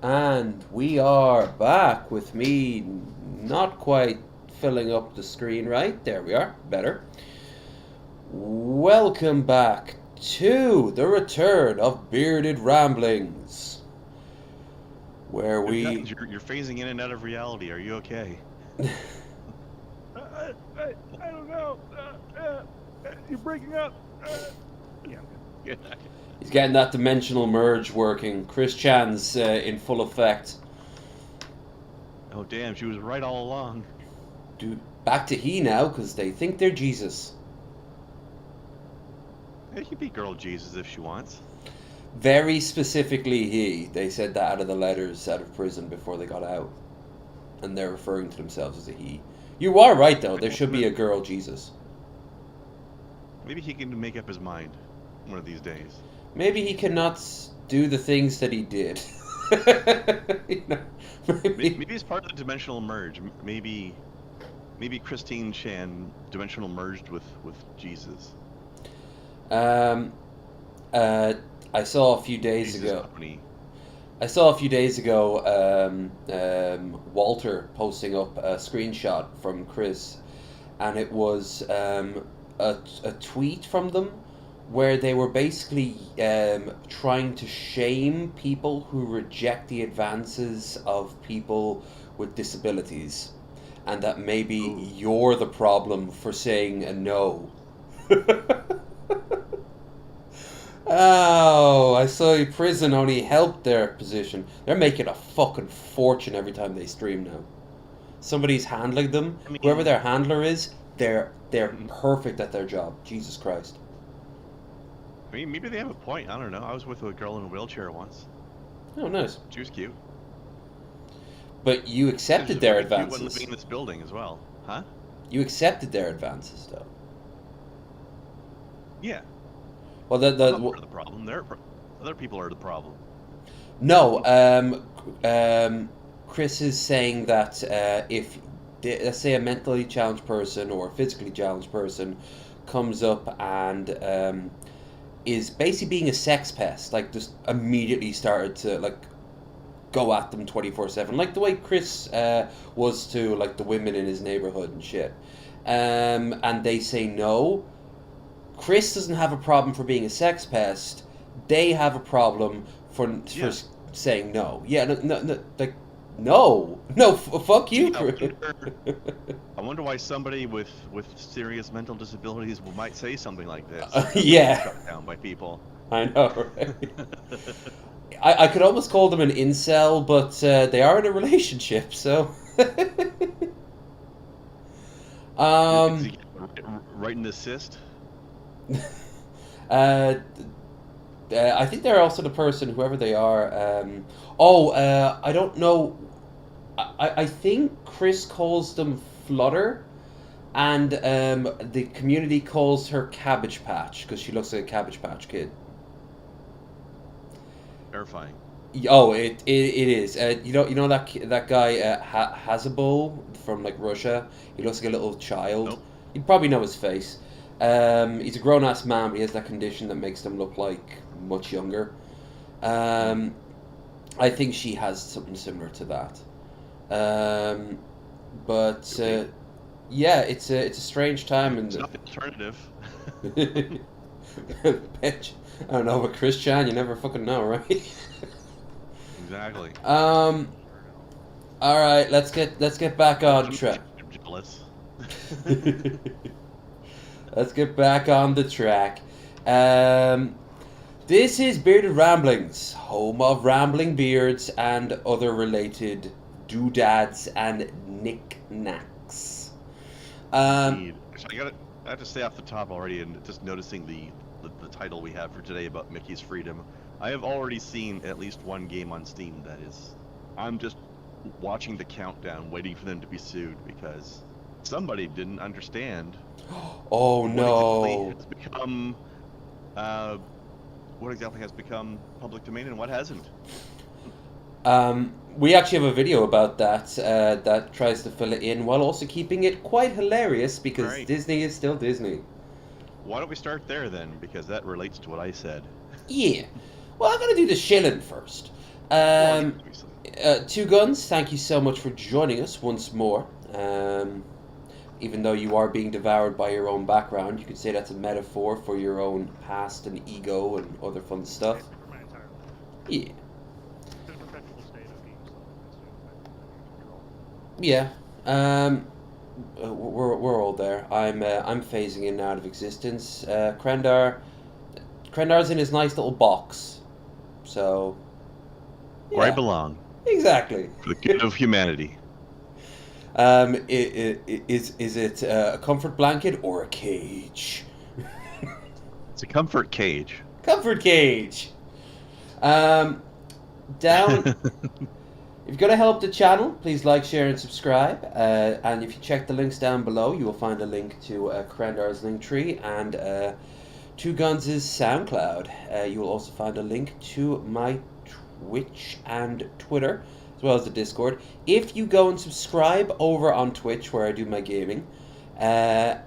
And we are back with me not quite filling up the screen right. There we are. Better. Welcome back to the return of Bearded Ramblings, where Good we. guys, you're phasing in and out of reality. Are you okay? I don't know. You're breaking up. Yeah, Good. He's getting that dimensional merge working. Chris Chan's in full effect. Oh, damn, she was right all along. Dude, back to he now, because they think they're Jesus. Hey, she can be girl Jesus if she wants. Very specifically he. They said that out of the letters out of prison before they got out. And they're referring to themselves as a he. You are right, though. There should be a girl Jesus. Maybe he can make up his mind one of these days. Maybe he cannot do the things that he did. You know, Maybe it's part of the dimensional merge. Maybe Christine Chan dimensional merged with Jesus. Um, I saw a few days Jesus ago. company. I saw a few days ago Walter posting up a screenshot from Chris, and it was a tweet from them where they were basically trying to shame people who reject the advances of people with disabilities, and that maybe you're the problem for saying a no. Oh, I saw prison only helped their position. They're making a fucking fortune every time they stream now. Somebody's handling them. I mean, Whoever their handler is, they're mhm. perfect at their job. Jesus Christ. Maybe they have a point. I don't know. I was with a girl in a wheelchair once. Oh, nice. She was cute. But you She was accepted their very cute when living advances. in this building as well. Huh? You accepted their advances, though. Yeah. Well, I'm not part of the problem. Other people are the problem. no. Chris is saying that if, let's say, a mentally challenged person or a physically challenged person comes up and is basically being a sex pest, like just immediately started to like go at them 24/7, like the way Chris was to like the women in his neighborhood and shit. And they say no. Chris doesn't have a problem for being a sex pest. They have a problem for Yeah. saying no. Yeah, no, like no, fuck you, Gee, Chris. I wonder why somebody with serious mental disabilities might say something like this. Yeah, Shut down by people. I know, right? I could almost call them an incel, but they are in a relationship, so. Is um, he right in the cyst? uh, I think they're also the person, whoever they are. I don't know. I think Chris calls them Flutter, and the community calls her Cabbage Patch because she looks like a Cabbage Patch Kid. Terrifying. Oh, it is. You know that guy Hazabul from like Russia. He looks like a little child. Nope. You probably know his face. He's a grown ass man, but he has that condition that makes them look like much younger. Um, I think she has something similar to that. Um, but Could be. yeah, it's a strange time in It's not the alternative. the. Bitch, I don't know, but Chris Chan, you never fucking know, right? Exactly. um. All right, let's get back on track. I'm jealous. Let's get back on the track. Um, this is Bearded Ramblings, home of rambling beards and other related doodads and knickknacks. Um, Indeed. So I have to say off the top already, and just noticing the title we have for today about Mickey's freedom. I have already seen at least one game on Steam that is. I'm just watching the countdown, waiting for them to be sued because somebody didn't understand oh what exactly no. has become uh, what exactly has become public domain and what hasn't. We actually have a video about that that tries to fill it in while also keeping it quite hilarious All because right, Disney is still Disney. why don't we start there then? Because that relates to what I said. Yeah. Well, I'm gonna do the shilling first. Well, yeah, Um, obviously. Two Guns, thank you so much for joining us once more. Even though you are being devoured by your own background, you could say that's a metaphor for your own past and ego and other fun stuff. For my entire life. Yeah. It's in a perpetual state of being self-consumed by control. Yeah. We're all there. I'm phasing in and out of existence. Krendar's in his nice little box, so Where I yeah, belong, exactly. for the good of humanity. Is it a comfort blanket or a cage? It's a comfort cage. Comfort cage. Down. If you're going to help the channel, please like, share, and subscribe. And if you check the links down below, you will find a link to Krendar's Linktree and Two Guns' SoundCloud. You will also find a link to my Twitch and Twitter, as well as the Discord. If you go and subscribe over on Twitch, where I do my gaming,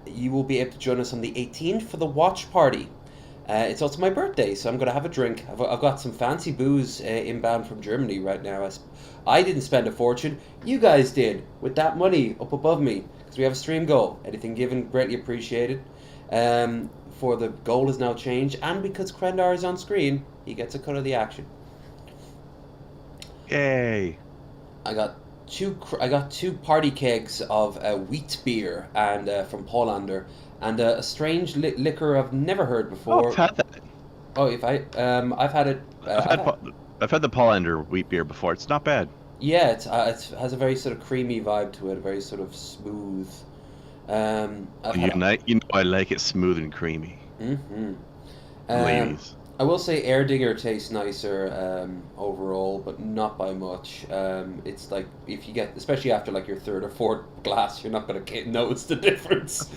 you will be able to join us on the 18th for the watch party. It's also my birthday, so I'm going to have a drink. I've got some fancy booze inbound from Germany right now. I didn't spend a fortune. You guys did, with that money up above me, because we have a stream goal. Anything given, greatly appreciated. For the goal has now changed, and because Krendar is on screen, he gets a cut of the action. Yay! I got two party kegs of wheat beer and from Paulander, and a strange liquor I've never heard before. Oh, I've had that. Oh, I've had it. I've had the Paulander wheat beer before. It's not bad. Yeah, it has a very sort of creamy vibe to it, a very sort of smooth. You know I like it smooth and creamy. Mm-hmm. Ladies. I will say Erdinger tastes nicer overall, but not by much. It's like if you get, especially after like your third or fourth glass, you're not going to notice the difference.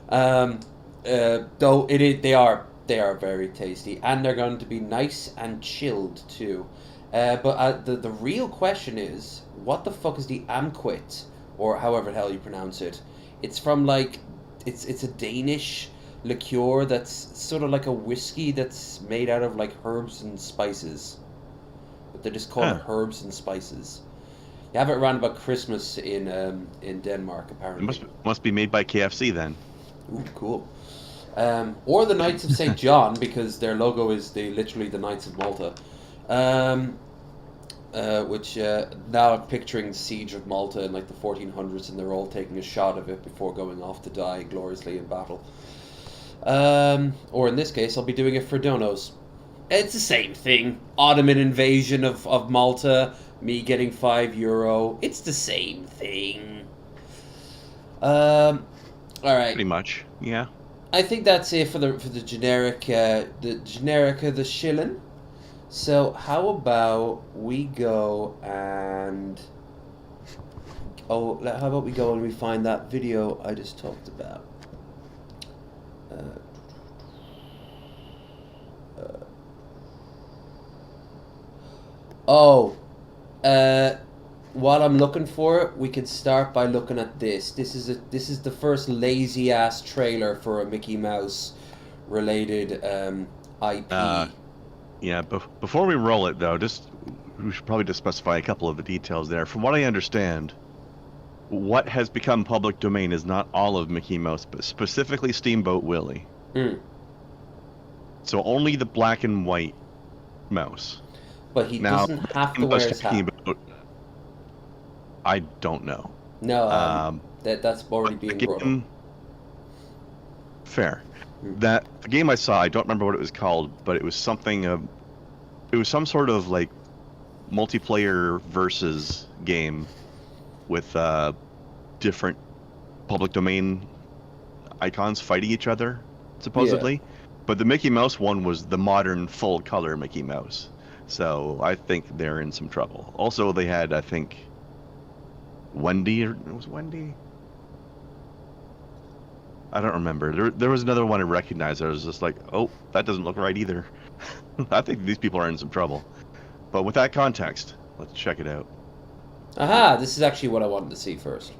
Though they are very tasty, and they're going to be nice and chilled too. But the real question is, what the fuck is the Amquit, or however the hell you pronounce it? It's from like, it's a Danish liqueur that's sort of like a whiskey that's made out of like herbs and spices, but they just call it herbs and spices. You have it around about Christmas in Denmark apparently. It must be made by KFC then. Ooh, cool. Or the Knights of St. John, because their logo is literally the Knights of Malta. Which now I'm picturing the siege of Malta in like the 1400s, and they're all taking a shot of it before going off to die gloriously in battle. Or in this case, I'll be doing it for donos. It's the same thing. Ottoman invasion of Malta, me getting €5. It's the same thing. All right. Pretty much, yeah. I think that's it for the generic, the shilling. So how about we go and how about we go and we find that video I just talked about. While I'm looking for it, we could start by looking at this. This is the first lazy ass trailer for a Mickey Mouse related IP. Yeah, before we roll it though, we should probably just specify a couple of the details there. From what I understand, what has become public domain is not all of Mickey Mouse, but specifically Steamboat Willie. Mm. So only the black and white mouse. But he doesn't have to wear his hat. I don't know. No, that's already being brought up. Fair. The game I saw, I don't remember what it was called, but it was something of, it was some sort of like multiplayer versus game with different public domain icons fighting each other, supposedly. Yeah. But the Mickey Mouse one was the modern full color Mickey Mouse. So I think they're in some trouble. Also, they had, I think, Wendy, or it was Wendy? I don't remember. There was another one I recognized. I was just like, oh, that doesn't look right either. I think these people are in some trouble. But with that context, let's check it out. Aha, this is actually what I wanted to see first.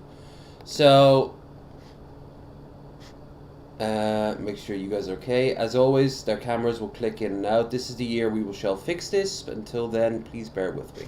So, Make sure you guys are okay. As always, their cameras will click in and out. This is the year we shall fix this. But until then, please bear with me.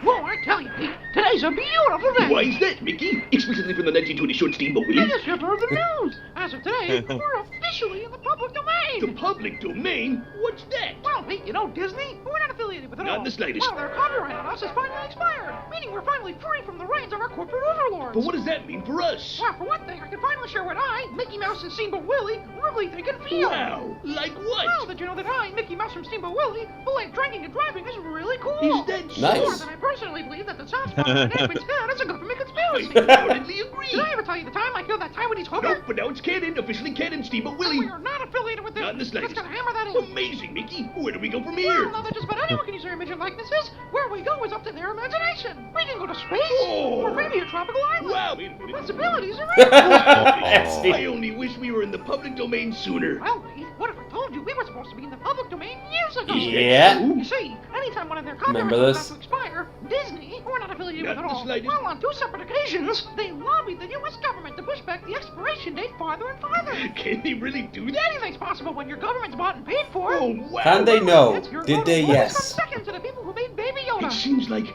Whoa, I tell you, Pete, today's a beautiful day. Why is that, Mickey? Explicitly from the 1920 short Steamboat Willie? Biggest shipper of the news. As of today, we're officially in the public domain. The public domain? What's that? Well, Pete, you know Disney? We're not affiliated with it at all. Not in the slightest. Well, their copyright on us has finally expired, meaning we're finally free from the reins of our corporate overlords. But what does that mean for us? Well, for one thing, I can finally share what I, Mickey Mouse and Steamboat Willie, really think and feel. Wow, like what? Well, did you know that I, Mickey Mouse from Steamboat Willie, believe drinking and driving is really cool? Is that so? Nice. More than I personally believe that the South Park and Edwin's head is a government conspiracy. I wholeheartedly agree. Did I ever tell you the time I killed that Taiwanese hooker? Nope, but now it's canon, officially canon, Steamboat Willie. We are not affiliated with this. Not in the slightest. Let's gotta hammer that in. Amazing, Mickey. Where do we go from Well, here? now that just about anyone can use their image and likenesses, where we go is up to their imagination. We can go to space, Oh. or maybe a tropical island. Wow, wait a minute. Possibilities are endless. I only wish we were in the public domain sooner. Well, Pete, what if I told you we were supposed to be in the public domain years ago? Yeah. You see, anytime one of their copyrights Remember was this? about to expire, Disney, who we're not affiliated Not with the at all, slightest. well, on 2 separate occasions, they lobbied the U.S. government to push back the expiration date farther and farther. Can they really do that? Anything's possible when your government's bought and paid for. Oh, wow. Can they know? It's your Did vote they? of voice Yes. comes second to the people who made Baby Yoda. It seems like,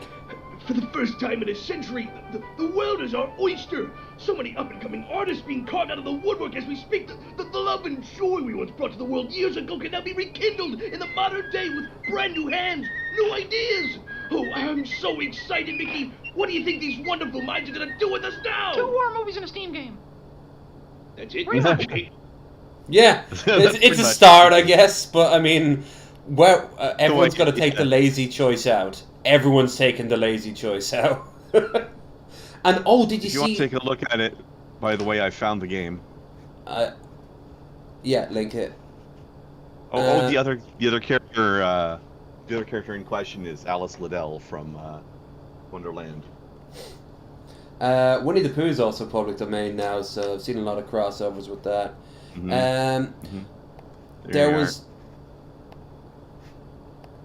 for the first time in a century, the world is our oyster. So many up-and-coming artists being carved out of the woodwork as we speak. The love and joy we once brought to the world years ago can now be rekindled in the modern day with brand new hands, new ideas. Oh, I'm so excited, Mickey. What do you think these wonderful minds are gonna do with us now? 2 war movies in a Steam game. That's it? Pretty much. Okay. Yeah, That's it's pretty a much- start, I guess. But I mean, where everyone's idea, got to take the lazy choice out. Everyone's taking the lazy choice out. And oh, did you If you want see? to take a look at it, by the way, I found the game. Yeah, link it. The other character in question is Alice Liddell from Wonderland. Winnie the Pooh is also public domain now, so I've seen a lot of crossovers with that. Mhm. There you are. was.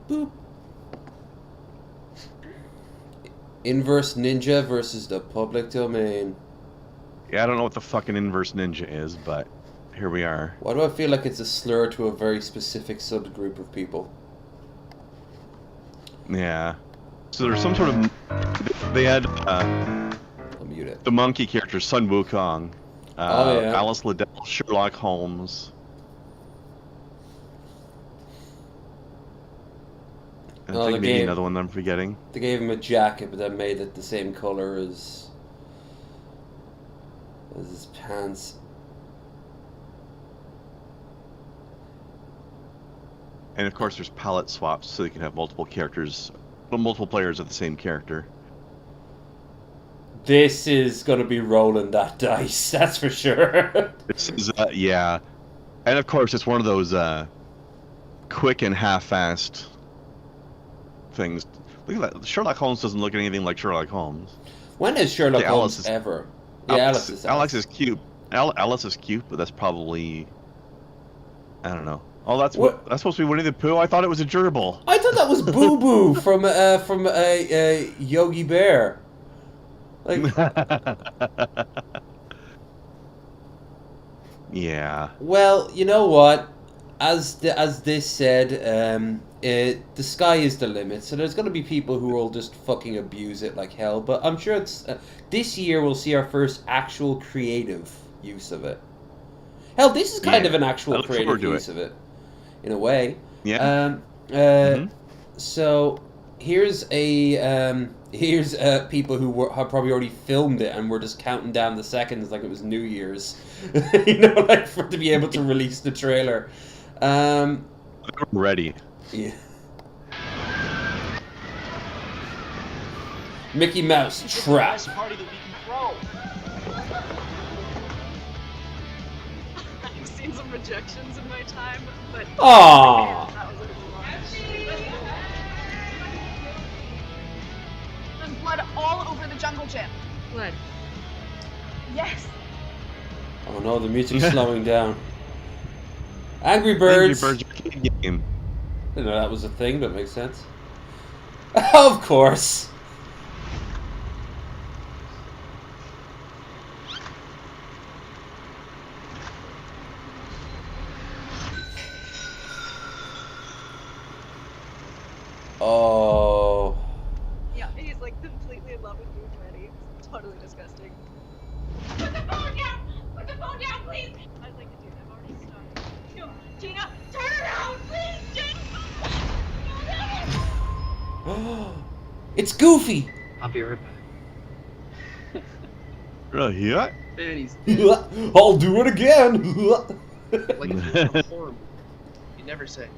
Boop. Inverse Ninja versus the public domain. Yeah, I don't know what the fucking Inverse Ninja is, but here we are. Why do I feel like it's a slur to a very specific subgroup of people? Yeah. So there's some sort of... They had I'll mute it. the monkey character, Sun Wukong. Oh, yeah. Alice Liddell, Sherlock Holmes. I Oh, think the maybe game. another one I'm forgetting. They gave him a jacket, but then made it the same color as his pants. And of course there's palette swaps, so you can have multiple characters, well, multiple players of the same character. This is gonna be rolling that dice, that's for sure. This is, yeah. And of course it's one of those quick and half-assed things. Look at that. Sherlock Holmes doesn't look anything like Sherlock Holmes. When has Sherlock Yeah, Holmes Alice is- ever? Yeah, Alice is. Alex is cute. Alice is cute, but that's probably, I don't know. Oh, that's that's supposed to be Winnie the Pooh. I thought it was a gerbil. I thought that was Boo Boo from Yogi Bear. Like, yeah. well, you know what? As this said, the sky is the limit. So there's going to be people who will just fucking abuse it like hell. But I'm sure it's this year we'll see our first actual creative use of it. Hell, this is kind Yeah, of an I actual look forward creative to use of it, in a way. Yeah. So here's people who have probably already filmed it and we're just counting down the seconds like it was New Year's, you know, like to be able to release the trailer. I'm ready. Yeah. Mickey Mouse trap. Party that we can throw. I've seen some rejections in my time, but Aww. that was a good launch. And blood all over the jungle gym. Blood. Yes. Oh no, the music's slowing down. Angry Birds. Angry Birds arcade game. I didn't know that was a thing, but it makes sense. Of course. Oh. Yeah, he's like completely in love with Booth already. It's totally disgusting. Put the phone down! Put the phone down, please! I'd like to do that. I've already started. No, Tina, turn around, please, Tina! It's Goofy! I'll be right back. Yeah. Man, he's I'll do it again! like if you're in a horror movie, you never say,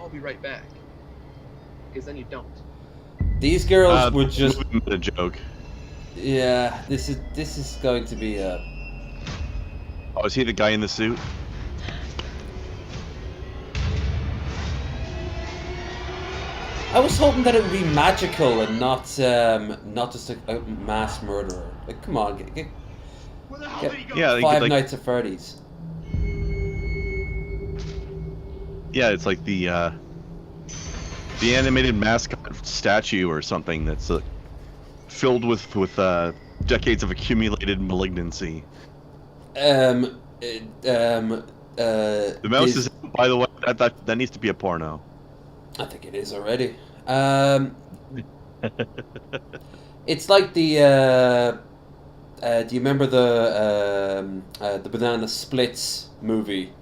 "I'll be right back," because then you don't. These girls would just... a joke. Yeah, this is going to be a... Oh, is he the guy in the suit? I was hoping that it would be magical and not just a mass murderer. Like, come on, get Yeah, Five like, Nights at Freddy's. yeah, it's like the animated mascot statue or something that's filled with decades of accumulated malignancy. The The mouse is, by the way, that needs to be a porno. I think it is already. It's like the. Do you remember the Banana Splits movie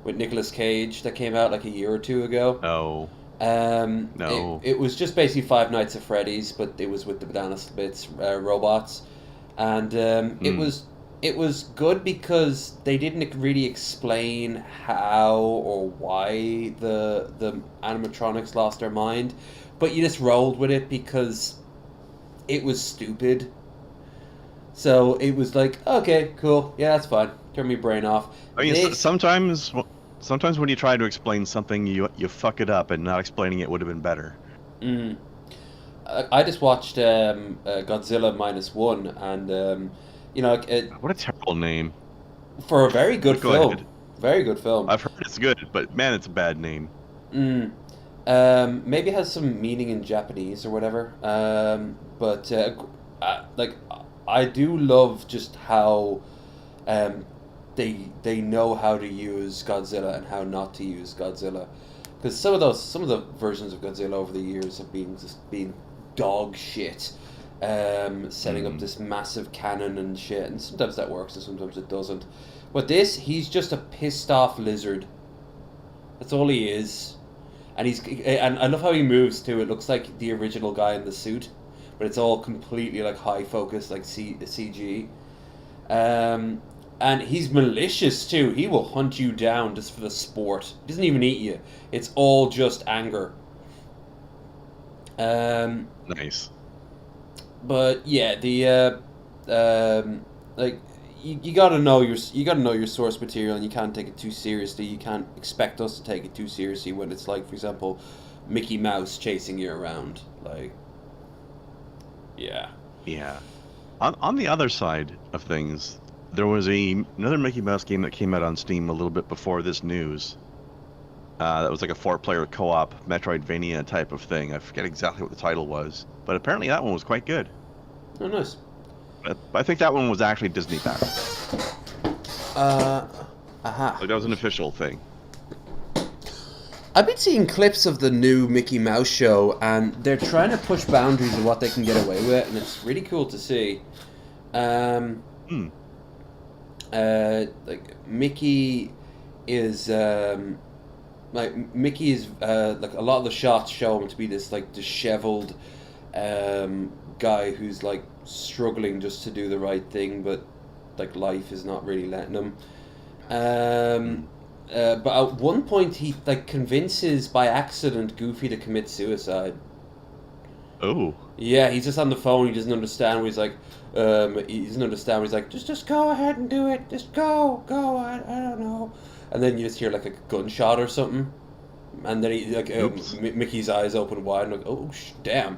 with Nicolas Cage that came out like a year or two ago? No. No. It was just basically Five Nights at Freddy's, but it was with the Banana Splits robots, and it was good because they didn't really explain how or why the animatronics lost their mind, but you just rolled with it because it was stupid. So it was like, okay, cool, yeah, that's fine. Turn my brain off. I mean, sometimes when you try to explain something, you fuck it up, and not explaining it would have been better. I just watched Godzilla -1, and you know, What a terrible name. for a very good Go film. ahead. Very good film. I've heard it's good, but man, it's a bad name. Maybe it has some meaning in Japanese or whatever. But like, I do love just how they know how to use Godzilla and how not to use Godzilla, because some of the versions of Godzilla over the years have been dog shit. Setting up this massive cannon and shit, and sometimes that works and sometimes it doesn't. But he's just a pissed off lizard. That's all he is. And I love how he moves too. It looks like the original guy in the suit, but it's all completely like high focus, like CG. And he's malicious too. He will hunt you down just for the sport. He doesn't even eat you. It's all just anger. Nice. But yeah, like you gotta know your source material, and you can't take it too seriously. You can't expect us to take it too seriously when it's like, for example, Mickey Mouse chasing you around. Like, yeah. Yeah. On the other side of things, there was another Mickey Mouse game that came out on Steam a little bit before this news. That was like a 4-player co-op Metroidvania type of thing. I forget exactly what the title was, but apparently that one was quite good. Oh, nice. I think that one was actually Disney backed. Aha. Like that was an official thing. I've been seeing clips of the new Mickey Mouse show, and they're trying to push boundaries of what they can get away with, and it's really cool to see. Like Mickey is like a lot of the shots show him to be this like disheveled guy who's like struggling just to do the right thing, but like life is not really letting him. But at one point he like convinces by accident Goofy to commit suicide. Oh. Yeah, he's just on the phone. He doesn't understand. Where he's like, He's like, just go ahead and do it. Just go. I don't know. And then you just hear like a gunshot or something, and then he like Mickey's eyes open wide and like, oh damn.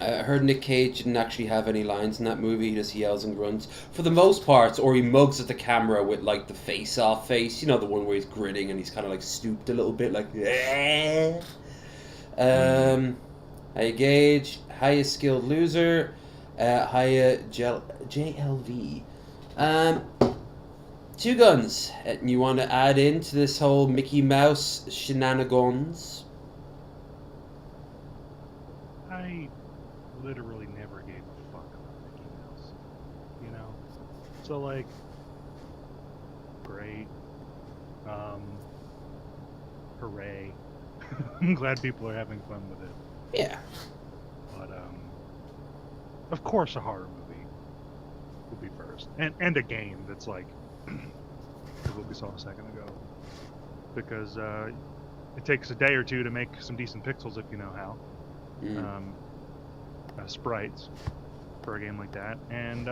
I heard Nick Cage didn't actually have any lines in that movie. He just yells and grunts for the most part, or he mugs at the camera with like the face-off face. You know, the one where he's grinning and he's kind of like stooped a little bit, like. Hiya Gage, hiya Skilled Loser, hiya JLV. Two Guns, you want to add into this whole Mickey Mouse shenanigans? I literally never gave a fuck about Mickey Mouse. You know? So, like, great. Hooray. I'm glad people are having fun with it. Yeah. But, of course a horror movie would be first. And a game that's like what we saw a second ago. Because it takes a day or two to make some decent pixels if you know how. Sprites for a game like that. And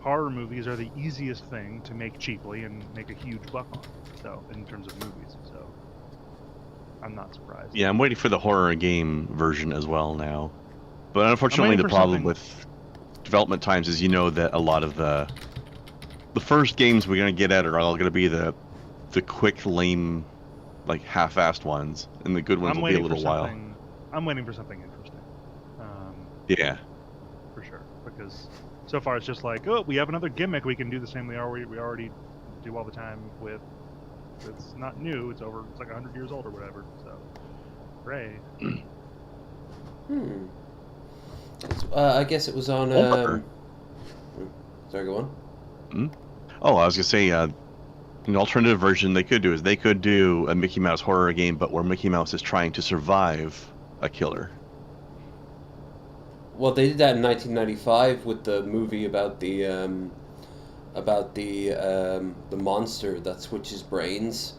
horror movies are the easiest thing to make cheaply and make a huge buck on. So, in terms of movies. So, I'm not surprised. Yeah, I'm waiting for the horror game version as well now. But unfortunately, the problem with development times is that a lot of the first games we're going to get at are all going to be the quick, lame, like half-assed ones, and the good ones will be a little while. I'm waiting for something interesting. Yeah. For sure. Because so far it's just like, oh, we have another gimmick we can do the same we already do all the time with. It's not new. It's like 100 years old or whatever. So, hooray. I guess it was on. Sorry, go on. Oh, I was gonna say, an alternative version they could do a Mickey Mouse horror game, but where Mickey Mouse is trying to survive a killer. Well, they did that in 1995 with the movie about the monster that switches brains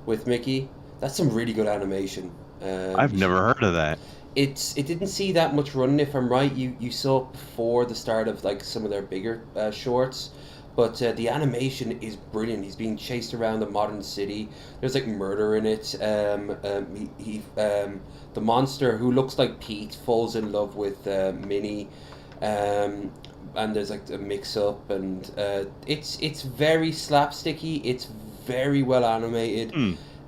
with Mickey. That's some really good animation. I've never heard of that. It didn't see that much running, if I'm right. You saw it before the start of like some of their bigger shorts, but the animation is brilliant. He's being chased around the modern city. There's like murder in it. The monster who looks like Pete falls in love with Minnie. And there's like a mix-up, and it's very slapsticky. It's very well animated,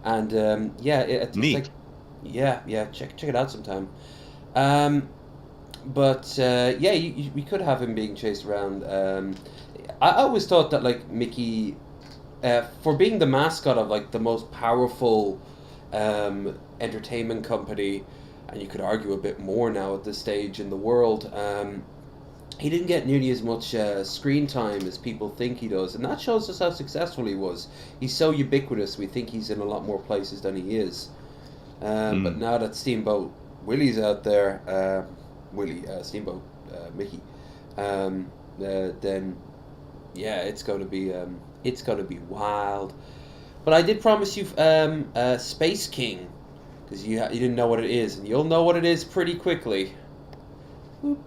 and it's neat. like, yeah, check it out sometime. We could have him being chased around. I always thought that like Mickey, for being the mascot of like the most powerful entertainment company, and you could argue a bit more now at this stage in the world. He didn't get nearly as much screen time as people think he does, and that shows us how successful he was. He's so ubiquitous, we think he's in a lot more places than he is. But now that Steamboat Willie's out there, Steamboat Mickey, then yeah, it's going to be wild. But I did promise you Space King, because you didn't know what it is, and you'll know what it is pretty quickly. Boop.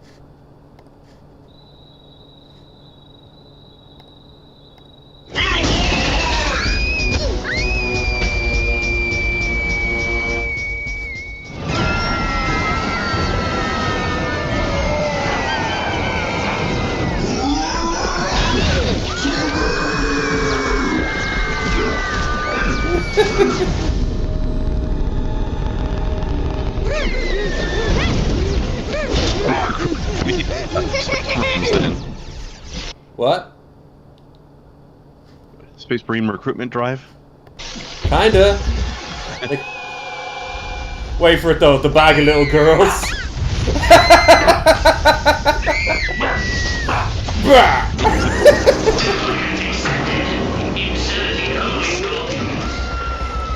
What? Space Marine recruitment drive? Kinda. Like, wait for it though, the bag of little girls.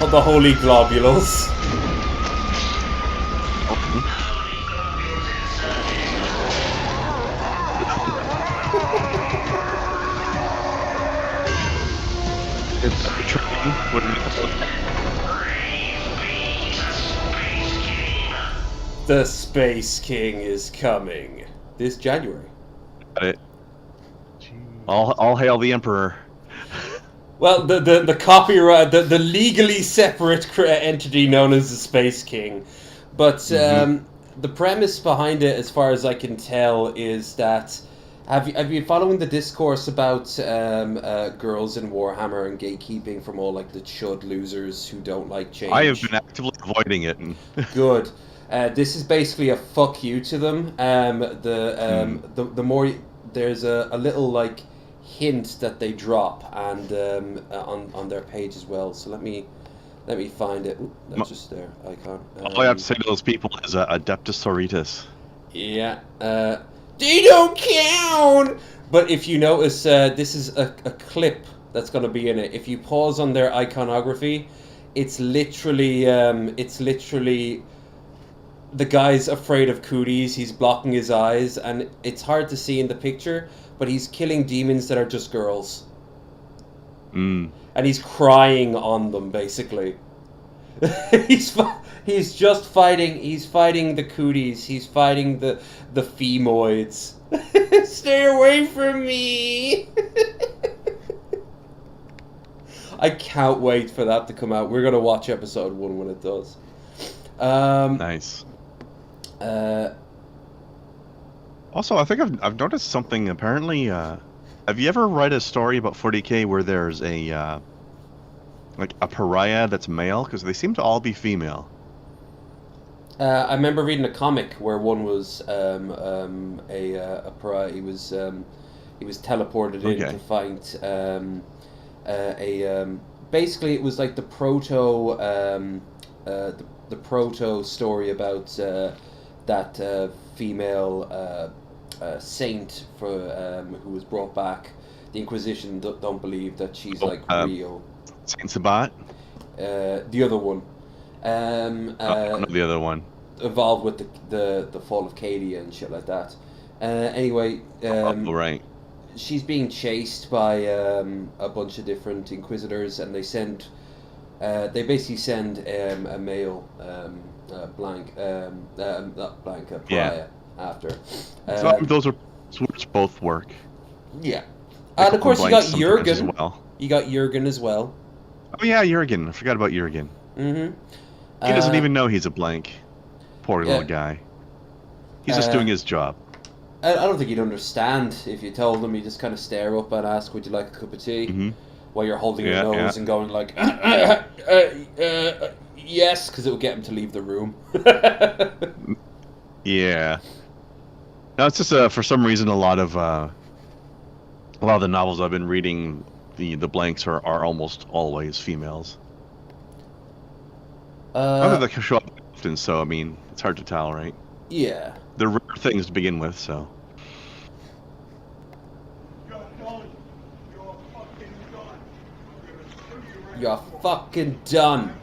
Of the holy globules. The Space King is coming this January. Got it. All hail the Emperor. Well, the copyright, the legally separate entity known as the Space King, but the premise behind it, as far as I can tell, is that have you been following the discourse about girls in Warhammer and gatekeeping from all like the chud losers who don't like change? I have been actively avoiding it. Good. This is basically a fuck you to them. The more there's a little like hint that they drop and on their page as well. So let me Let me find it. Ooh, Ma- that's just their icon. All I have to say to those people is Adeptus Sororitas. Yeah. They don't count. But if you notice, this is a clip that's going to be in it. If you pause on their iconography, it's literally the guy's afraid of cooties. He's blocking his eyes, and it's hard to see in the picture, but he's killing demons that are just girls. Mm. And he's crying on them, basically. he's just fighting. He's fighting the cooties. He's fighting the femoids. Stay away from me. I can't wait for that to come out. We're gonna watch episode 1 when it does. Nice. Uh, Also, I think I've noticed something. Apparently, have you ever read a story about 40K where there's a like a pariah that's male? Because they seem to all be female. I remember reading a comic where one was a pariah. He was teleported in Okay. to fight basically it was like the proto story about that female saint for who was brought back. The Inquisition don't believe that she's like real. Saint Sabat? The other one. Not the other one. Involved with the fall of Cadia and shit like that. Anyway, Right. she's being chased by a bunch of different Inquisitors, and they basically send a male pariah after. Those words both work. Yeah, They and of call course you blanks got sometimes as Jurgen. well. You got Jurgen as well. Oh yeah, Jurgen. I forgot about Jurgen. Mm-hmm. He doesn't even know he's a blank. Poor little guy. He's just doing his job. I don't think he'd understand if you told him. He'd just kind of stare up and ask, "Would you like a cup of tea?" Mm-hmm. While you're holding your Yeah, nose yeah. and going like, yes, because it will get him to leave the room. Yeah. No, it's just for some reason a lot of the novels I've been reading, the blanks are almost always females. Not that they can show up often, so I mean it's hard to tell, right? Yeah. They're rare things to begin with, so. You're fucking done.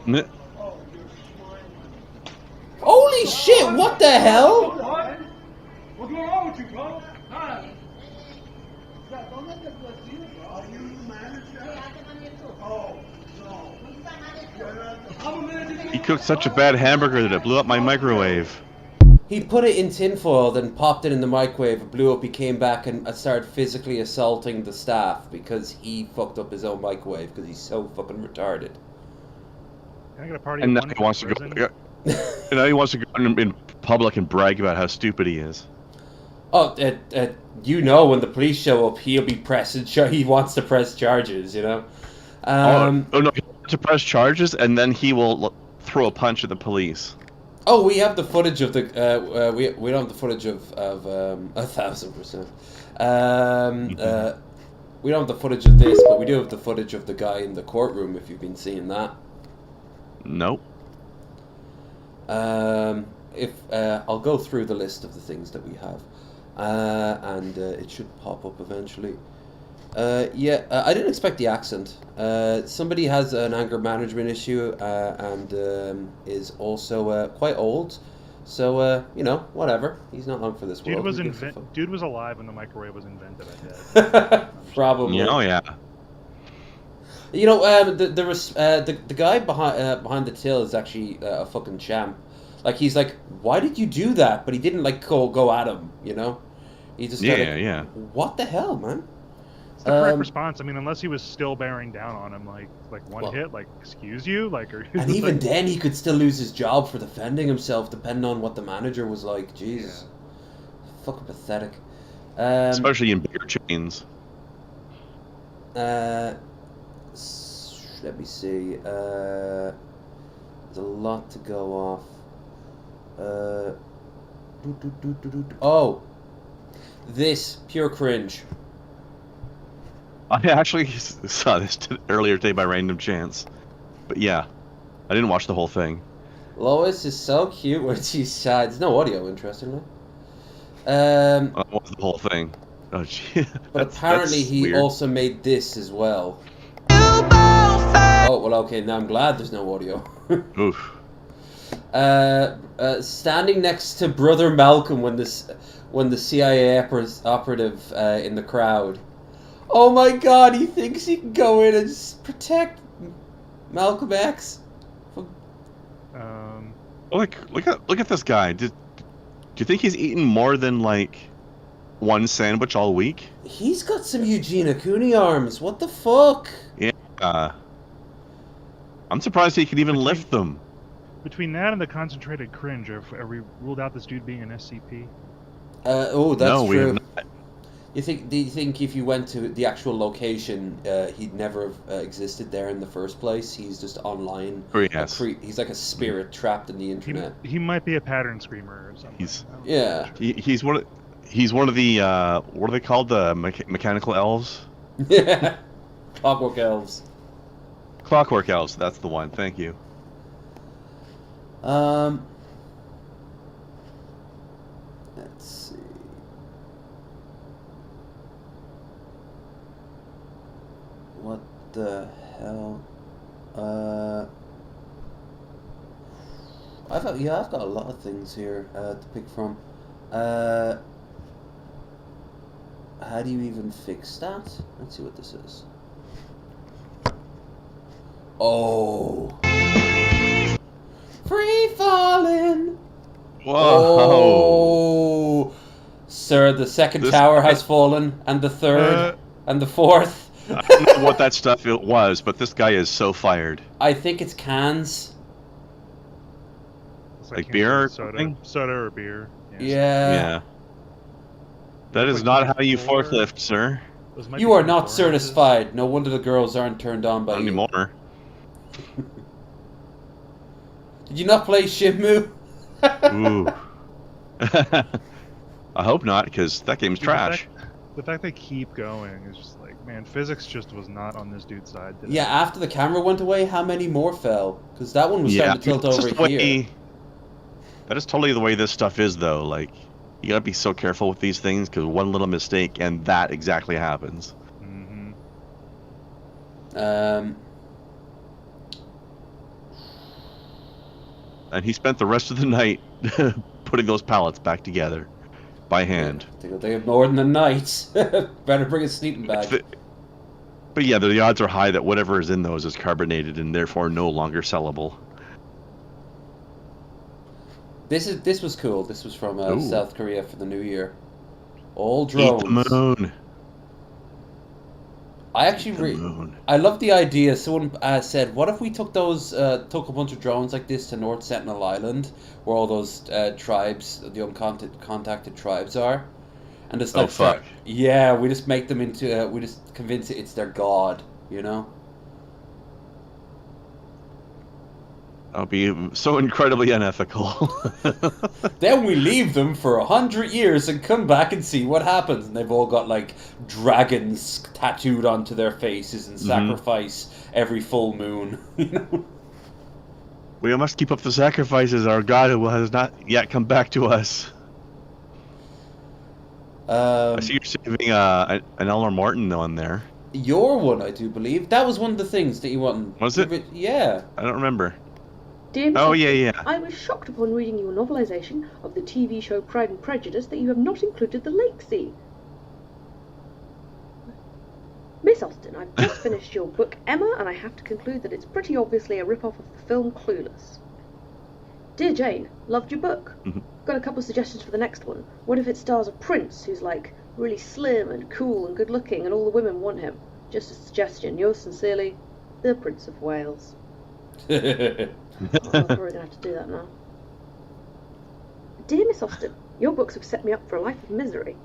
Meh. Holy shit, what the hell? What's going on with you, bro? Hi. Are you the manager? Oh, no. He cooked such a bad hamburger that it blew up my microwave. He put it in tinfoil, then popped it in the microwave, it blew up, he came back and started physically assaulting the staff because he fucked up his own microwave because he's so fucking retarded. Can I get a party? And now of one he wants to person? go. And now he wants to go in public and brag about how stupid he is. Oh, you know, when the police show up, he'll be pressing. He wants to press charges, you know. Oh no, he wants to press charges, and then he will throw a punch at the police. Oh, we have the footage of the. We don't have the footage of 1,000%. We don't have the footage of this, but we do have the footage of the guy in the courtroom. If you've been seeing that. Nope. I'll go through the list of the things that we have, and it should pop up eventually. I didn't expect the accent. Somebody has an anger management issue and is also quite old, so whatever. He's not long for this world. Dude was alive when the microwave was invented. I guess. Probably. Oh yeah. You know, the guy behind the till is actually a fucking champ. Like, he's like, why did you do that? But he didn't like go at him. You know, he just Yeah. What the hell, man? It's the correct response. I mean, unless he was still bearing down on him, like one hit, like excuse you, like. And even then, he could still lose his job for defending himself, depending on what the manager was like. Jeez, fucking pathetic. Especially in bigger chains. Let me see. There's a lot to go off. Oh, this pure cringe. I actually saw this earlier today by random chance. But yeah, I didn't watch the whole thing. Lois is so cute when she's shy. There's no audio, interestingly. I watched the whole thing. Oh, gee. But apparently that's he weird. also made this as well. Oh, well, okay, now I'm glad there's no audio. Oof. Standing next to Brother Malcolm when the CIA operative in the crowd. Oh my God, he thinks he can go in and protect Malcolm X. Look at this guy. Do you think he's eaten more than like one sandwich all week? He's got some Eugene Cooney arms. What the fuck? Yeah. I'm surprised he could even lift them. Between that and the concentrated cringe, are we ruled out this dude being an SCP? Oh, that's No, we have true. not. Do you think if you went to the actual location, he'd never have existed there in the first place? He's just online. Oh, yes. He's like a spirit trapped in the internet. He might be a pattern screamer or something. Yeah. He's one of the what are they called, the mechanical elves? Yeah. Clockwork elves. Clockwork elves. That's the one. Thank you. Let's see. What the hell? I've got a lot of things here to pick from. How do you even fix that? Let's see what this is. Oh. Free falling. Whoa. Oh. Sir, the second This tower guy- has fallen, and the third, and the fourth. I don't know what that stuff it was, but this guy is so fired. I think it's cans. It's Like cans beer of or something? soda or beer. Yeah. That is Like not how you before- forklift, sir. Those might You be are some not oranges. certified. No wonder the girls aren't turned on by Not you. anymore. Did you not play Shenmue? Ooh. I hope not, because that game's Dude, trash. The fact they keep going is just like, man, physics just was not on this dude's side today. Yeah, after the camera went away, how many more fell? Because that one was starting to tilt that's over just the here. way- That is totally the way this stuff is, though. Like, you gotta be so careful with these things, because one little mistake, and that exactly happens. Mm-hmm. And he spent the rest of the night putting those pallets back together by hand. They have more than a night. Better bring a sleeping bag. But yeah, the odds are high that whatever is in those is carbonated and therefore no longer sellable. This was cool. This was from Ooh. South Korea for the New Year. All Eat drones. the moon. I actually Eat the moon. I love the idea. Someone said, "What if we took took a bunch of drones like this to North Sentinel Island, where all those tribes, the uncontacted tribes are, and just like fuck. yeah, we just make them into, we just convince it's their god, you know." That would be so incredibly unethical. Then we leave them for 100 years and come back and see what happens. And they've all got like dragons tattooed onto their faces and sacrifice every full moon. You know? We must keep up the sacrifices. Our god who has not yet come back to us. I see you're saving an Elmer Morton on there. Your one, I do believe. That was one of the things that you wanted. Was it? Yeah. I don't remember. Dear Mr. Oh, yeah. I was shocked upon reading your novelisation of the TV show Pride and Prejudice that you have not included the lake scene. Miss Austen, I've just finished your book Emma, and I have to conclude that it's pretty obviously a rip-off of the film Clueless. Dear Jane, loved your book. Got a couple of suggestions for the next one. What if it stars a prince who's like really slim and cool and good looking and all the women want him? Just a suggestion. Yours sincerely, the Prince of Wales. I'm probably going to have to do that now. Dear Miss Austen, your books have set me up for a life of misery.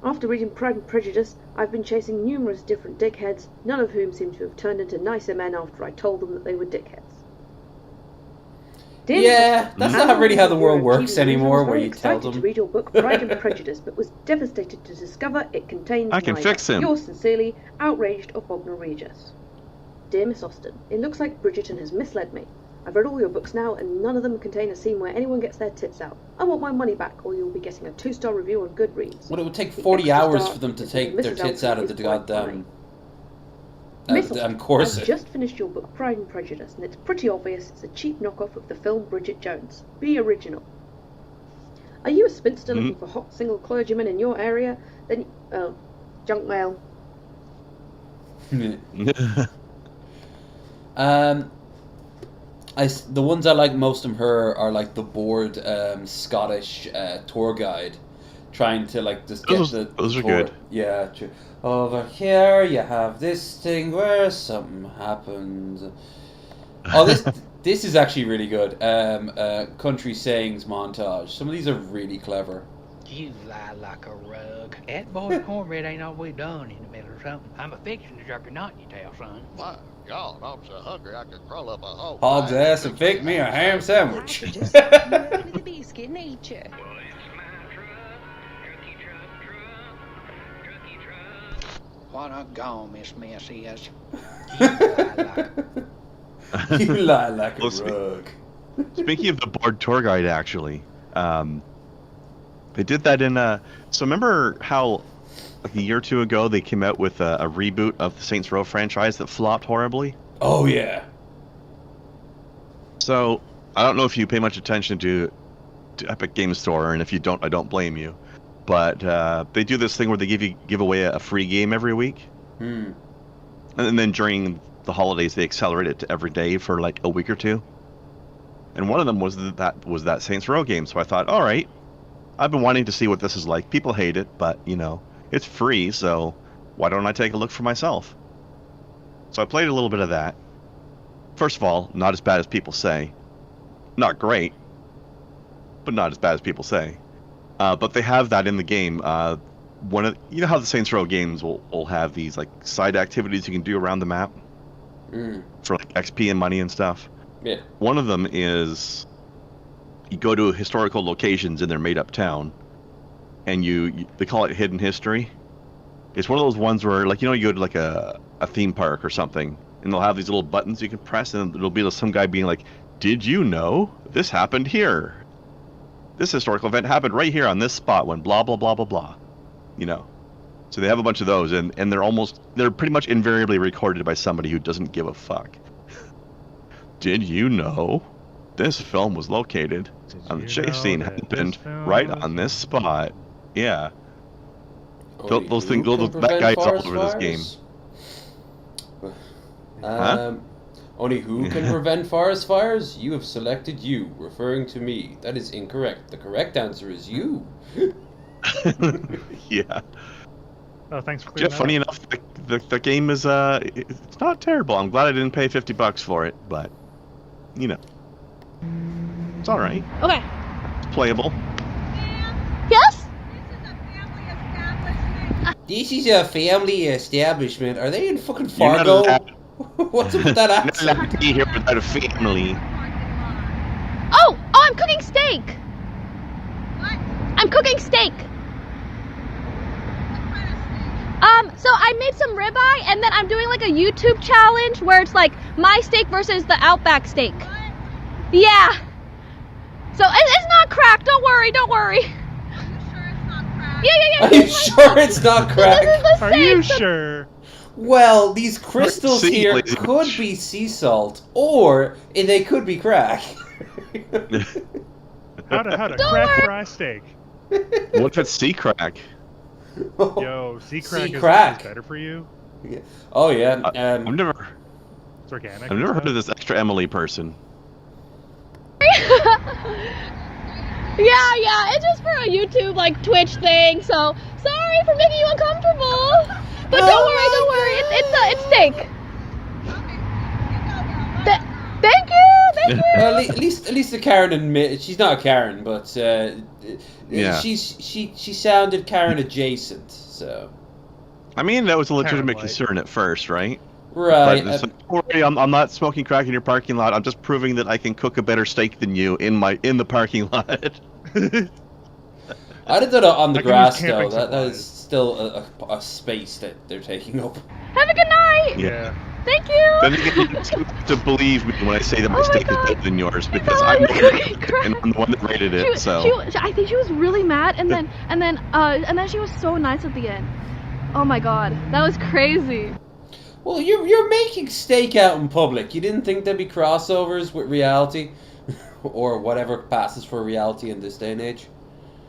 After reading Pride and Prejudice, I've been chasing numerous different dickheads, none of whom seem to have turned into nicer men after I told them that they were dickheads. Dear Yeah, Mrs. that's As not really how the a world TV works reader, anymore, I was where very you tell excited to them. read your book Pride and Prejudice, but was devastated to discover it contains I can neither. fix him. Yours sincerely, Outraged of Bognor Regis. Dear Miss Austen, it looks like Bridgerton has misled me. I've read all your books now, and none of them contain a scene where anyone gets their tits out. I want my money back, or you'll be getting a 2-star review on Goodreads. Well, it would take The 40 extra hours star for them to is that take their Mrs. tits Elton out of is the quite goddamn fine. Miss damn Austen, corset. I've just finished your book Pride and Prejudice, and it's pretty obvious it's a cheap knockoff of the film Bridget Jones. Be original. Are you a spinster looking for hot single clergymen in your area? Then, junk mail. The ones I like most from her are like the bored Scottish tour guide, trying to like just get those are tour. good. Yeah, true. Over here you have this thing where something happens. Oh, this is actually really good. Country sayings montage. Some of these are really clever. You lie like a rug. That boy's cornbread ain't always done in the middle or something. I'm a fixin' to jerk a knot in your tail, son. My God, I'm so hungry I could crawl up a hog. Hog's ass and fake me a ham sandwich. Just the biscuit nature. What a gone Miss Miss is. You lie like a Well, rug. Speaking of the bored tour guide, actually, they did that in so remember how like a year or two ago they came out with a reboot of the Saints Row franchise that flopped horribly? Oh yeah. So I don't know if you pay much attention to Epic Game Store, and if you don't, I don't blame you. But they do this thing where they give away a free game every week, and then during the holidays they accelerate it to every day for like a week or two. And one of them was that Saints Row game. So I thought, all right, I've been wanting to see what this is like. People hate it, but you know, it's free, so why don't I take a look for myself? So I played a little bit of that. First of all, not as bad as people say. Not great, but not as bad as people say. But they have that in the game. You know how the Saints Row games will have these like side activities you can do around the map for like XP and money and stuff. Yeah. One of them is you go to historical locations in their made-up town, and they call it hidden history. It's one of those ones where, like, you know, you go to like a theme park or something, and they'll have these little buttons you can press, and it'll be some guy being like, "Did you know this happened here? This historical event happened right here on this spot when blah blah blah blah blah." You know. So they have a bunch of those, and they're pretty much invariably recorded by somebody who doesn't give a fuck. Did you know this film was located on the chase scene happened right on this spot? Yeah. Those things, that guy's all over this game. Only who can prevent forest fires? You have selected you, referring to me. That is incorrect. The correct answer is you. Yeah. Oh, thanks for clearing that Funny up. enough, the game is it's not terrible. I'm glad I didn't pay $50 for it, but you know, it's all right. Okay. It's playable. Yes? This is a family establishment. Are they in fucking You're not Fargo? allowed- What's up with that You're not accent? allowed to be here without a family. Oh, I'm cooking steak. What? I'm cooking steak. So I made some ribeye, and then I'm doing like a YouTube challenge where it's like my steak versus the Outback steak. What? Yeah. So it's not cracked. Don't worry. Are you sure it's not cracked? Yeah. Are you sure it's not cracked? So this is the Are steak, you so- sure? Well, these crystals See, here lazy could bitch. be sea salt, or they could be crack. How to Don't crack worry. fry steak? What if it's sea crack? Yo, sea crack Sea is crack. better for you. Oh yeah. I've never It's organic. I've never heard of this extra Emily person. Yeah, it's just for a YouTube like Twitch thing. So sorry for making you uncomfortable. But don't worry. It's steak. Thank you. Well, at least the Karen admit she's not a Karen, but Yeah. she sounded Karen adjacent. So I mean, that was a legitimate Karen-like. concern at first, right? Right. But don't worry, I'm not smoking crack in your parking lot. I'm just proving that I can cook a better steak than you in the parking lot. I'd have done it on the I can use grass, though. camping That is supplies. still a space that they're taking up. Have a good night. Yeah. Thank you. Then again, you have to believe me when I say that my Oh my steak is God. better than yours, You because got all I'm your the cooking one, and I'm the one that rated it. I think she was really mad, and then she was so nice at the end. Oh my God, that was crazy. Well, you're making steak out in public. You didn't think there'd be crossovers with reality, or whatever passes for reality in this day and age.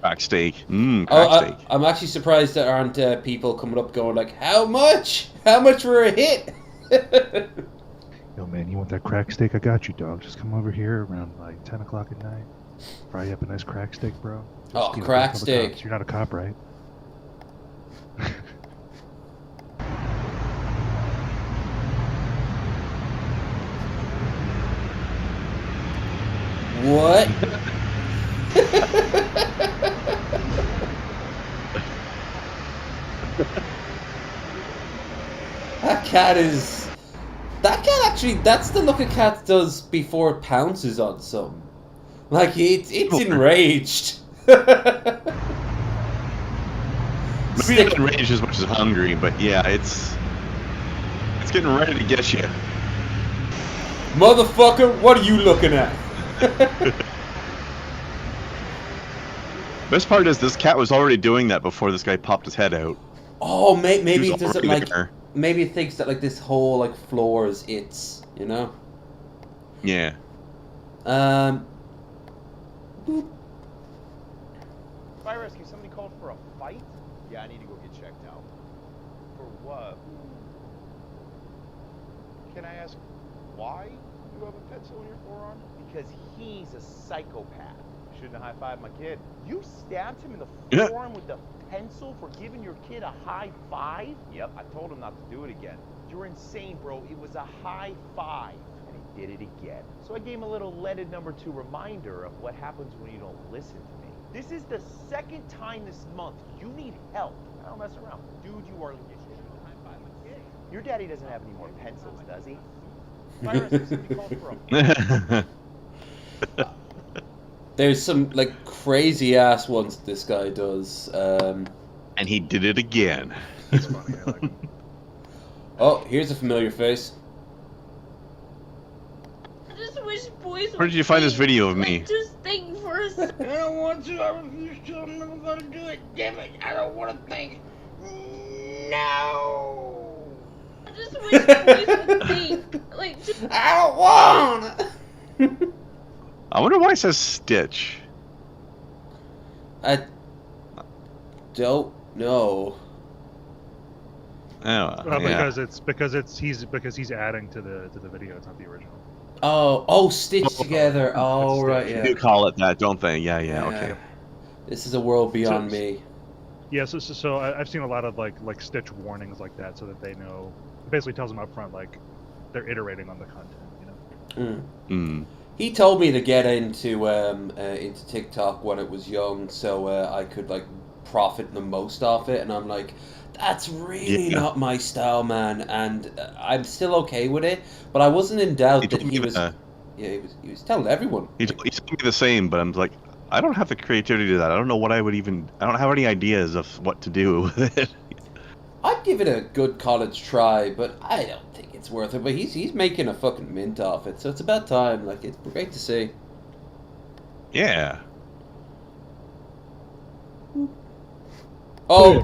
Crack steak. Crack steak. I'm actually surprised there aren't people coming up going like, "How much? How much for a hit?" Yo, man, you want that crack steak? I got you, dog. Just come over here around like 10 o'clock at night. Fry you up a nice crack steak, bro. Oh, Just, crack don't tell the steak. cops. You're not a cop, right? What? That cat actually, that's the look a cat does before it pounces on something. Like, it's enraged. Maybe not enraged as much as hungry, but yeah, it's getting ready to get you. Motherfucker, what are you looking at? Best part is this cat was already doing that before this guy popped his head out. Oh, maybe He it was doesn't already like. there. Maybe it thinks that like this whole like floor is its, you know. Yeah. Boop. Fire rescue, somebody called for a fight? Yeah, I need to go get checked out. For what? Can I ask why you have a pencil in your forearm? Because he's a psychopath. Shouldn't have high-fived my kid. You stabbed him in the forearm with the pencil for giving your kid a high five? Yep, I told him not to do it again. You're insane, bro. It was a high five. And he did it again. So I gave him a little leaded number 2 reminder of what happens when you don't listen to me. This is the 2nd time this month. You need help. I don't mess around. Dude, you are... Your daddy doesn't have any more pencils, does he? Fire rescue, somebody called for a... There's some like crazy ass ones this guy does. And he did it again. That's funny. I like him. Oh, here's a familiar face. I just wish boys Where did you find this video of me? Just think for a second. I don't want to. I refuse to. I'm never gonna do it. Damn it. I don't want to think. No. I just wish boys would think. Like, just... I don't want. I wonder why it says Stitch. I don't know. Oh, because he's adding to the video. It's not the original. Oh, stitched together. Oh, right, They yeah. do call it that, don't they? Yeah, okay. This is a world beyond me. Yeah, so I've seen a lot of like Stitch warnings like that, so that they know. It basically tells them up front like they're iterating on the content, you know. He told me to get into TikTok when it was young, so I could like profit the most off it, and I'm like, that's really not my style, man, and I'm still okay with it, but I wasn't in doubt that he was. He was telling everyone. He told me the same, but I'm like, I don't have the creativity to that. I don't know what I don't have any ideas of what to do with it. I'd give it a good college try, but I don't think it's worth it. But he's making a fucking mint off it, so it's about time. Like, it's great to see. Yeah. Oh,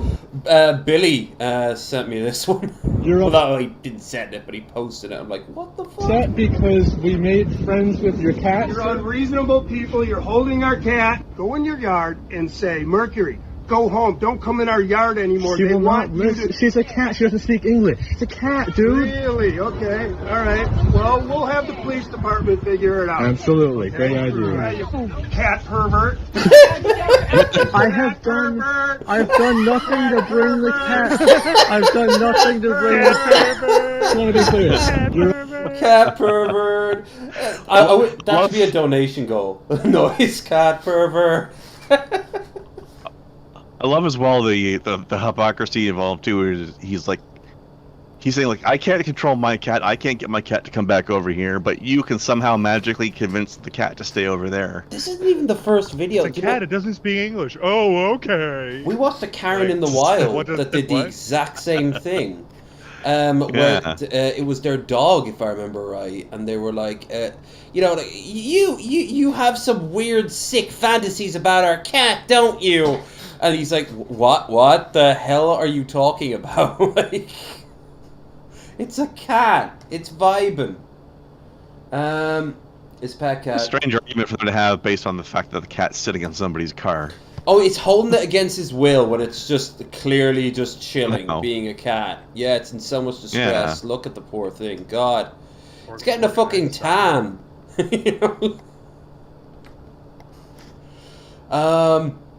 Billy sent me this one. Although he didn't send it, but he posted it. I'm like, what the fuck? That because we made friends with your cat? You're unreasonable people. You're holding our cat. Go in your yard and say, Mercury, go home. Don't come in our yard anymore. She they will want not you listen. to... She's a cat. She doesn't speak English. She's a cat, dude. Really? Okay. All right. Well, we'll have the police department figure it out. Absolutely. Okay? Great idea. All right, you cat pervert. I have done nothing to bring the cat. I've done nothing to bring the cat. I want to be clear. Cat pervert. That should be a donation goal. Noise cat pervert. I love as well the hypocrisy involved too. Where he's like, He's saying, like, I can't control my cat. I can't get my cat to come back over here, but you can somehow magically convince the cat to stay over there. This isn't even the first video. It's a cat. It doesn't speak English. Oh, okay. We watched a Karen Wait, in the Wild what does- that did the what? exact same thing. Where it was their dog, if I remember right, and they were like, you know, like, you have some weird, sick fantasies about our cat, don't you? And he's like, what the hell are you talking about? Like, it's a cat. It's vibing. It's pet cat. A strange argument for them to have based on the fact that the cat's sitting on somebody's car. Oh, it's holding it against his will when it's just clearly just chilling, No. being a cat. Yeah, it's in so much distress. Yeah. Look at the poor thing. God. It's getting a fucking tan. You know?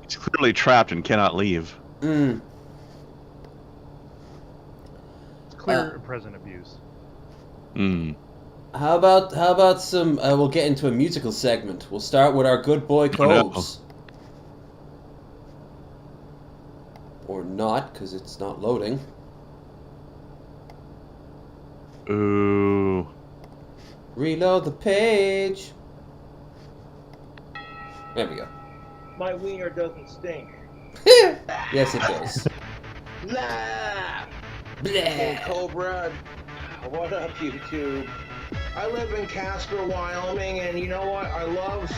It's clearly trapped and cannot leave. Mm. It's clear present abuse. How about some, we'll get into a musical segment. We'll start with our good boy Cobes. Or not, because it's not loading. Ooh. Reload the page. There we go. My wiener doesn't stink. Yes, it does. Blah! Blah. Hey, Cobra. What up, YouTube? I live in Casper, Wyoming, and you know what? I love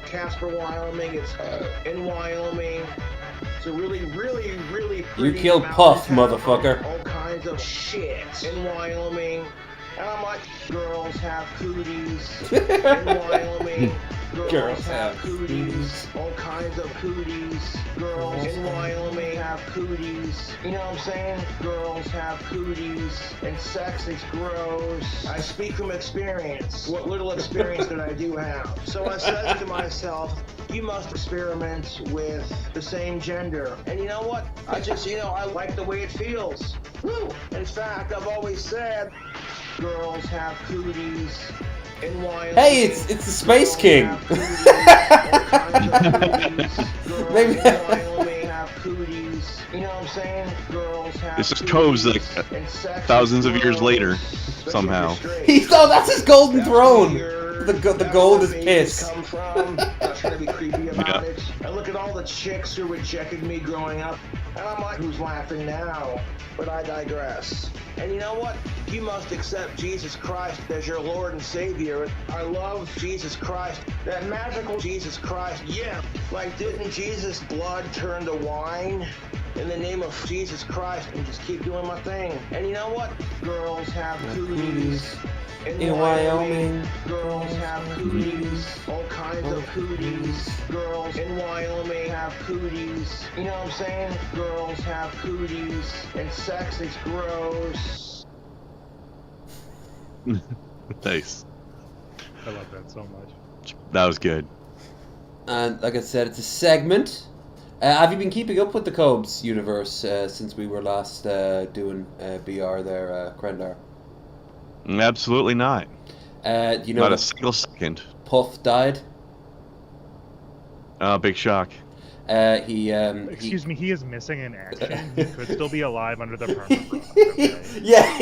Casper, Wyoming. It's in Wyoming. It's a really, really, really pretty You killed mountain Puff, town. motherfucker. All kinds of shit in Wyoming. And I'm like, girls have cooties in Wyoming. Girls have cooties. All kinds of cooties. Girls in Wyoming have cooties. You know what I'm saying? Girls have cooties. And sex is gross. I speak from experience. What little experience that I do have. So I said to myself, you must experiment with the same gender. And you know what? I just, I like the way it feels. Woo! In fact, I've always said, girls have cooties in Wyoming. Hey, it's the Space King. Maybe. Have cooties. You know what I'm saying? Girls have It's just Coves like thousands of years later, somehow. That's his golden throne. The gold is piss. Come from. Not trying to be creepy about it. I look at all the chicks who rejected me growing up, and I'm like, who's laughing now? But I digress. And you know what? You must accept Jesus Christ as your Lord and Savior. I love Jesus Christ. That magical Jesus Christ. Yeah. Like, didn't Jesus' blood turn to wine? In the name of Jesus Christ, and just keep doing my thing. And you know what? Girls have cooties. In Wyoming, girls have cooties, all kinds of cooties. Girls in Wyoming have cooties. You know what I'm saying? Girls have cooties, and sex is gross. Nice. I love that so much. That was good. And like I said, it's a segment. Have you been keeping up with the Cobes universe since we were last doing BR there, Krendar? Absolutely not. You know, not a single second. Puff died. Oh, big shock. Excuse me, he is missing in action. He could still be alive under the permafrost. Okay? Yeah,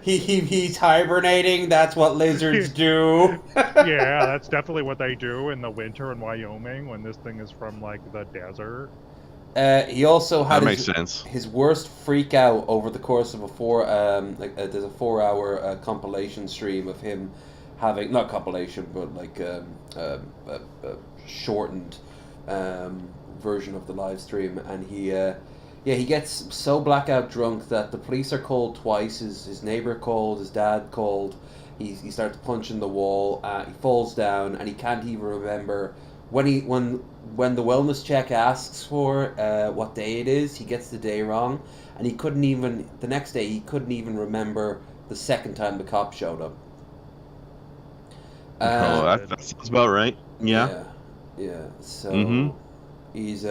he's hibernating. That's what lizards do. Yeah, that's definitely what they do in the winter in Wyoming when this thing is from like the desert. He also had his worst freak out over the course of there's a 4-hour compilation stream of him having, not compilation, but like a shortened version of the live stream, and he gets so blackout drunk that the police are called twice. His neighbor called, his dad called. He starts punching the wall. He falls down, and he can't even remember when the wellness check asks for what day it is. He gets the day wrong, and the next day he couldn't even remember the second time the cop showed up. That sounds about right. Yeah. So he's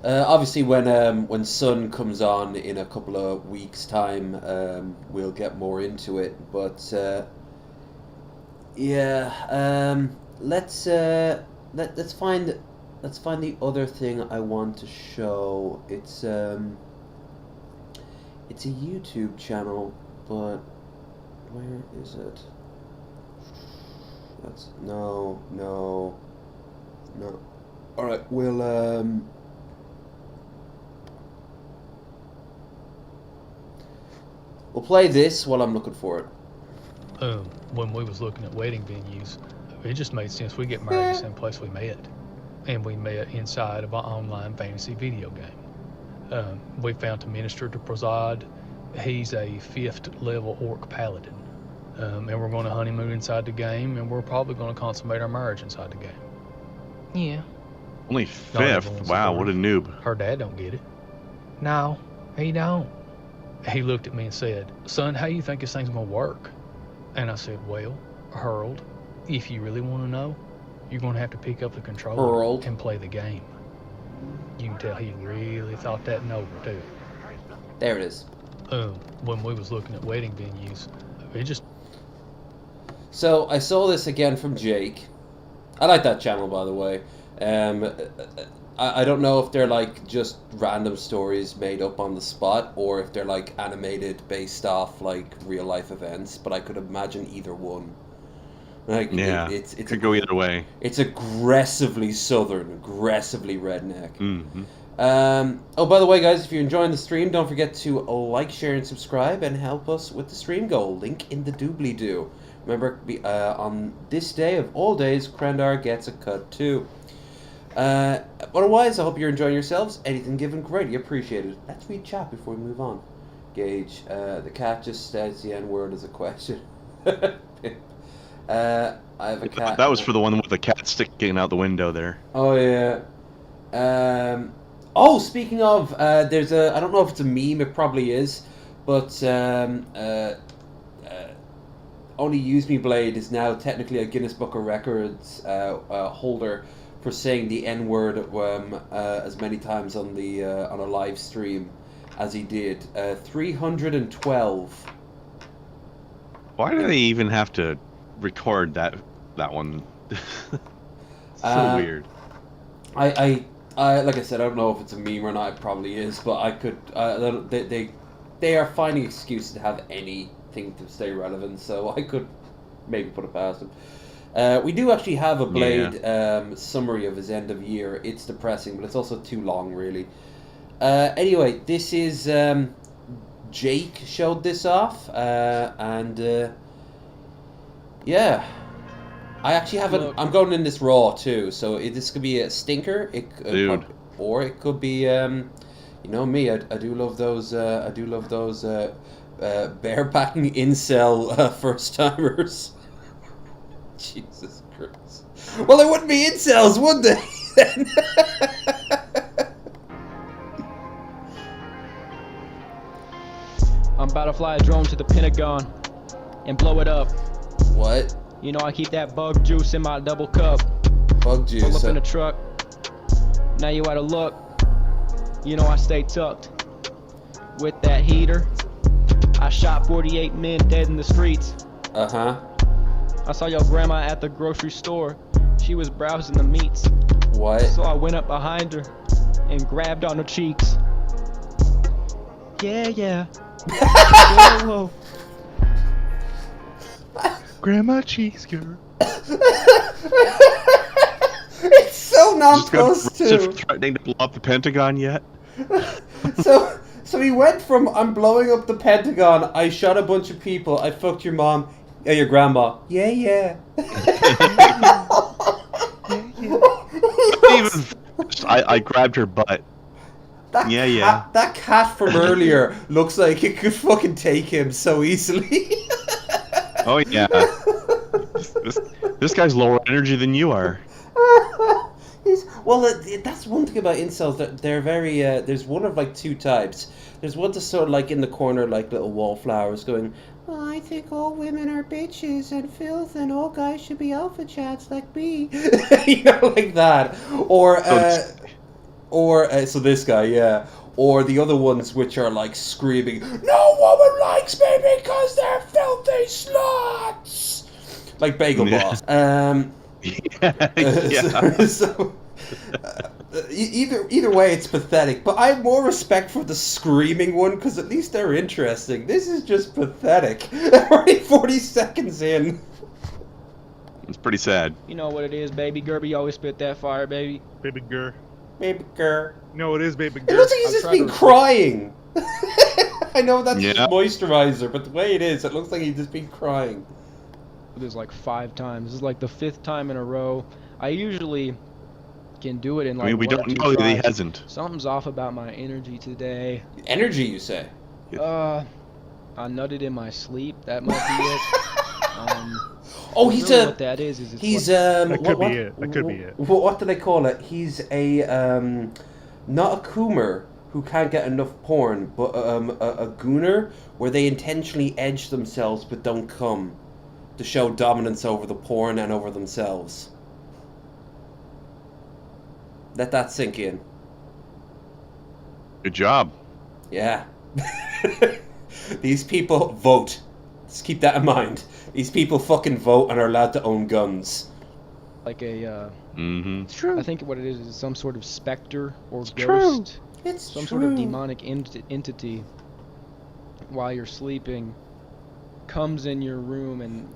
obviously when Sun comes on in a couple of weeks' time, we'll get more into it. But let's find the other thing I want to show. It's a YouTube channel, but where is it? That's no. All right, we'll play this while I'm looking for it. When we was looking at wedding venues, it just made sense we get married the same place we met. And we met inside of an online fantasy video game. We found a minister to preside. He's a 5th level orc paladin. And we're going to honeymoon inside the game, and we're probably going to consummate our marriage inside the game. Yeah. Only 5th? Wow, what a noob. Her dad don't get it. No, he don't. He looked at me and said, "Son, how you think this thing's going to work?" And I said, "Well, Harold, if you really want to know, you're going to have to pick up the controller and play the game." You can tell he really thought that one over, too. There it is. When we was looking at wedding venues, it just... So, I saw this again from Jake. I like that channel, by the way. I don't know if they're like just random stories made up on the spot, or if they're like animated based off like real life events, but I could imagine either one. Like, yeah, it could go either way. It's aggressively southern, aggressively redneck. Mm-hmm. Oh, by the way, guys, if you're enjoying the stream, don't forget to like, share, and subscribe, and help us with the stream goal. Link in the doobly-doo. Remember, on this day of all days, Krendar gets a cut too. Otherwise, I hope you're enjoying yourselves. Anything given, greatly appreciated. Let's read chat before we move on. Gage, the cat just says the N-word as a question. I have a cat. That was for the one with the cat sticking out the window there. Oh, yeah. Oh, speaking of, there's a, I don't know if it's a meme, it probably is, but Only Use Me Blade is now technically a Guinness Book of Records holder for saying the N-word as many times on a live stream as he did. 312. Why do they even have to record that one? So weird. I like I said, I don't know if it's a meme or not. It probably is, but I could. They are finding excuses to have anything to stay relevant, so I could maybe put it past them. We do actually have a Blade summary of his end of year. It's depressing, but it's also too long, really. Anyway, this is Jake showed this off, and yeah. I actually haven't. I'm going in this raw too, so this could be a stinker. Or it could be, you know me. I do love those. I do love those barebacking incel first timers. Jesus Christ. Well, they wouldn't be incels, would they? I'm about to fly a drone to the Pentagon and blow it up. What? You know I keep that bug juice in my double cup. Bug juice. Pull up in the truck. Now you out of luck. You know I stay tucked. With that heater, I shot 48 men dead in the streets. Uh-huh. I saw your grandma at the grocery store. She was browsing the meats. What? So I went up behind her and grabbed on her cheeks. Yeah. Whoa. Grandma cheese girl. It's so not supposed to. Threatening to blow up the Pentagon yet? So he went from I'm blowing up the Pentagon, I shot a bunch of people, I fucked your mom, your grandma. Yeah. I grabbed her butt. Yeah. That cat from earlier looks like it could fucking take him so easily. Oh yeah. This guy's lower energy than you are. That's one thing about incels. That they're very. There's one of like two types. There's one that's sort of like in the corner, like little wallflowers, going, "Well, I think all women are bitches and filth, and all guys should be alpha chats like me." You know, like that. So this guy, yeah. Or the other ones which are like screaming, "No woman likes me because they're filthy sluts!" Like Bagel Boss. Either way, it's pathetic. But I have more respect for the screaming one because at least they're interesting. This is just pathetic. Already 40 seconds in. It's pretty sad. You know what it is, baby. Gerby always spit that fire, baby. Baby girl. Baby girl. No, it is baby It girl. looks like he's just been crying. I know that's Yeah. just moisturizer, but the way it is, it looks like he's just been crying. This like 5 times. This is like the 5th time in a row. I usually can do it in like we 1 or don't 2 know that he tries. hasn't. Something's off about my energy today. Energy, you say? I nutted in my sleep. That might be it. Oh, he's really a. what that is it's He's That could be it. That could be it. What do they call it? He's a not a coomer who can't get enough porn, but a gooner where they intentionally edge themselves but don't come to show dominance over the porn and over themselves. Let that sink in. Good job. Yeah. These people vote. Just keep that in mind. These people fucking vote and are allowed to own guns. like a It's true. I think what it is some sort of specter or true. ghost. It's some sort of true. demonic entity while you're sleeping comes in your room and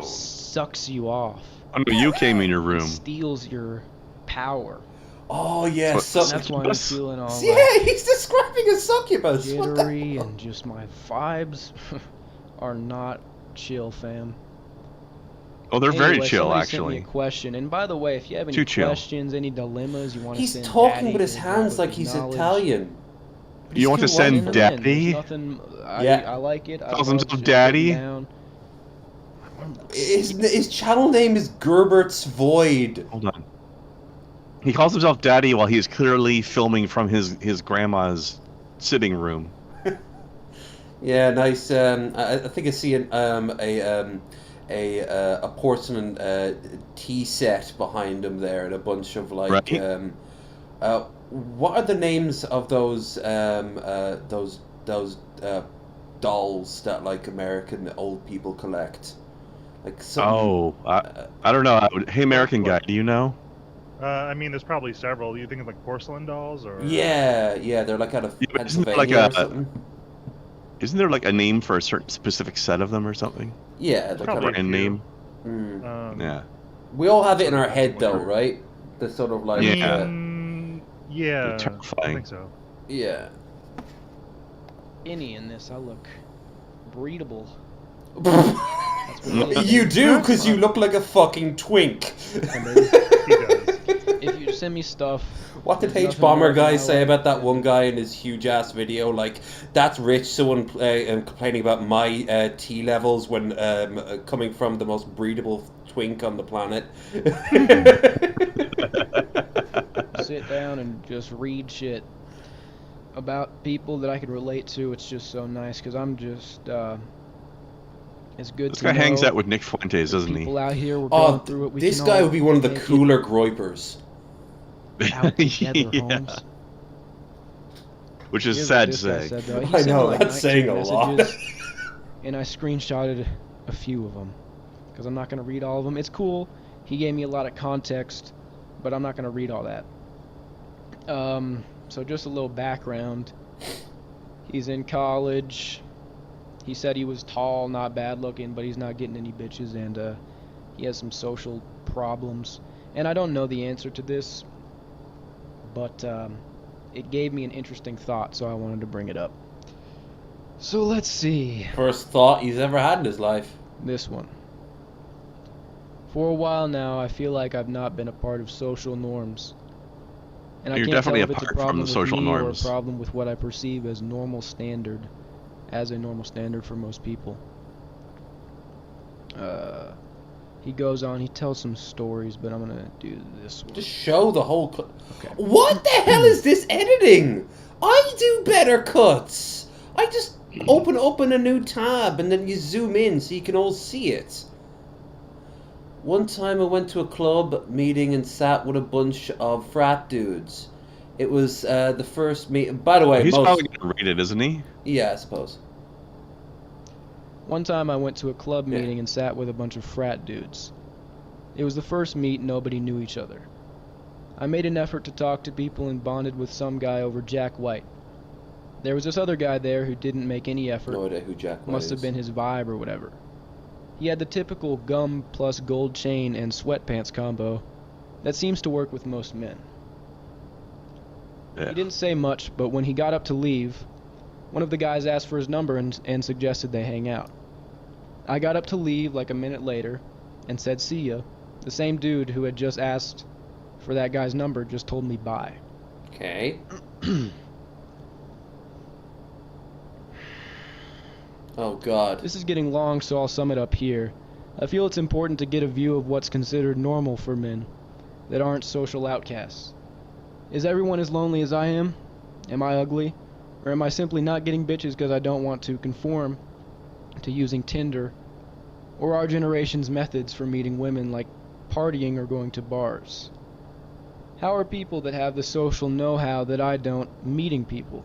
sucks you off. I know you came in your room. Steals your power. Oh yeah, That's why I'm feeling all Yeah, like he's describing a succubus. What the jittery and just my vibes are not chill, fam. Oh, they're very Anyway, chill, somebody sent me actually. a question, and by the way, if you have any Too chill. questions, any dilemmas you want to He's send, talking Daddy, with his or hands with like he's knowledge, Italian. You want to send send them in. There's Daddy? nothing. Yeah. I like it. I Calls love himself just Daddy? sitting down. His channel name is Gerbert's Void. Hold on. He calls himself Daddy while he's clearly filming from his grandma's sitting room. Yeah, nice. I think I see a porcelain tea set behind him there, and a bunch of like. Right. What are the names of those dolls that like American old people collect? Like Oh, I don't know. Hey, American guy, do you know? I mean, there's probably several. You thinking like porcelain dolls, or? Yeah, they're like out of Isn't there Pennsylvania or something. Isn't there like a name for a certain specific set of them or something? Yeah, Like probably a brand name. Yeah. We all have it in our head, though, right? The sort of like. Yeah. Yeah. They're I terrifying. think so. Yeah. Any in this, I look breedable. You do, because you look like a fucking twink. If you send me stuff. What did there's H nothing Bomber more guy than say about that one guy in his huge ass video? Like, that's rich. Someone complaining about my T levels when coming from the most breedable twink on the planet. Sit down and just read shit about people that I can relate to. It's just so nice because I'm just it's good This to guy know hangs out with Nick Fuentes, doesn't he? people out here we're going through it. We This can guy all would be one of the make it cooler groypers. out together, Yeah. Holmes. Which is Here's sad what to this guy say. said, though. He I sent me, know, like, that's 19 saying a lot. messages, and I screenshotted a few of them because I'm not going to read all of them. It's cool. He gave me a lot of context, but I'm not going to read all that. So just a little background. He's in college. He said he was tall, not bad looking, but he's not getting any bitches, and he has some social problems. And I don't know the answer to this, but it gave me an interesting thought, so I wanted to bring it up. So let's see. First thought he's ever had in his life. This one. For a while now, I feel like I've not been a part of social norms. And You're I can't definitely tell if it's a apart from problem the with social me norms. or a problem with what I perceive as normal standard, as a normal standard for most people. He goes on, he tells some stories, but I'm gonna do this one. Just show the whole. Okay. What the hell is this editing? I do better cuts. I just open a new tab and then you zoom in so you can all see it. One time I went to a club meeting and sat with a bunch of frat dudes. It was the first meeting. By the way, He's most... probably gonna read it, isn't he? Yeah, I suppose. One time I went to a club meeting and sat with a bunch of frat dudes. It was the first meet, nobody knew each other. I made an effort to talk to people and bonded with some guy over Jack White. There was this other guy there who didn't make any effort. No idea who Jack White Must have is. been his vibe or whatever. He had the typical gum plus gold chain and sweatpants combo that seems to work with most men. Yeah. He didn't say much, but when he got up to leave, one of the guys asked for his number and suggested they hang out. I got up to leave like a minute later and said see ya. The same dude who had just asked for that guy's number just told me bye. Okay. Oh God. This is getting long, so I'll sum it up here. I feel it's important to get a view of what's considered normal for men that aren't social outcasts. Is everyone as lonely as I am? Am I ugly? Or am I simply not getting bitches because I don't want to conform to using Tinder or our generation's methods for meeting women like partying or going to bars? How are people that have the social know-how that I don't meeting people?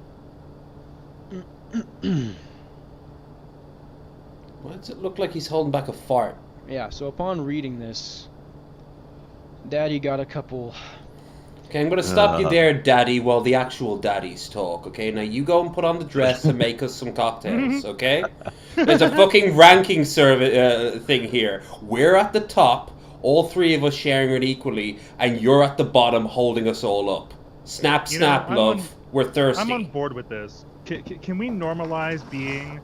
Why does it look like he's holding back a fart? Yeah, so upon reading this, Daddy got a couple... Okay, I'm going to stop you there, Daddy, while the actual daddies talk, okay? Now you go and put on the dress and make us some cocktails, okay? There's a fucking ranking thing here. We're at the top, all three of us sharing it equally, and you're at the bottom holding us all up. Snap, snap, love. We're thirsty. I'm on board with this. Can we normalize being...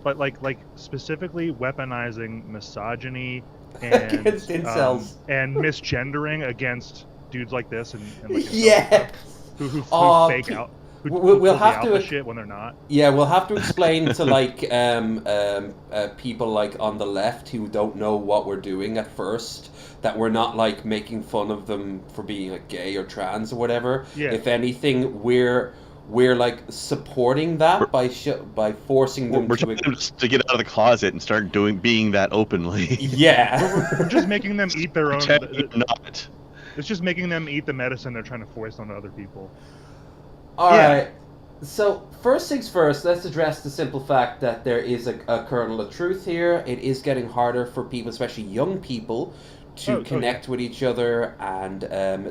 But like specifically weaponizing misogyny and against incels and misgendering against dudes like this and like yeah, who fake out, who we'll have to shit when they're not. Yeah, we'll have to explain to like people like on the left who don't know what we're doing at first that we're not like making fun of them for being like gay or trans or whatever. Yeah. If anything, we're like supporting that by forcing them to get out of the closet and start being that openly. Yeah. we're just making them eat their own. Not. It's just making them eat the medicine they're trying to force onto other people. All right. So first things first, let's address the simple fact that there is a kernel of truth here. It is getting harder for people, especially young people, to connect with each other, and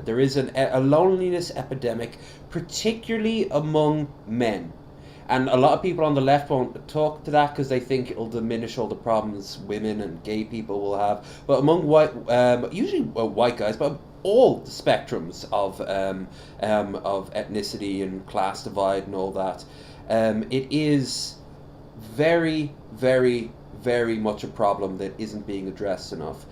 there is a loneliness epidemic, particularly among men. And a lot of people on the left won't talk to that because they think it'll diminish all the problems women and gay people will have. But among usually white guys, but all the spectrums of ethnicity and class divide and all that, it is very, very, very much a problem that isn't being addressed enough.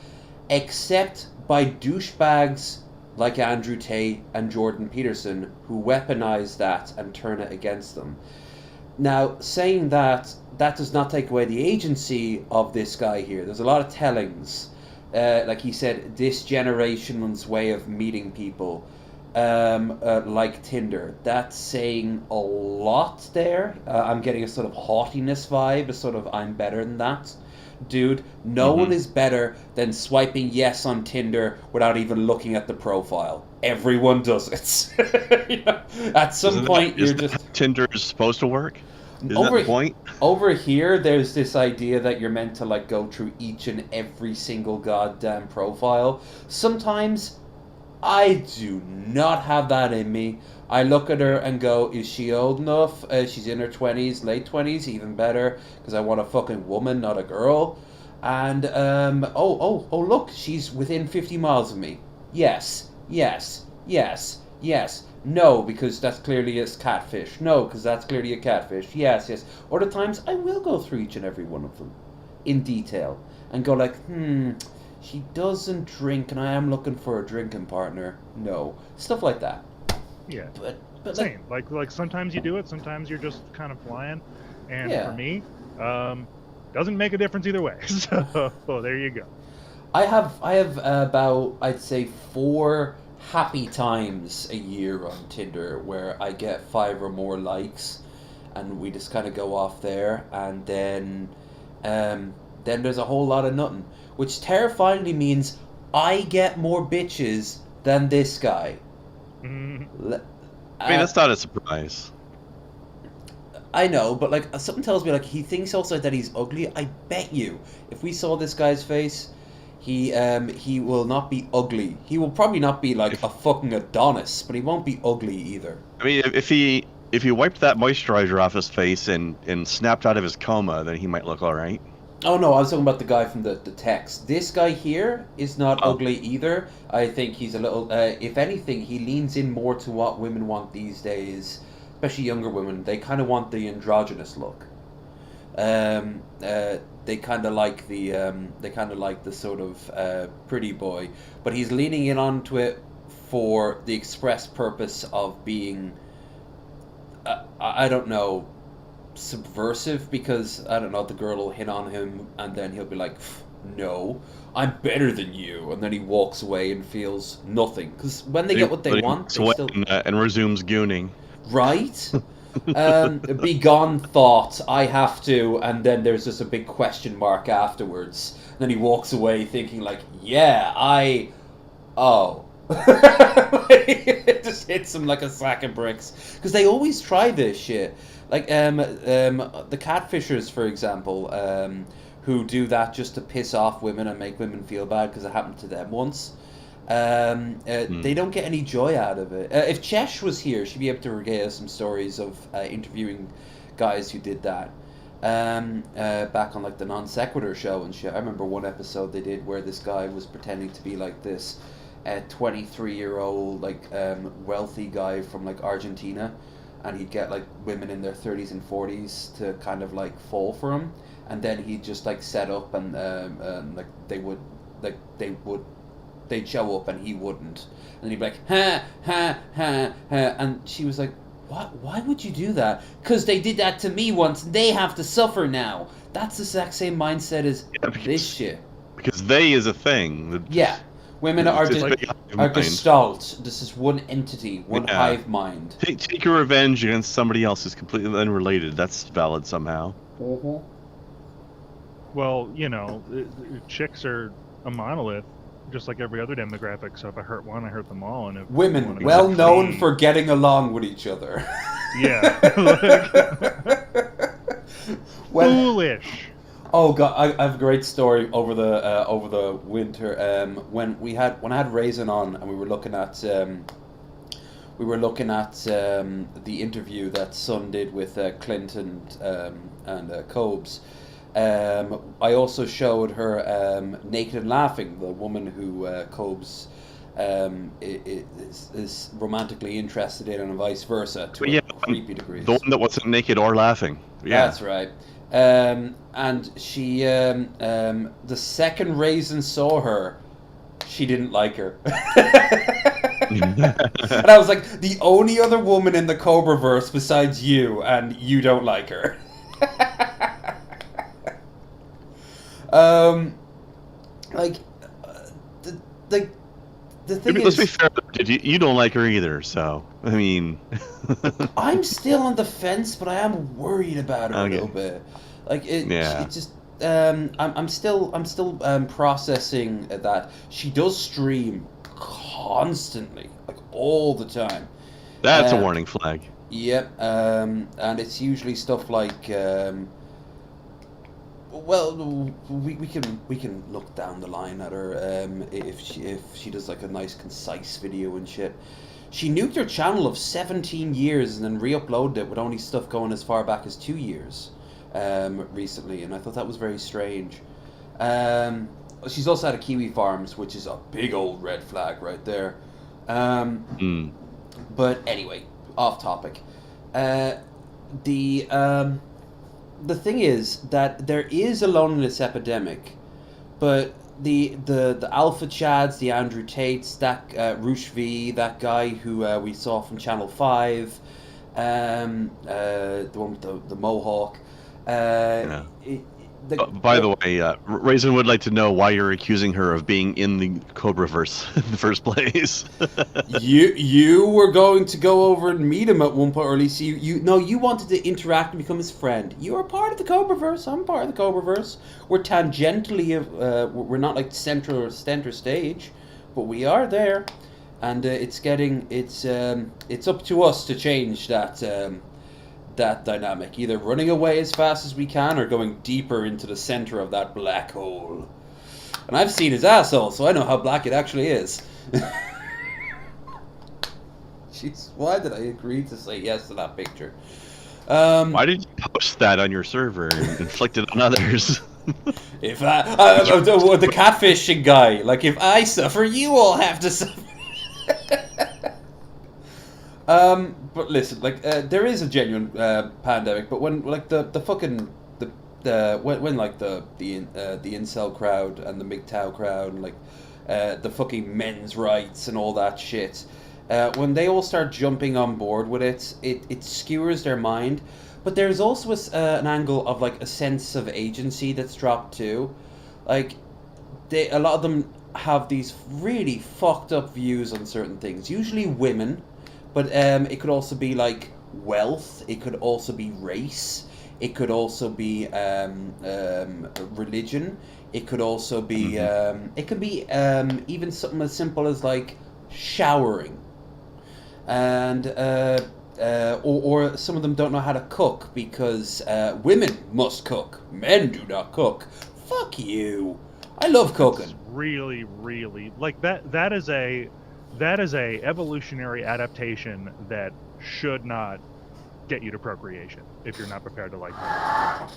Except by douchebags like Andrew Tate and Jordan Peterson, who weaponize that and turn it against them. Now, saying that does not take away the agency of this guy here. There's a lot of tellings. Like he said, this generation's way of meeting people, like Tinder. That's saying a lot there. I'm getting a sort of haughtiness vibe, a sort of I'm better than that. Dude, no one is better than swiping yes on Tinder without even looking at the profile. Everyone does it. You know, at some point, you're just... How Tinder is supposed to work? Isn't that the point? Over here, there's this idea that you're meant to like go through each and every single goddamn profile. Sometimes, I do not have that in me. I look at her and go, is she old enough? She's in her 20s, late 20s, even better, because I want a fucking woman, not a girl. And, oh, look, she's within 50 miles of me. Yes. No, because that's clearly a catfish. No, because that's clearly a catfish. Yes. Other times, I will go through each and every one of them in detail and go like, she doesn't drink and I am looking for a drinking partner. No. Stuff like that. Yeah, but same. Like sometimes you do it, sometimes you're just kind of flying, and for me, doesn't make a difference either way. So there you go. I have about, I'd say, 4 happy times a year on Tinder where I get 5 or more likes, and we just kind of go off there, and then there's a whole lot of nothing, which terrifyingly means I get more bitches than this guy. I mean, that's not a surprise. I know, but like something tells me like he thinks also that he's ugly. I bet you, if we saw this guy's face, He will not be ugly. He will probably not be like a fucking Adonis, but he won't be ugly either. I mean, if he wiped that moisturizer off his face and snapped out of his coma, then he might look all right. Oh no, I was talking about the guy from the text. This guy here is not ugly either. I think he's a little. If anything, he leans in more to what women want these days, especially younger women. They kind of want the androgynous look. They kind of like the sort of pretty boy, but he's leaning in onto it for the express purpose of being, I don't know, subversive, because I don't know, the girl will hit on him and then he'll be like, no, I'm better than you, and then he walks away and feels nothing, because when they get what they want, they still... and resumes gooning. Right? Be gone, thought, I have to, and then there's just a big question mark afterwards. And then he walks away thinking like, yeah, it just hits him like a sack of bricks. Because they always try this shit. Like, the catfishers, for example, who do that just to piss off women and make women feel bad because it happened to them once. They don't get any joy out of it. If Chesh was here, she'd be able to regale us some stories of interviewing guys who did that. Back on like the Non Sequitur show and shit. I remember one episode they did where this guy was pretending to be like this 23-year-old like wealthy guy from like Argentina, and he'd get like women in their 30s and 40s to kind of like fall for him, and then he'd just like set up and like they'd show up and he wouldn't, and he'd be like ha ha ha ha, and she was like, what? Why would you do that? Because they did that to me once, and they have to suffer now. That's the exact same mindset as this shit. Because they is a thing. Yeah, women are gestalt. This is one entity, one hive mind. Take your revenge against somebody else who's completely unrelated. That's valid somehow. Mm-hmm. Well, you know, chicks are a monolith, just like every other demographic. So if I hurt one, I hurt them all. And if women, well known for getting along with each other. Yeah. Foolish. Oh god, I have a great story over the winter. When I had Raisin on and we were looking at the interview that Sun did with Clint and Cobes. I also showed her Naked and Laughing, the woman who Cobes is romantically interested in, and vice versa, to a creepy degree. The one that wasn't naked or laughing. Yeah. That's right. And she, the second Raisin saw her, she didn't like her. And I was like, the only other woman in the Cobraverse besides you, and you don't like her. The thing is, let's be fair. You don't like her either, so I mean, I'm still on the fence, but I am worried about her a little bit. Like it just. I'm still processing that she does stream constantly, like all the time. That's a warning flag. Yep. And it's usually stuff like. Well, we can look down the line at her if she does like a nice concise video and shit. She nuked her channel of 17 years and then re-uploaded it with only stuff going as far back as 2 years recently, and I thought that was very strange. She's also had a Kiwi Farms, which is a big old red flag right there. But anyway, off topic. The thing is that there is a loneliness epidemic, but the Alpha Chads, the Andrew Tates, that Roosh V, that guy who we saw from Channel 5, the one with the mohawk. By the way, Raisin would like to know why you're accusing her of being in the Cobraverse in the first place. You were going to go over and meet him at one point, or at least you wanted to interact and become his friend. You are part of the Cobraverse. I'm part of the Cobraverse. We're tangentially, we're not like center stage, but we are there, and it's up to us to change that dynamic, either running away as fast as we can or going deeper into the center of that black hole. And I've seen his asshole, so I know how black it actually is. Jeez, why did I agree to say yes to that picture? Why did you post that on your server and inflict it on others? If the catfishing guy, like, if I suffer, you all have to suffer. But listen, like, there is a genuine pandemic, but when like the fucking when like the incel crowd and the MGTOW crowd and like the fucking men's rights and all that shit, when they all start jumping on board with it skewers their mind. But there's also an angle of like a sense of agency that's dropped too. Like, a lot of them have these really fucked up views on certain things. Usually women, but it could also be like wealth. It could also be race. It could also be religion. It could also be it could be even something as simple as like showering, and or some of them don't know how to cook because women must cook, men do not cook. Fuck you. I love cooking. Really, like that is a evolutionary adaptation that should not get you to procreation if you're not prepared to like that.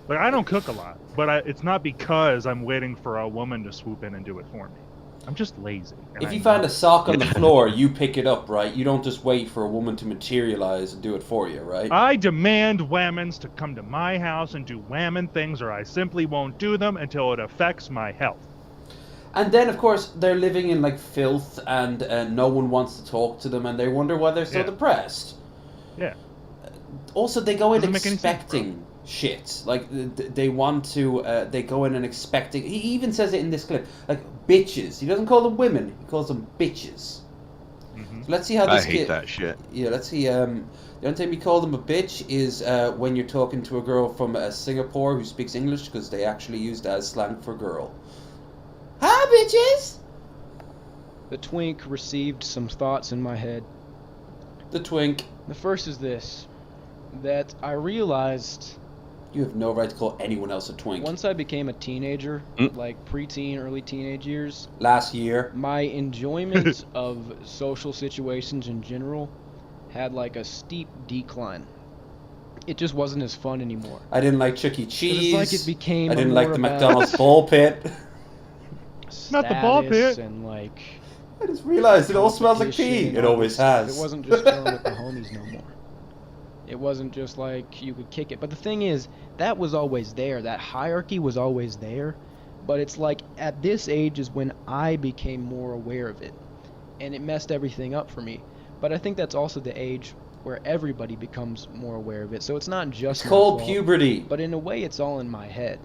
Like, I don't cook a lot, but it's not because I'm waiting for a woman to swoop in and do it for me. I'm just lazy. If you find a sock on the floor, you pick it up, right? You don't just wait for a woman to materialize and do it for you, right? I demand whammons to come to my house and do whammon things, or I simply won't do them until it affects my health. And then, of course, they're living in like filth, and no one wants to talk to them, and they wonder why they're so depressed. Yeah. Also, they go in Doesn't make any sense, expecting shit. Like, they want to. They go in and expecting. He even says it in this clip, like bitches. He doesn't call them women. He calls them bitches. So let's see how this I hate that shit. Yeah, let's see. The only time we call them a bitch is when you're talking to a girl from Singapore who speaks English, because they actually use that as slang for girl. Hi, bitches! The twink received some thoughts in my head. The twink. The first is this, that I realized... You have no right to call anyone else a twink. Once I became a teenager, like preteen, early teenage years... Last year. My enjoyment of social situations in general had like a steep decline. It just wasn't as fun anymore. I didn't like Chuck E. Cheese. It's like it became I didn't like the about McDonald's ball pit. Not the ball pit. And like... I just realized it all smells like pee. It always has. It wasn't just chilling with the homies no more. It wasn't just like you could kick it. But the thing is, that was always there. That hierarchy was always there. But it's like at this age is when I became more aware of it. And it messed everything up for me. But I think that's also the age where everybody becomes more aware of it. So it's not just It's called my fault, puberty. But in a way, it's all in my head.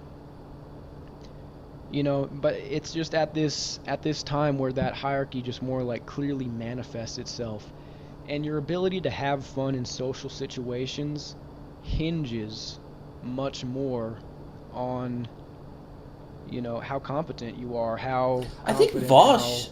You know, but it's just at this time where that hierarchy just more like clearly manifests itself. And your ability to have fun in social situations hinges much more on, you know, how competent you are, how I think Vosh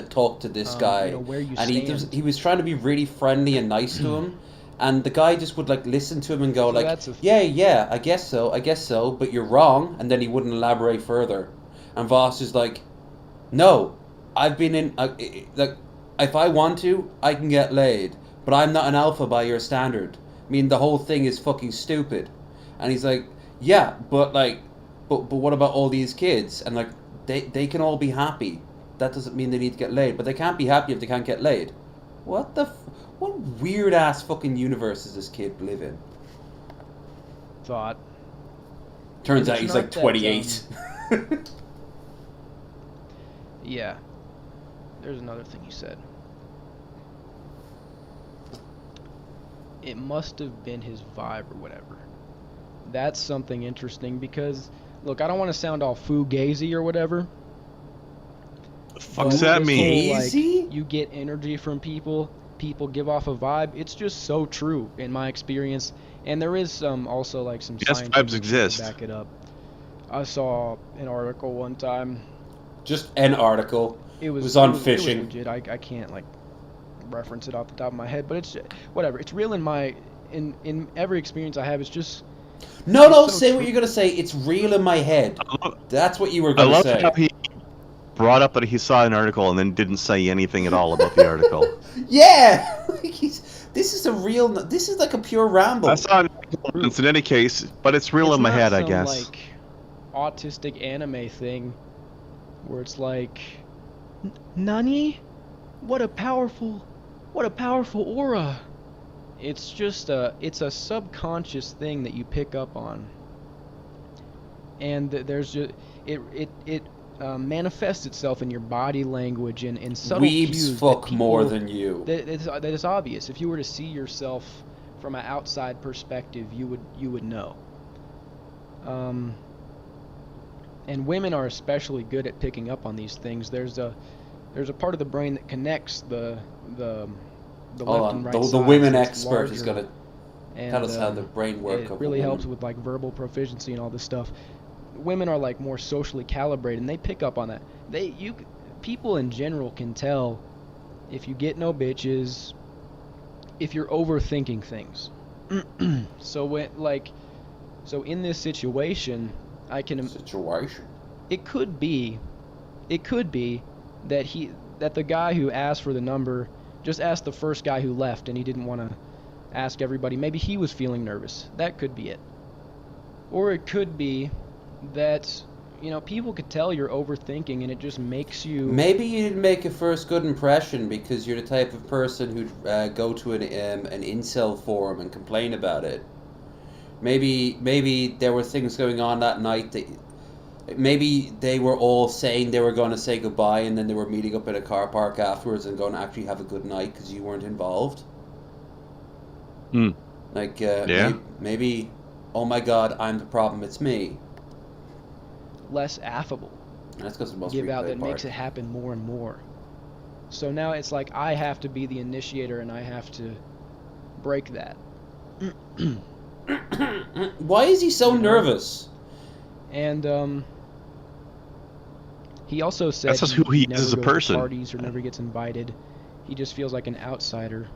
talked to this guy, you know, where you and stand. he was trying to be really friendly and nice to him, and the guy just would like listen to him and go So like, that's yeah, I guess so, but you're wrong, and then he wouldn't elaborate further. And Voss is like, no, I've been in like, if I want to, I can get laid, but I'm not an alpha by your standard. I mean, the whole thing is fucking stupid. And he's like, yeah, but like, but what about all these kids? And like, they can all be happy. That doesn't mean they need to get laid, but they can't be happy if they can't get laid. What weird ass fucking universe does this kid live in? Thought. Turns out It's he's not like that, 28. Yeah. There's another thing you said. It must have been his vibe or whatever. That's something interesting because, look, I don't want to sound all fugazi or whatever. The fuck's that mean? Like, you get energy from people, people give off a vibe. It's just so true in my experience. And there is some also like some Yes, science vibes to exist. back it up. I saw an article one time. Just an article. It was on it was fishing. legit. I can't like reference it off the top of my head, but it's whatever. It's real in my in every experience I have. It's just No, so say what true. you're gonna say. It's real in my head. That's what you were I gonna love say. how he brought up that he saw an article and then didn't say anything at all about the article. Yeah, this is like a pure ramble. I saw an article once in any case, but it's real in my head, I guess. It's like autistic anime thing where it's like, Nani? What a powerful aura. It's just it's a subconscious thing that you pick up on, and there's just it manifests itself in your body language and in subtle cues. Weebs fuck that more people- than you. That is obvious. If you were to see yourself from an outside perspective, you would know. And women are especially good at picking up on these things. There's a part of the brain that connects the left and right sides. The women that's expert is larger. gonna And, tell us how the brain works. It really helps with like verbal proficiency and all this stuff. Women are like more socially calibrated, and they pick up on that. People in general can tell if you get no bitches, if you're overthinking things. So in this situation, I can. Situation. It could be that the guy who asked for the number just asked the first guy who left, and he didn't want to ask everybody. Maybe he was feeling nervous. That could be it. Or it could be that, people could tell you're overthinking, and it just makes you... Maybe you didn't make a first good impression because you're the type of person who'd go to an incel forum and complain about it. Maybe there were things going on that night that... Maybe they were all saying they were going to say goodbye, and then they were meeting up in a car park afterwards and going to actually have a good night because you weren't involved. Like, maybe, oh my god, I'm the problem, it's me. Less affable. That's because the most give out replayed that part. makes it happen more and more. So now it's like I have to be the initiator, and I have to break that. Why is he so nervous? And he also said That's just who he never is as a goes to person. parties or never gets invited. He just feels like an outsider.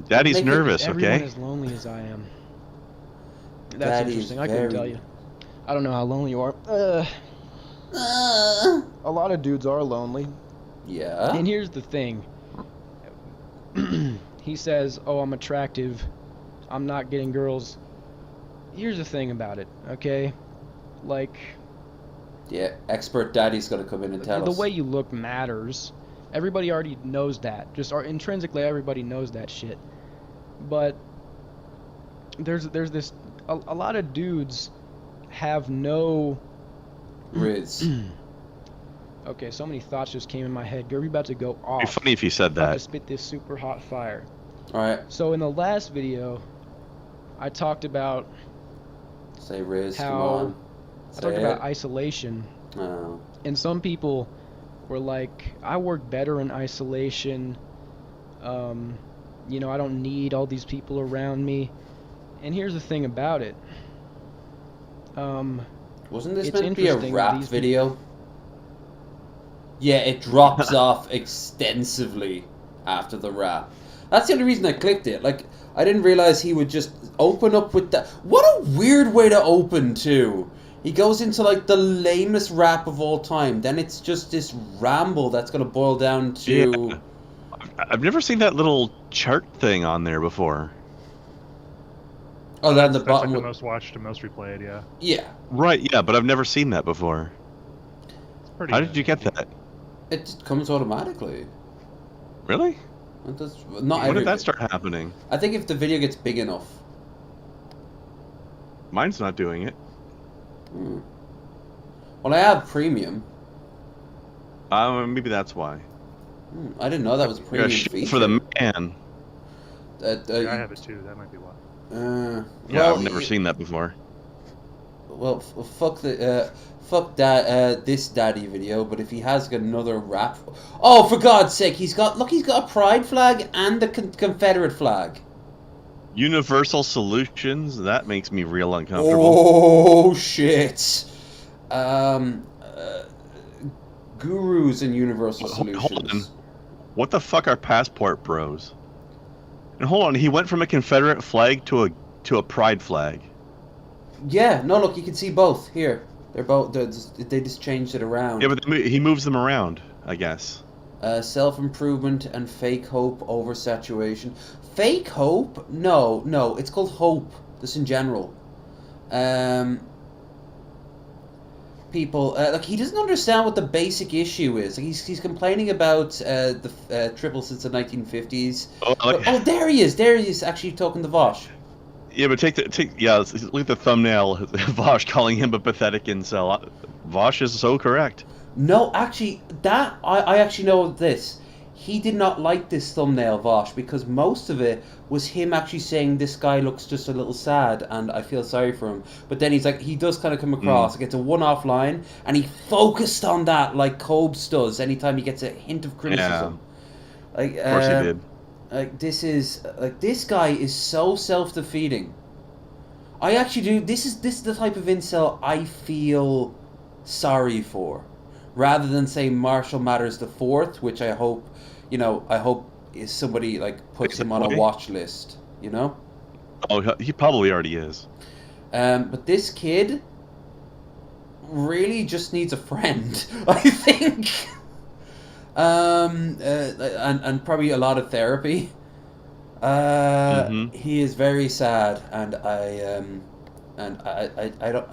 Daddy's nervous, Everyone okay? as lonely as I am. That's Daddy's interesting. I couldn't tell you. I don't know how lonely you are. A lot of dudes are lonely. Yeah. And here's the thing. He says, "Oh, I'm attractive. I'm not getting girls." Here's the thing about it, okay? Like... Yeah, expert daddy's gonna come in and tell us. The way you look matters. Everybody already knows that. Just intrinsically, everybody knows that shit. But there's this... A lot of dudes have no... Riz. Okay, so many thoughts just came in my head. You're about to go off. It'd be funny if you said I'm about that. to spit this super hot fire. Alright. So in the last video, I talked about... Say Riz, come how on. I talked about isolation. Oh. And some people were like, I work better in isolation. I don't need all these people around me. And here's the thing about it. Wasn't this it's meant to be a interesting rap these video? Yeah, it drops off extensively after the rap. That's the only reason I clicked it. Like, I didn't realize he would just open up with that. What a weird way to open, too. He goes into, like, the lamest rap of all time. Then it's just this ramble that's going to boil down to... Yeah. I've never seen that little chart thing on there before. Oh, down the That's bottom. like the most watched and most replayed, yeah. Yeah. Right, yeah, but I've never seen that before. It's pretty How good. did you get that? It just comes automatically. Really? It does, not When every did that start happening? I think if the video gets big enough. Mine's not doing it. Well, I have premium. Maybe that's why. I didn't know that was a premium feature. For the man. Yeah, I have it too. That might be why. Yeah, I've never seen that before. Well, fuck this daddy video. But if he has got another rap, oh, for God's sake, he's got a pride flag and the Confederate flag. Universal Solutions. That makes me real uncomfortable. Oh shit. Gurus and Universal Solutions. Hold on. What the fuck are passport bros? And hold on, he went from a Confederate flag to a to a pride flag. Yeah, no, look, you can see both here. They just changed it around. Yeah, but he moves them around, I guess. Self-improvement and fake hope over saturation. Fake hope? No, it's called hope. Just in general. People, like, he doesn't understand what the basic issue is. Like, he's complaining about the triple since the 1950s. Oh, there he is actually talking to Vosh. Yeah, but look at the thumbnail. Vosh calling him a pathetic incel. Vosh is so correct. No, actually, I actually know this. He did not like this thumbnail, Vosh, because most of it was him actually saying this guy looks just a little sad and I feel sorry for him. But then he's like, he does kind of come across, like it's a one-off line, and he focused on that like Cobes does anytime he gets a hint of criticism. Yeah. Like, of course he did. Like, this guy is so self-defeating. I actually do. This is the type of incel I feel sorry for, rather than say Marshall Mathers the Fourth, which I hope is somebody like puts him on a watch list. You know. Oh, he probably already is. But this kid really just needs a friend, I think. And probably a lot of therapy. He is very sad, and I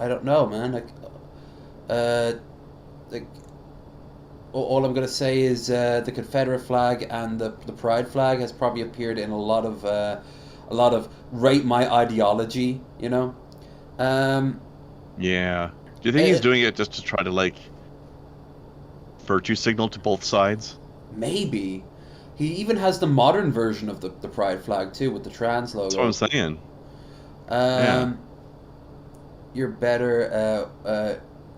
don't know, man. Like all I'm gonna say is the Confederate flag and the Pride flag has probably appeared in a lot of rate my ideology, you know. Yeah. Do you think he's doing it just to try to like virtue signal to both sides? Maybe. He even has the modern version of the Pride flag too, with the trans logo. That's what I'm saying. Yeah. You're better.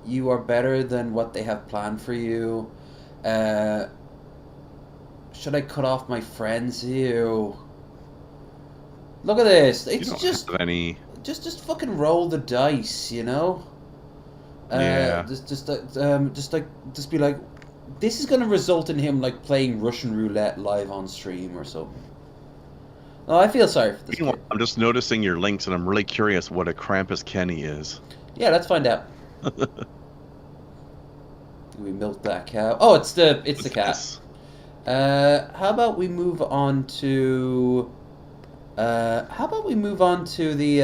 You are better than what they have planned for you. Should I cut off my friends? Ew. Look at this. It's just fucking roll the dice, you know. Just be like, this is going to result in him like playing Russian roulette live on stream or something. Oh, I feel sorry for this kid. I'm just noticing your links, and I'm really curious what a Krampus Kenny is. Yeah, let's find out. We milked that cow. Oh, it's the cat. How about we move on to? How about we move on to the?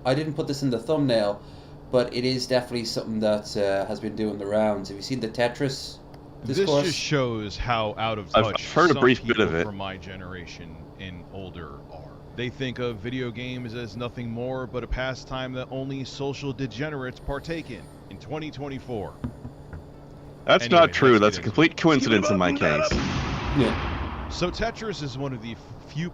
I didn't put this in the thumbnail, but it is definitely something that has been doing the rounds. Have you seen the Tetris discourse? This just shows how out of touch I've heard a brief bit of it from my generation and older are. They think of video games as nothing more but a pastime that only social degenerates partake in 2024. That's not true. That's a complete coincidence in my case. Yeah. So Tetris is one of the few...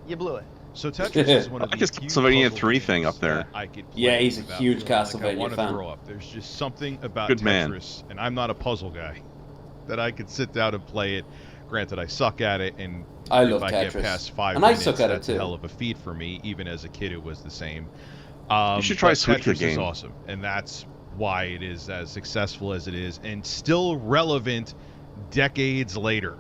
You blew it. So Tetris is one of the few Castlevania 3 thing up there. I could play. Yeah, he's a huge Castlevania I want to fan. grow up. There's just something about Good Tetris, man. and I'm not a puzzle guy, that I could sit down and play it. Granted, I suck at it, and I if love I Tetris. get past 5 And I minutes, suck at it that's a too. hell of a feat for me. Even as a kid, it was the same. You should try but Suika Tetris game. is awesome, and that's why it is as successful as it is, and still relevant decades later.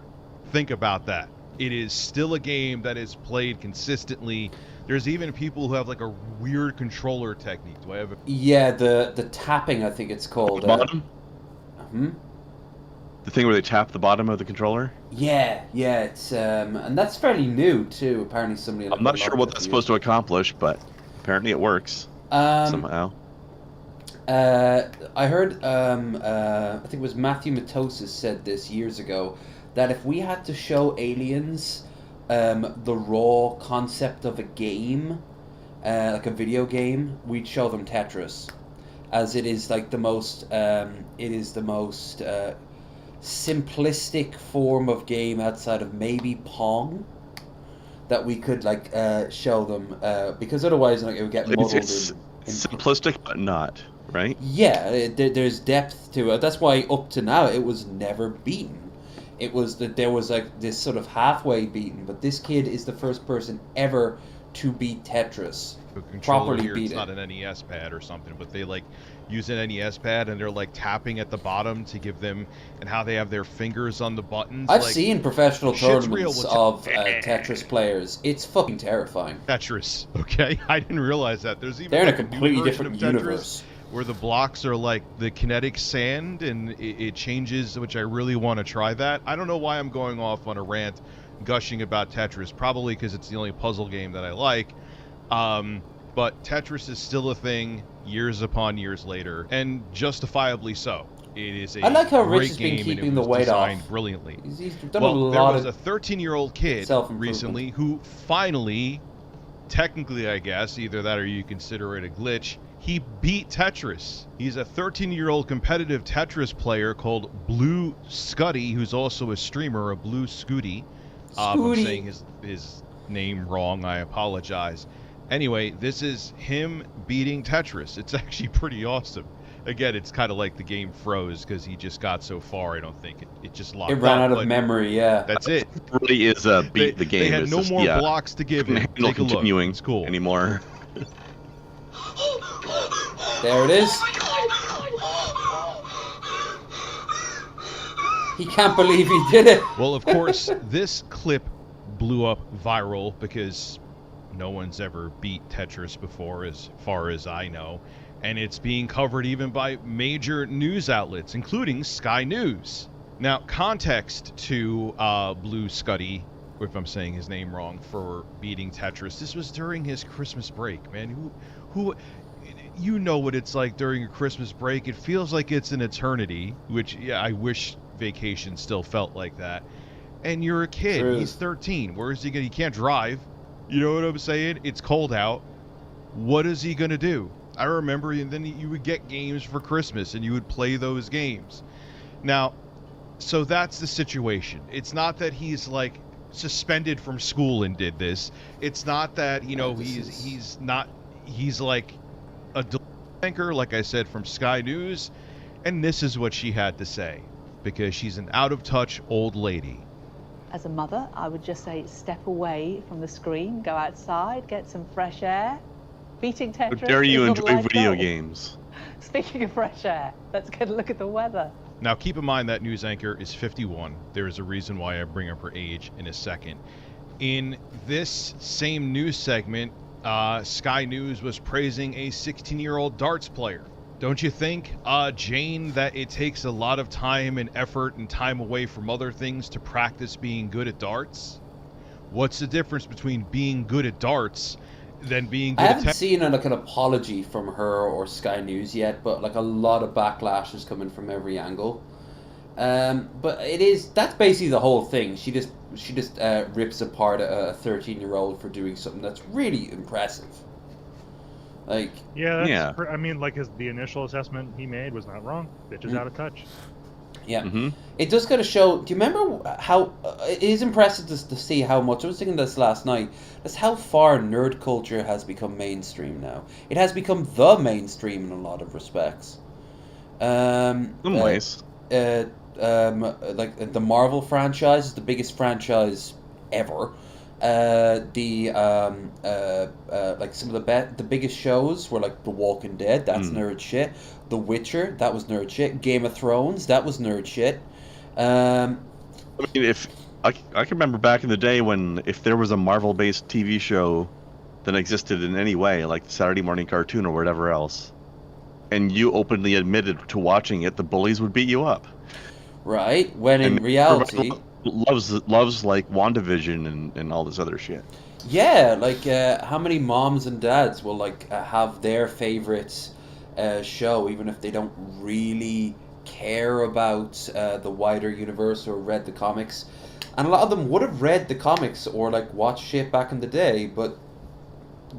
Think about that. It is still a game that is played consistently. There's even people who have like a weird controller technique. Do I have a... Yeah, the tapping, I think it's called. The bottom? The thing where they tap the bottom of the controller? Yeah, it's and that's fairly new too. Apparently, somebody. I'm not sure what that's supposed to accomplish, but apparently it works somehow. I heard, I think it was Matthew Matosis said this years ago, that if we had to show aliens the raw concept of a game, like a video game, we'd show them Tetris, as it is like the most, simplistic form of game outside of maybe Pong that we could like show them, because otherwise like, it would get muddled. It's simplistic, but not. Right? Yeah, there's depth to it. That's why up to now it was never beaten. It was that there was like this sort of halfway beaten, but this kid is the first person ever to beat Tetris. controller Properly here. beat It's it. not an NES pad or something, but they like use an NES pad and they're like tapping at the bottom to give them, and how they have their fingers on the buttons. I've like, seen professional shit's real tournaments with of Tetris players. It's fucking terrifying. Tetris. Okay, I didn't realize that. There's even They're in a like completely new version different of Tetris universe. where the blocks are like the kinetic sand, and it changes, which I really want to try that. I don't know why I'm going off on a rant gushing about Tetris, probably because it's the only puzzle game that I like. But Tetris is still a thing years upon years later, and justifiably so. It is a I like how Rich great has been game, and keeping it the was weight designed off. brilliantly. He's done Well, a there lot was of a 13-year-old kid recently who finally, technically I guess, either that or you consider it a glitch, he beat Tetris. He's a 13-year-old competitive Tetris player called Blue Scuddy, who's also a streamer, a Blue Scooty. If I'm saying his name wrong, I apologize. Anyway, this is him beating Tetris. It's actually pretty awesome. Again, it's kind of like the game froze because he just got so far. I don't think it just locked up. It ran out of but memory, yeah. That's it. It really is beat the game. They had It's no just, more blocks to give him. Not Take a look. continuing It's cool. anymore. There it is. He can't believe he did it. Well, of course, this clip blew up viral because no one's ever beat Tetris before, as far as I know. And it's being covered even by major news outlets, including Sky News. Now, context to Blue Scuddy, if I'm saying his name wrong, for beating Tetris. This was during his Christmas break, man. Who, you know what it's like during a Christmas break. It feels like it's an eternity, which, yeah, I wish vacation still felt like that. And you're a kid. True. He's 13. Where is he going? He can't drive. You know what I'm saying? It's cold out. What is he going to do? I remember, and then you would get games for Christmas, and you would play those games. Now, so that's the situation. It's not that he's like suspended from school and did this. It's not that, you know, he's like a anchor, like I said, from Sky News. And this is what she had to say, because she's an out-of-touch old lady. As a mother, I would just say step away from the screen, go outside, get some fresh air. Beating Tetris. How dare you is not a enjoy life video goal. games? Speaking of fresh air, let's get a look at the weather. Now, keep in mind that news anchor is 51. There is a reason why I bring up her age in a second. In this same news segment, Sky News was praising a 16-year-old darts player. Don't you think, Jane, that it takes a lot of time and effort and time away from other things to practice being good at darts? What's the difference between being good at darts than being good I at haven't seen like an apology from her or Sky News yet, but like a lot of backlash is coming from every angle. But that's basically the whole thing. She just rips apart a 13-year-old for doing something that's really impressive. Like, I mean, like the initial assessment he made was not wrong. Bitch is out of touch. Yeah, It does kind of show. Do you remember how it is impressive to see how much I was thinking this last night? That's how far nerd culture has become mainstream now. It has become the mainstream in a lot of respects. In ways. Like the Marvel franchise is the biggest franchise ever. Like some of the biggest shows were like The Walking Dead. That's nerd shit. The Witcher. That was nerd shit. Game of Thrones. That was nerd shit. I mean, if I can remember back in the day when if there was a Marvel-based TV show that existed in any way, like the Saturday morning cartoon or whatever else, and you openly admitted to watching it, the bullies would beat you up. Right. When in reality, loves like WandaVision and all this other shit. Yeah, like how many moms and dads will like have their favorite show, even if they don't really care about the wider universe or read the comics. And a lot of them would have read the comics or like watched shit back in the day, but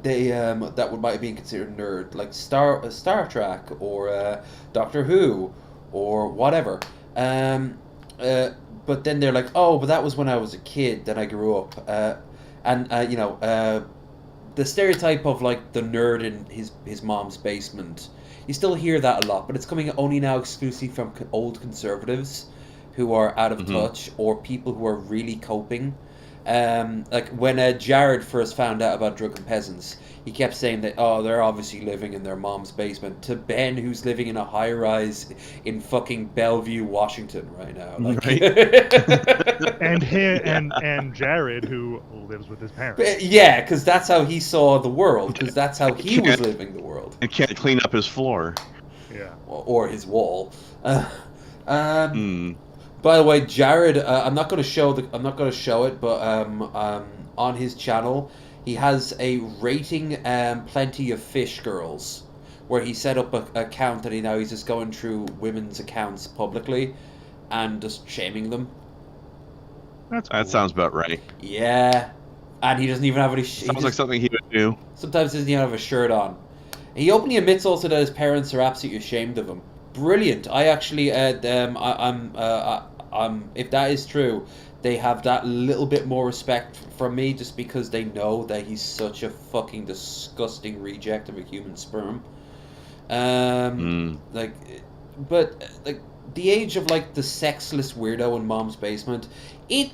they that might have been considered nerd, like Star Trek or Doctor Who or whatever. But then they're like, oh, but that was when I was a kid. Then I grew up, the stereotype of like the nerd in his mom's basement. You still hear that a lot, but it's coming only now exclusively from old conservatives who are out of touch or people who are really coping. Like when Jared first found out about drunken peasants, he kept saying that, oh, they're obviously living in their mom's basement. To Ben, who's living in a high rise in fucking Bellevue, Washington, right now. Like, and Jared, who lives with his parents. But, yeah, because that's how he saw the world. Because that's how he was living the world. And can't clean up his floor. Yeah. Or his wall. By the way, Jared, I'm not going to show it, but on his channel, he has a rating plenty of fish girls, where he set up an account and he's just going through women's accounts publicly, and just shaming them. That's cool. That sounds about right. Yeah, and he doesn't even have any. Sounds like something he would do. Sometimes he doesn't even have a shirt on. He openly admits also that his parents are absolutely ashamed of him. Brilliant. I actually, if that is true, they have that little bit more respect from me just because they know that he's such a fucking disgusting reject of a human sperm. Like, but like the age of like the sexless weirdo in Mom's Basement,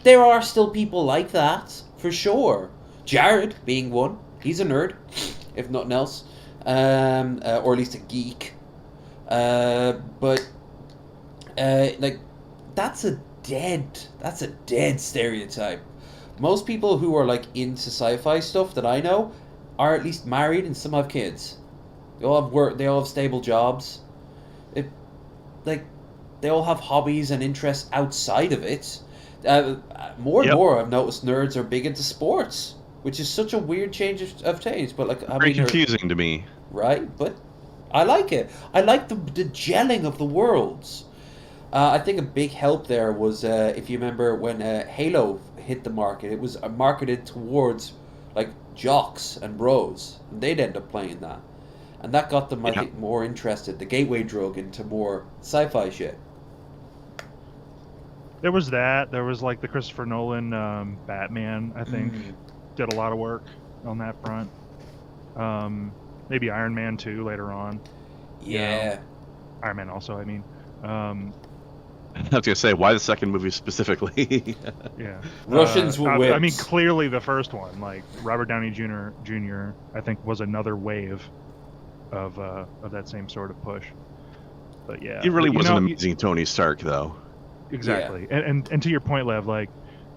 there are still people like that for sure. Jared being one, he's a nerd, if nothing else, or at least a geek. But like that's a dead stereotype. Most people who are like into sci-fi stuff that I know are at least married and some have kids. They all have work. They all have stable jobs. They all have hobbies and interests outside of it. More and more, I've noticed nerds are big into sports, which is such a weird change of taste. But like, very confusing to me. Right, but I like it. I like the gelling of the worlds. I think a big help there was, if you remember, when Halo hit the market, it was marketed towards like jocks and bros, and they'd end up playing that, and that got them, I think, more interested. The gateway drug into more sci-fi shit. There was that. There was like the Christopher Nolan Batman, I think, did a lot of work on that front. Maybe Iron Man 2 later on. Yeah. Iron Man also, I mean. I was going to say, why the second movie specifically? Yeah. Russians will win. I mean, clearly the first one, like Robert Downey Jr., I think, was another wave of that same sort of push. But yeah. He really was an amazing Tony Stark, though. Exactly. Yeah. And to your point, Lev, like,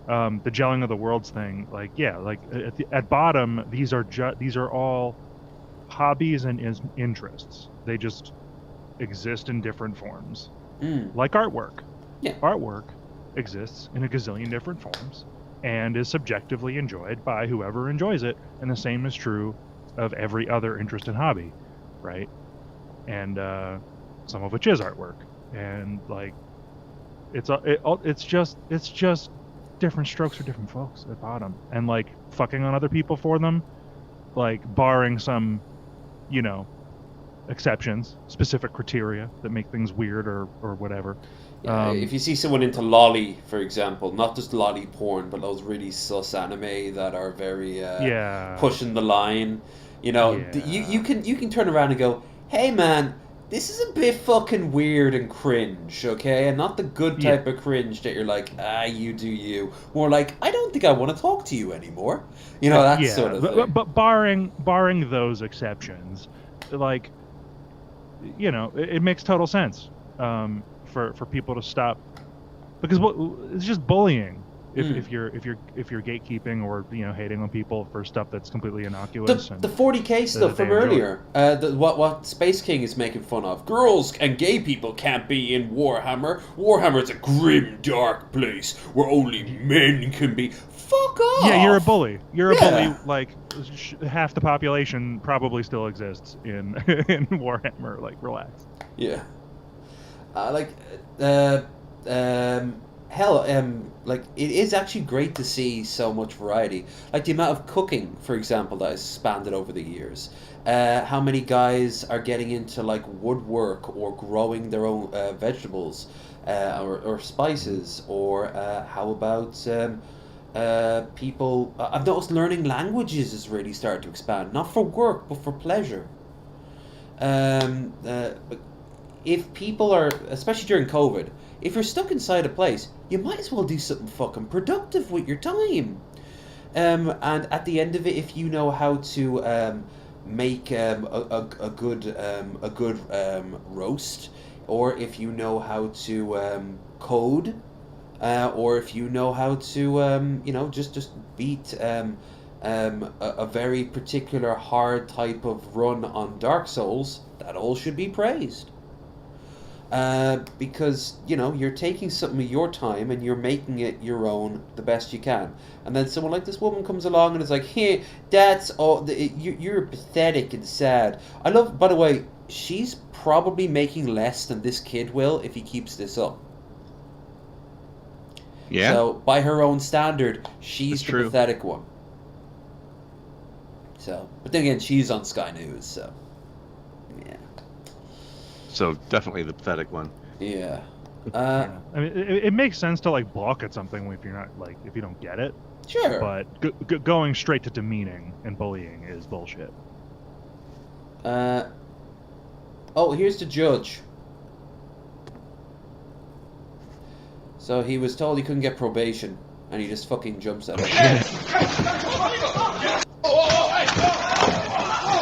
the gelling of the worlds thing, like, yeah, like at bottom, these are all hobbies and interests. They just exist in different forms. Like artwork. Yeah. Artwork exists in a gazillion different forms and is subjectively enjoyed by whoever enjoys it, and the same is true of every other interest and hobby, right? And some of which is artwork, and like it's just different strokes for different folks at bottom, and like fucking on other people for them, like barring some, exceptions, specific criteria that make things weird or whatever. If you see someone into lolly, for example, not just lolly porn, but those really sus anime that are very pushing the line, you can turn around and go, hey man, this is a bit fucking weird and cringe, okay? And not the good type of cringe that you're like, you do you. More like, I don't think I want to talk to you anymore. That sort of thing. But barring those exceptions, like, it makes total sense for people to stop, because it's just bullying if you're gatekeeping or hating on people for stuff that's completely innocuous. The 40K stuff from earlier, what Space King is making fun of. Girls and gay people can't be in Warhammer. Warhammer's a grim, dark place where only men can be. Fuck off! Yeah, you're a bully. You're a bully. Like half the population probably still exists in Warhammer. Like, relax. Yeah. Like it is actually great to see so much variety. Like the amount of cooking, for example, that has expanded over the years. How many guys are getting into like woodwork or growing their own vegetables or spices, or how about people? I've noticed learning languages has really started to expand, not for work but for pleasure. But if people are, especially during COVID, if you're stuck inside a place, you might as well do something fucking productive with your time. And at the end of it, if you know how to make a good roast, or if you know how to code, or if you know how to just beat a very particular hard type of run on Dark Souls, that all should be praised. Because you're taking something of your time and you're making it your own the best you can, and then someone like this woman comes along and is like, "Hey, that's all. You're pathetic and sad." I love, by the way, she's probably making less than this kid will if he keeps this up. Yeah. So by her own standard, she's the pathetic one. So, but then again, she's on Sky News, so yeah. So definitely the pathetic one. Yeah. I mean, it makes sense to like balk at something if you're not if you don't get it. Sure. But going straight to demeaning and bullying is bullshit. Oh, here's the judge. So he was told he couldn't get probation, and he just fucking jumps at it.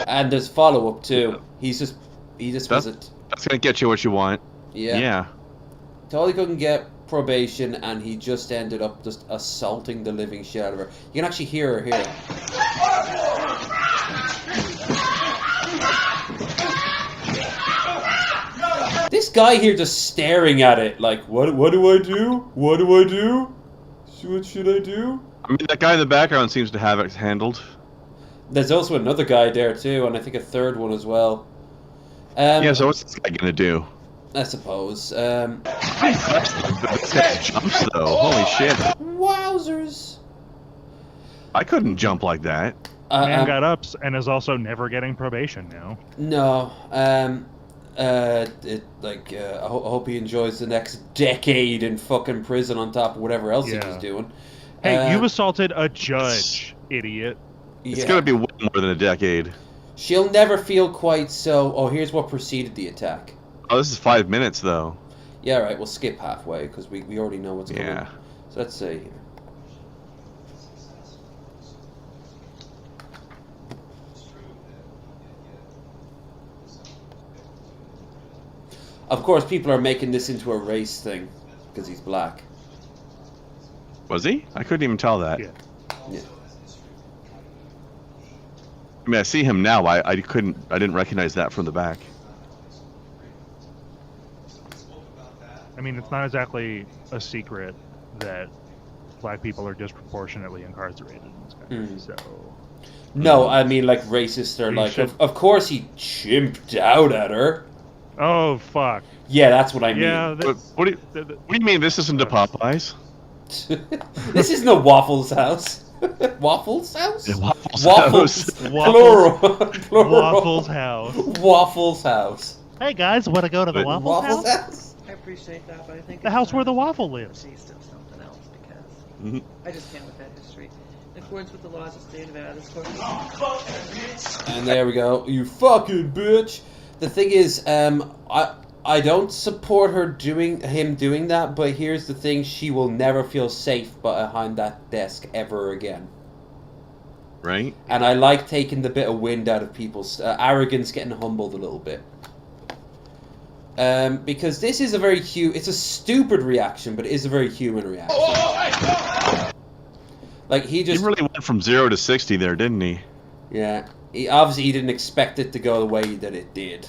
And there's follow-up too. He just was it. That's gonna get you what you want. Yeah. Yeah. Told he couldn't get probation, and he just ended up just assaulting the living shit out of her. You can actually hear her here. This guy here just staring at it like, what do I do? What do I do? What should I do? I mean, that guy in the background seems to have it handled. There's also another guy there too, and I think a third one as well. Yeah, so what's this guy gonna do? I suppose. This guy jumps though. Holy shit. Wowzers. I couldn't jump like that. Man got ups and is also never getting probation now. No. I hope he enjoys the next decade in fucking prison on top of whatever else he was doing. Hey, you assaulted a judge, idiot. It's gonna be way more than a decade. She'll never feel quite so. Oh, here's what preceded the attack. Oh, this is 5 minutes though. Yeah, right. We'll skip halfway because we already know what's going on. So let's see here. Of course, people are making this into a race thing because he's black. Was he? I couldn't even tell that. Yeah. I mean, I see him now. I didn't recognize that from the back. I mean, it's not exactly a secret that black people are disproportionately incarcerated in this country. So. No, I mean, like, racists are like, of course he chimped out at her. Oh, fuck. Yeah, that's what I mean. Yeah, what do you mean this isn't the Popeyes? This isn't a Waffles House. Waffles House? Yeah, Waffles Waffles. House. Plural. Waffles House. Waffles House. Hey, guys, want to go to the Waffles House? House? I appreciate that, but I think the house where the waffle lives. Taste of something else because I just can't with that history. In accordance with the laws of the state of Nevada, this court. And there we go. You fucking bitch. The thing is, I don't support him doing that, but here's the thing: she will never feel safe behind that desk ever again. Right. And I like taking the bit of wind out of people's arrogance, getting humbled a little bit. Because this is a it's a stupid reaction, but it is a very human reaction. Like he really went from 0 to 60 there, didn't he? Yeah. Obviously he didn't expect it to go the way that it did.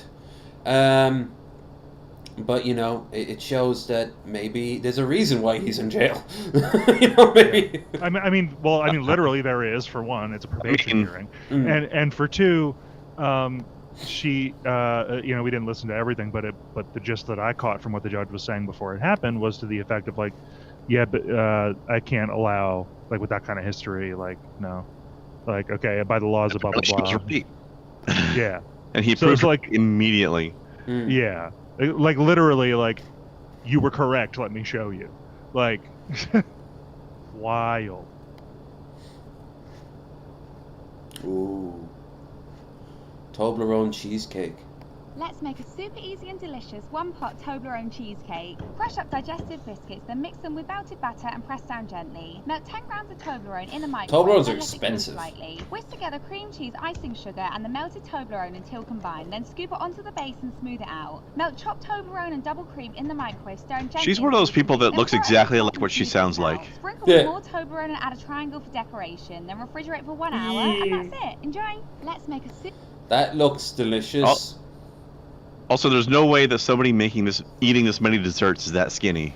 But it shows that maybe there's a reason why he's in jail. Maybe. I mean, literally there is. For one, it's a probation hearing, and for two, she, we didn't listen to everything, but the gist that I caught from what the judge was saying before it happened was to the effect of like, yeah, but I can't allow, like, with that kind of history, like, no, like, okay, by the laws of blah blah blah. Yeah, and he proved like immediately. Yeah, like literally, like, you were correct. Let me show you. Like, wild. Ooh. Toblerone cheesecake. Let's make a super easy and delicious one-pot Toblerone cheesecake. Crush up digestive biscuits, then mix them with melted batter and press down gently. Melt 10 grams of Toblerone in the microwave. Toblerones are then let it cool expensive. slightly. Whisk together cream cheese, icing sugar, and the melted Toblerone until combined. Then scoop it onto the base and smooth it out. Melt chopped Toblerone and double cream in the microwave, stirring gently. She's one of those people that looks exactly like what she sounds like. Sprinkle with more Toblerone and add a triangle for decoration. Then refrigerate for 1 hour, and that's it. Enjoy. Let's make a soup. That looks delicious. Also, there's no way that somebody eating this many desserts is that skinny.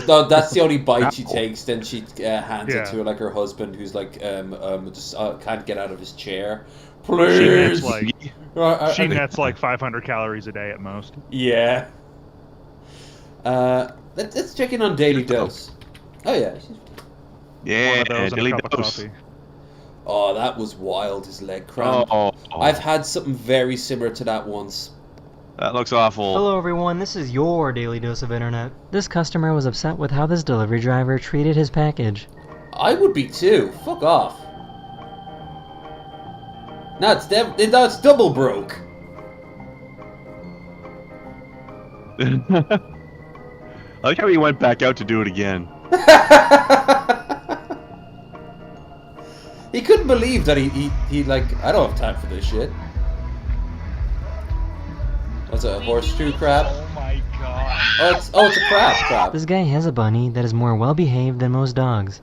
But that's the only bite she takes. Then she hands it Yeah. to like her husband, who's like just can't get out of his chair. She Please. nets like 500 calories a day at most. Yeah. Let's check in on Daily Dose. Oh yeah. Yeah, One of those and a Daily cup of Dose. coffee. Oh, that was wild. His leg cramp. Oh. I've had something very similar to that once. That looks awful. Hello everyone, this is your Daily Dose of Internet. This customer was upset with how this delivery driver treated his package. I would be too. Fuck off. No, it's double broke. I like how he went back out to do it again. He couldn't believe that he like, I don't have time for this shit. Was it a horseshoe crab? Oh my god. Oh, it's a crab. This guy has a bunny that is more well behaved than most dogs.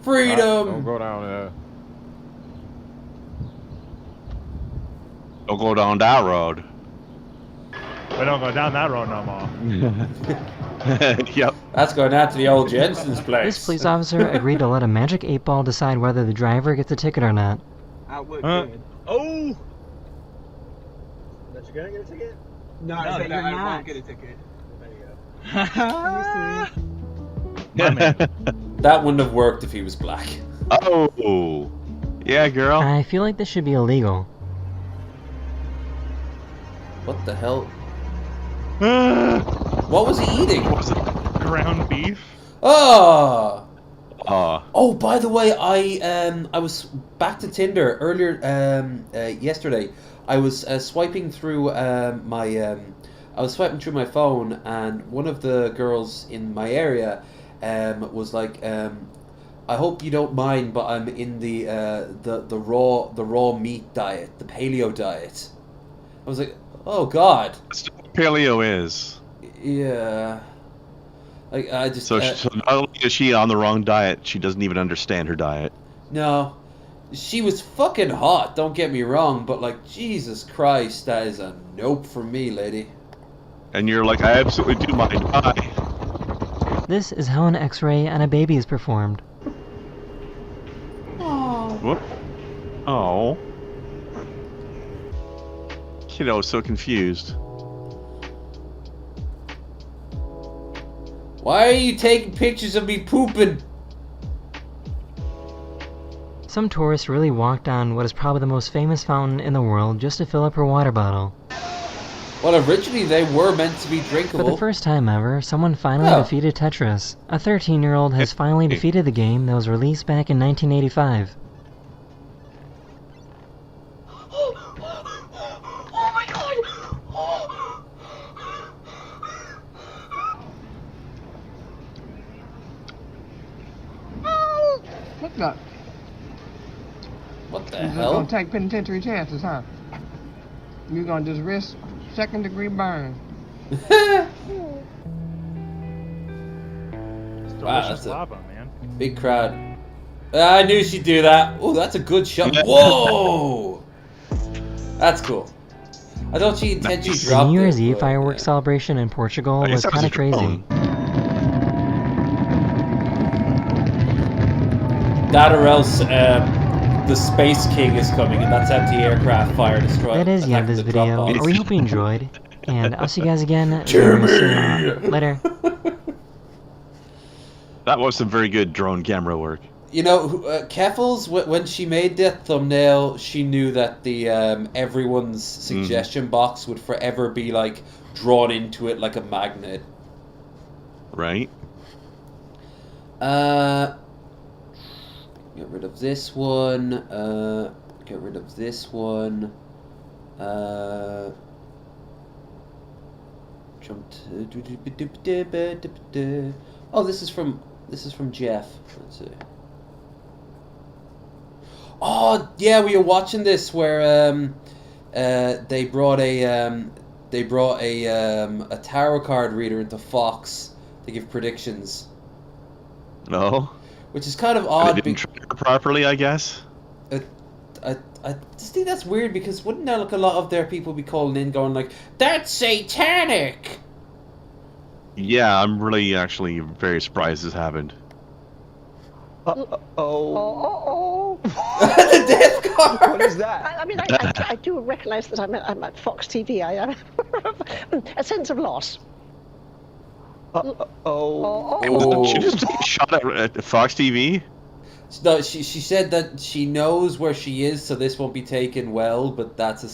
Freedom! Don't go down there. Don't go down that road. We don't go down that road no more. Yep. That's going out to the old Jensen's place. This police officer agreed to let a magic 8-ball decide whether the driver gets a ticket or not. I would. Good. Oh! That you're gonna get a ticket? No, No, that you're I not. won't get a ticket. There you go. That wouldn't have worked if he was black. Oh. Yeah, girl. I feel like this should be illegal. What the hell? What was he eating? Ground beef. Oh! Oh. Oh, by the way, I was back to Tinder earlier yesterday. I was swiping through my phone, and one of the girls in my area was like, "I hope you don't mind, but I'm in the raw meat diet, the paleo diet." I was like, "Oh God." That's what paleo is. Yeah. Like I just. So, so not only is she on the wrong diet, she doesn't even understand her diet. No. She was fucking hot, don't get me wrong, but like, Jesus Christ, that is a nope for me, lady. And you're like, I absolutely do mind. Bye. This is how an X-ray on a baby is performed. Whoop. Oh. Kiddo was so confused. Why are you taking pictures of me pooping? Some tourists really walked on what is probably the most famous fountain in the world just to fill up her water bottle. Well, originally they were meant to be For drinkable. the first time ever, someone finally Oh. defeated Tetris. A 13-year-old has finally defeated the game that was released back in 1985. Oh my god! Oh. Look that. What the You're just hell? gonna take penitentiary chances, huh? You're gonna just risk second-degree burn. Wow, that's a lava, man. big crowd. I knew she'd do that. Oh, that's a good shot. Whoa! That's cool. I thought she intentionally The dropped New Year's it, Eve but, fireworks celebration in Portugal I guess was that was kind of a crazy. drone. That or else the Space King is coming, and that's anti-aircraft fire destroyer. That is the end of this video. We hope you enjoyed, and I'll see you guys again very soon. Later. That was some very good drone camera work. You know, Keffels, when she made that thumbnail, she knew that the everyone's suggestion box would forever be like drawn into it like a magnet. Right? Get rid of this one. Get rid of this one. Oh, this is from Jeff. Let's see. Oh yeah, we were watching this where they brought a tarot card reader into Fox to give predictions. No. Which is kind of They odd. didn't train her properly, I guess. I just think that's weird because wouldn't there, like, a lot of their people be calling in going like, "That's satanic"? Yeah, I'm really actually very surprised this happened. Oh. The death card. What is that? I mean, I do recognise that I'm at Fox TV. I have a sense of loss. Wait, wasn't she just shot at Fox TV? No, she said that she knows where she is, so this won't be taken well. But that's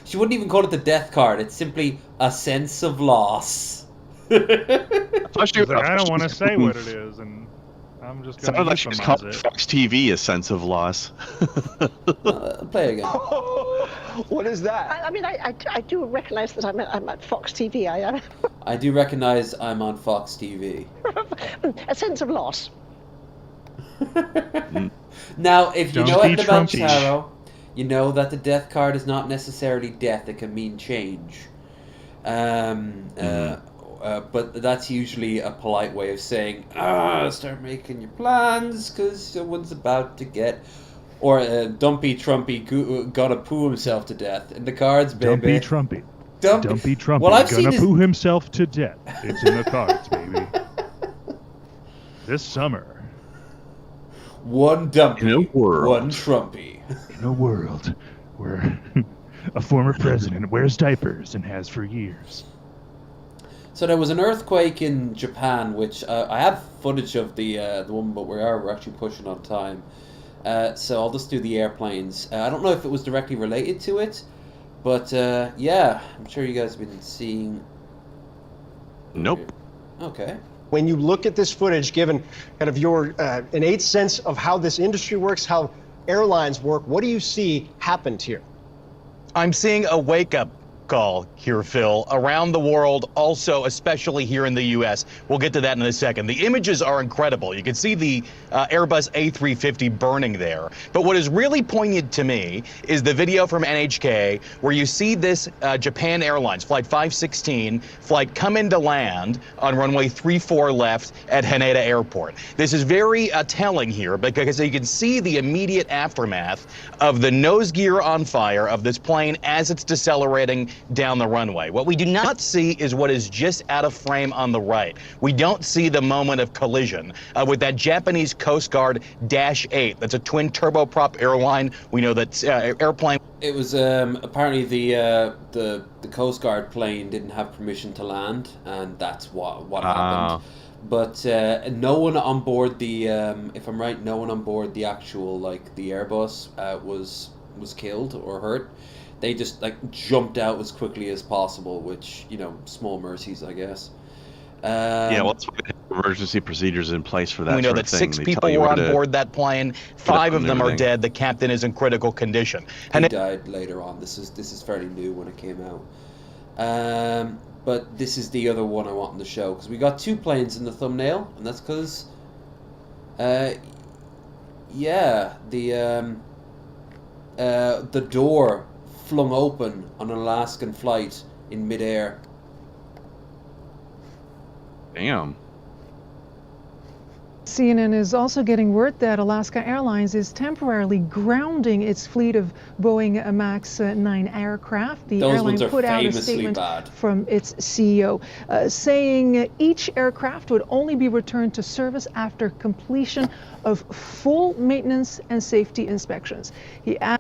she wouldn't even call it the death card. It's simply a sense of loss. I don't want to say what it is, and I'm just going to Sounded like she was calling it. Fox TV a sense of loss. Play again. What is that? I mean, I do recognise that I'm at Fox TV. I do recognise I'm on Fox TV. A sense of loss. Now, if you Don't know be anything about Trumpy. tarot, you know that the death card is not necessarily death. It can mean change. But that's usually a polite way of saying, start making your plans, because someone's about to get... Or Dumpy Trumpy gonna poo himself to death. In the cards, baby. Don't be Trumpy. Dumpy. Don't be Trumpy. Well, I've seen gonna his... poo himself to death. It's in the cards, baby. This summer. One Dumpy, in a world. one Trumpy. In a world where a former president wears diapers and has for years. So there was an earthquake in Japan, which I have footage of the one, but we're actually pushing on time. So I'll just do the airplanes. I don't know if it was directly related to it, but yeah, I'm sure you guys have been seeing. Nope. Okay. When you look at this footage, given kind of your innate sense of how this industry works, how airlines work, what do you see happened here? I'm seeing a wake-up call here, Phil, around the world, also especially here in the U.S. We'll get to that in a second. The images are incredible. You can see the Airbus A350 burning there. But what is really poignant to me is the video from NHK where you see this Japan Airlines Flight 516 flight come into land on runway 34 left at Haneda Airport. This is very telling here because you can see the immediate aftermath of the nose gear on fire of this plane as it's decelerating down the runway. What we do not see is what is just out of frame on the right. We don't see the moment of collision with that Japanese Coast Guard Dash 8. That's a twin turboprop airline. We know that airplane. It was apparently the Coast Guard plane didn't have permission to land, and that's what happened. But no one on board the, if I'm right, no one on board the actual the Airbus was killed or hurt. They just jumped out as quickly as possible, which small mercies, I guess. Yeah, well, that's why they have emergency procedures in place for that. We know sort that of thing. 6 They people tell you were where on to board that plane. 5 of them are everything. dead. The captain is in critical condition. He died later on. This is fairly new when it came out. But this is the other one I want in the show because we got 2 planes in the thumbnail, and that's because, yeah, the door flung open on an Alaskan flight in midair. Damn. CNN is also getting word that Alaska Airlines is temporarily grounding its fleet of Boeing MAX 9 aircraft. The Those airline ones are put out a famously statement bad. from its CEO saying each aircraft would only be returned to service after completion of full maintenance and safety inspections.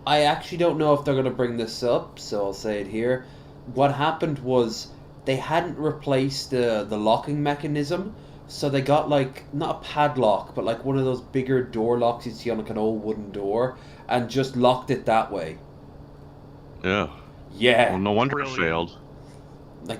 I actually don't know if they're going to bring this up, so I'll say it here. What happened was they hadn't replaced the locking mechanism. So they got not a padlock, but one of those bigger door locks you see on an old wooden door, and just locked it that way. Yeah. Yeah. Well, no wonder it failed.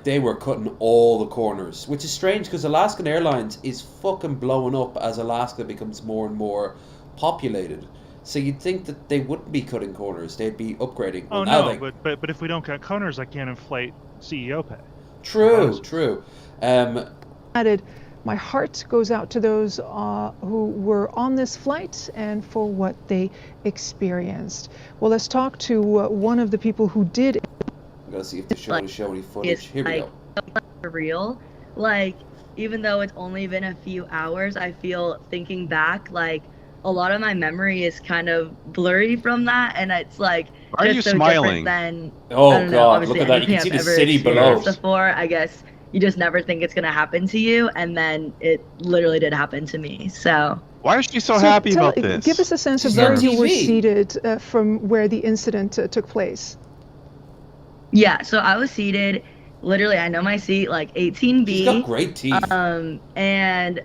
They were cutting all the corners, which is strange because Alaskan Airlines is fucking blowing up as Alaska becomes more and more populated. So you'd think that they wouldn't be cutting corners; they'd be upgrading. Oh Well, now no, they... but if we don't cut corners, I can't inflate CEO pay. True, true. Added, my heart goes out to those who were on this flight and for what they experienced. Well, let's talk to one of the people who did. I'm gonna see if they show any footage. Here we go. For real. Like, even though it's only been a few hours, I feel thinking back, like, a lot of my memory is kind of blurry from that, and it's like Why are just you so smiling? different than Oh, I don't know, God, look obviously at that. You can anything see the I've ever city below. experienced before. I guess you just never think it's gonna happen to you, and then it literally did happen to me. So Why is she so happy about this? Give us a sense of She's where on you were TV. seated from where the incident took place. yeah, so I was seated, literally, I know my seat, like 18B. She's got great teeth. And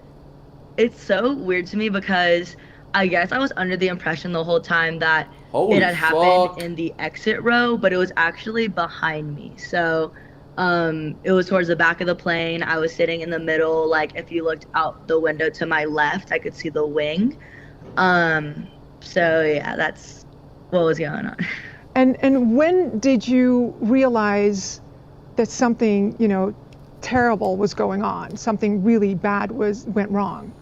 it's so weird to me because I guess I was under the impression the whole time that Holy it had happened fuck. in the exit row, but it was actually behind me. So it was towards the back of the plane. I was sitting in the middle. Like, if you looked out the window to my left, I could see the wing. So yeah, that's what was going on. And when did you realize that something, you know, terrible was going on? Something really bad went wrong?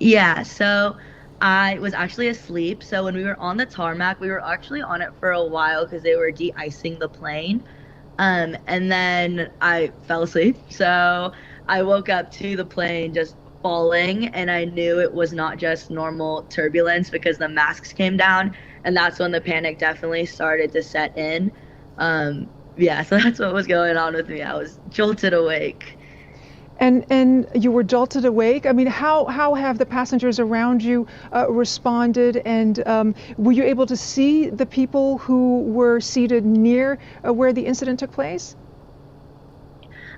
Yeah, so I was actually asleep. So when we were on the tarmac, we were actually on it for a while because they were de-icing the plane. And then I fell asleep. So I woke up to the plane just falling, and I knew it was not just normal turbulence because the masks came down, and that's when the panic definitely started to set in. Yeah, so that's what was going on with me. I was jolted awake. And you were jolted awake. I mean, how have the passengers around you responded? And were you able to see the people who were seated near where the incident took place?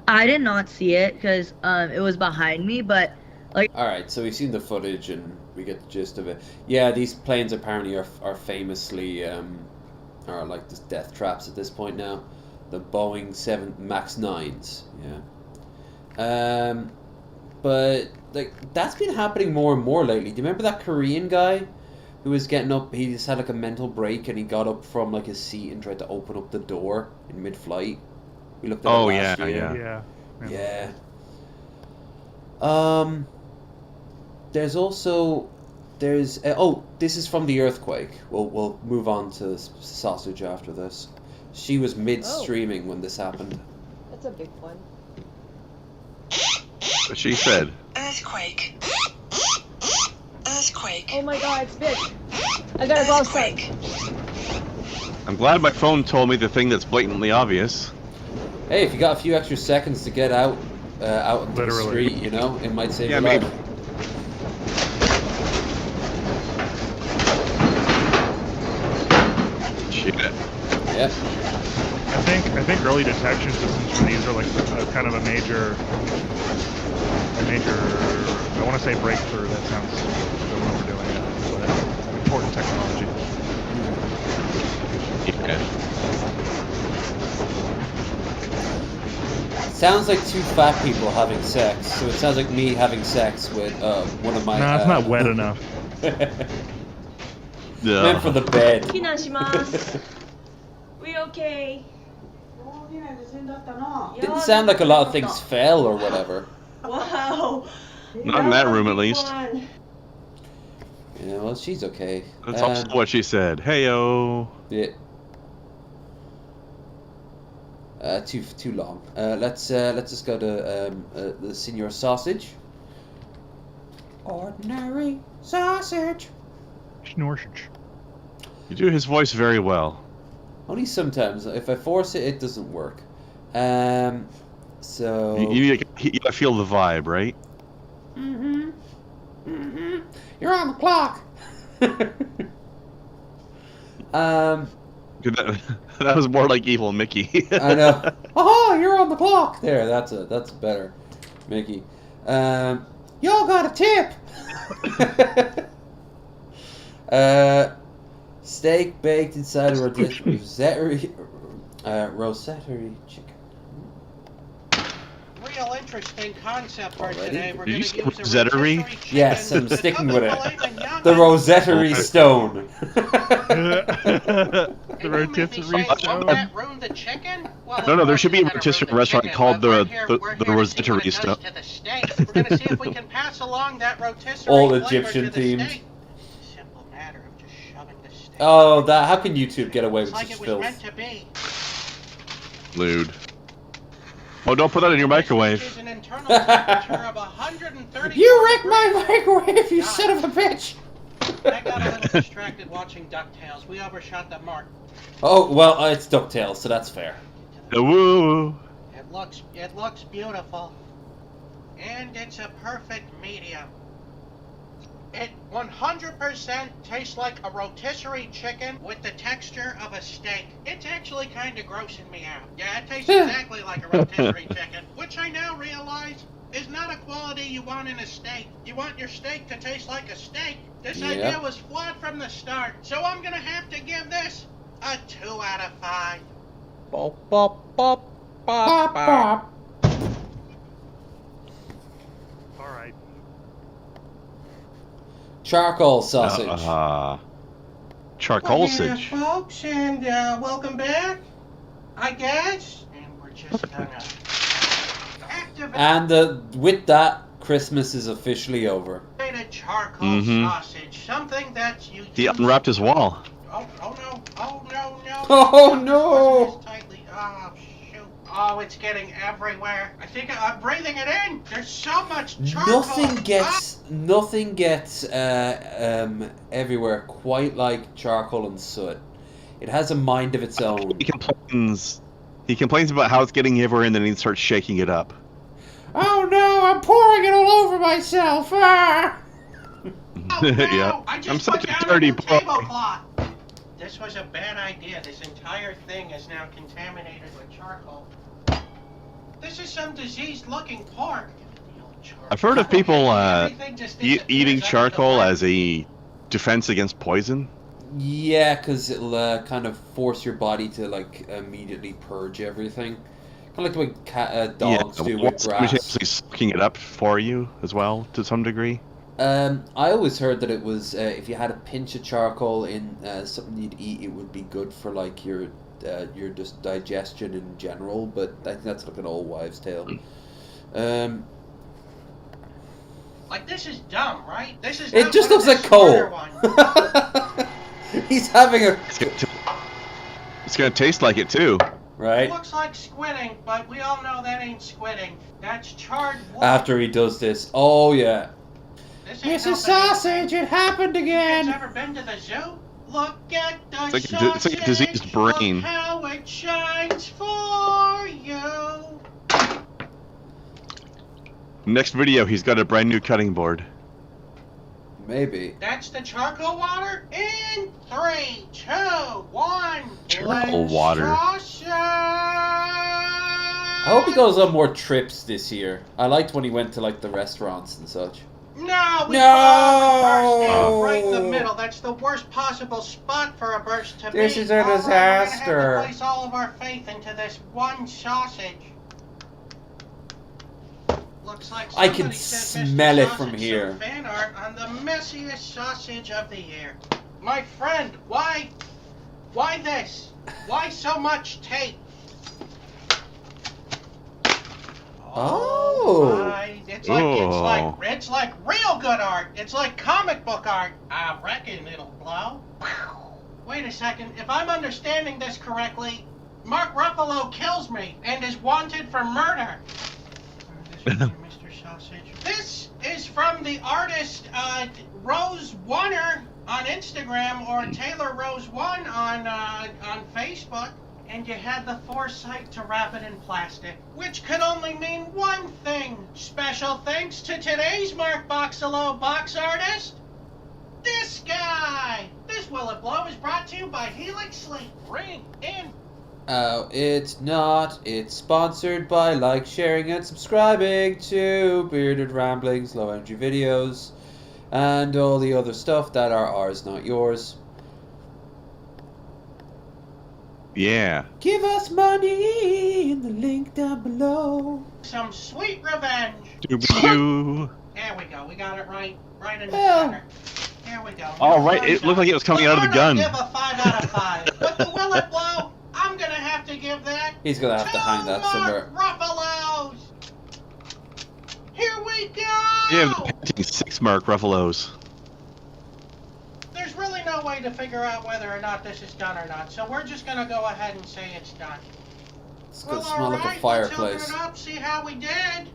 I did not see it because it was behind me, but like. All right, so we've seen the footage and we get the gist of it. Yeah, these planes apparently are famously are like just death traps at this point now. The Boeing 7 Max 9s, yeah. But like that's been happening more and more lately. Do you remember that Korean guy who was getting up? He just had like a mental break and he got up from like his seat and tried to open up the door in mid-flight. We looked at it last year. Yeah. There's also this is from the earthquake. We'll move on to sausage after this. She was mid-streaming when this happened. That's a big one. What she said. Earthquake. Earthquake. Oh my god, it's big. I gotta go outside. I'm glad my phone told me the thing that's blatantly obvious. Hey, if you got a few extra seconds to get out into the street, you know, it might save your life. Shit. Yeah. I think early detection systems for these are like kind of a major. I want to say breakthrough. That sounds overdoing it, but important technology. Sounds like two fat people having sex, so it sounds like me having sex with one of my. No, it's not wet enough. Meant for the bed. 避難します。We okay? Didn't sound like a lot of things fell or whatever. Wow. Not in that room, at least. Yeah, well, she's okay. That's also what she said. Heyo. Yeah. Too long. Let's just go to the Senior Sausage. Ordinary sausage. Schnorsage. You do his voice very well. Only sometimes. If I force it, it doesn't work. So You gotta feel the vibe, right? You're on the clock. That was more like evil Mickey. I know. Oh, you're on the clock. There, that's better, Mickey. Y'all got a tip. Steak baked inside a rotisserie chicken. real interesting concept for Already? today. We're Did going you to say use a rosettery? rotisserie chicken. Yes, I'm to sticking cook with a it. filet mignon The on rosettery special- stone. The rotisserie Won't stone. that ruin the chicken? Well, No, of there course should be a it's gonna ruin rotisserie the restaurant chicken, called but the we're here to see what rotisserie it does stone. to the steak. We're going to see if we can pass along that rotisserie All flavor Egyptian to the themed. steak. Simple matter of just shoving the steak. Oh, that. How can YouTube get away with It's like such it was filth? meant to be. Lewd. Oh, don't put that in your microwave. Is an internal temperature of 130. You wrecked my microwave, you son of a bitch! I got a little distracted watching DuckTales. We overshot the mark. Oh, well, it's DuckTales, so that's fair. Woo! It looks beautiful. And it's a perfect medium. It 100% tastes like a rotisserie chicken with the texture of a steak. It's actually kind of grossing me out. Yeah, it tastes exactly like a rotisserie chicken, which I now realize is not a quality you want in a steak. You want your steak to taste like a steak. This idea was flawed from the start, so I'm gonna have to give this a 2 out of 5. Bop, bop, bop, bop, bop. All right. Charcoal sausage. Charcoal sausage. Folks, and welcome back, I guess. And we're just gonna activate And with that, Christmas is officially over. a charcoal sausage, something that you He unwrapped his wall. Oh no! Oh no! No! Oh no! Tightly. Oh shoot! Oh, it's getting everywhere. I think I'm breathing it in. There's so much charcoal. Nothing gets everywhere quite like charcoal and soot. It has a mind of its own. He complains about how it's getting everywhere, and then he starts shaking it up. Oh no! I'm pouring it all over myself. Ah! Oh, no. Yeah. I just I'm such put a down dirty new boy. tablecloth. This was a bad idea. This entire thing is now contaminated with charcoal. This is some diseased-looking pork. I've heard of people Everything just eating charcoal as a defense against poison. Yeah, because it'll kind of force your body to like immediately purge everything. Kind of like the way dogs do with grass. Simultaneously sucking it up for you as well, to some degree. I always heard that it was if you had a pinch of charcoal in something you'd eat, it would be good for like your just digestion in general. But I think that's like an old wives' tale. Like, this is dumb, right? This is It not just one looks of like the coal. smarter ones. He's having a. It's gonna taste like it too. Right. It looks like squidding, but we all know that ain't squidding. That's charred wood. After he does this, oh yeah. This ain't It's a helping sausage. anything. It happened You again. guys ever been to the zoo? Look at the It's sausage. like a diseased brain. Look how it shines for you. Next video, he's got a brand new cutting board. Maybe. That's the charcoal water in 3, 2, 1. Charcoal water. I hope he goes on more trips this year. I liked when he went to like the restaurants and such. No, we No! burst right in the middle. That's the worst possible spot for a burst to This be. is a All right, disaster. We're gonna have to place all of our faith into this one sausage. Looks like I can somebody sent Mr. smell it from Sausage here. some fan art on the messiest sausage of the year. My friend, why this? Why so much tape? Oh. My, it's like real good art. It's like comic book art. I reckon it'll blow. Wait a second. If I'm understanding this correctly, Mark Ruffalo kills me and is wanted for murder. Mr. Sausage. This is from the artist Rose Oner on Instagram or Taylor Rose One on Facebook. And you had the foresight to wrap it in plastic, which could only mean one thing. Special thanks to today's Mark Boxalo box artist, this guy. This Will It Blow is brought to you by Helix Sleep. Ring in. It's not. It's sponsored by like, sharing, and subscribing to Bearded Ramblings, Low Energy Videos, and all the other stuff that are ours, not yours. Yeah. Give us money in the link down below. Some sweet revenge. Doo-ba-doo. There we go. We got it right in the Well. center. There we go. All No right, fun it looked like it was coming out of the But gun. I'm gonna give a 5 out of 5. With the will it blow, I'm gonna have to give that He's gonna have to hang that somewhere. Ruffalos. Here we go. Yeah, the painting 6 Mark Ruffalos. There's really no way to figure out whether or not this is done or not, so we're just gonna go ahead and say it's done. It's gonna smell like a fireplace. Let's open it up, see how we did.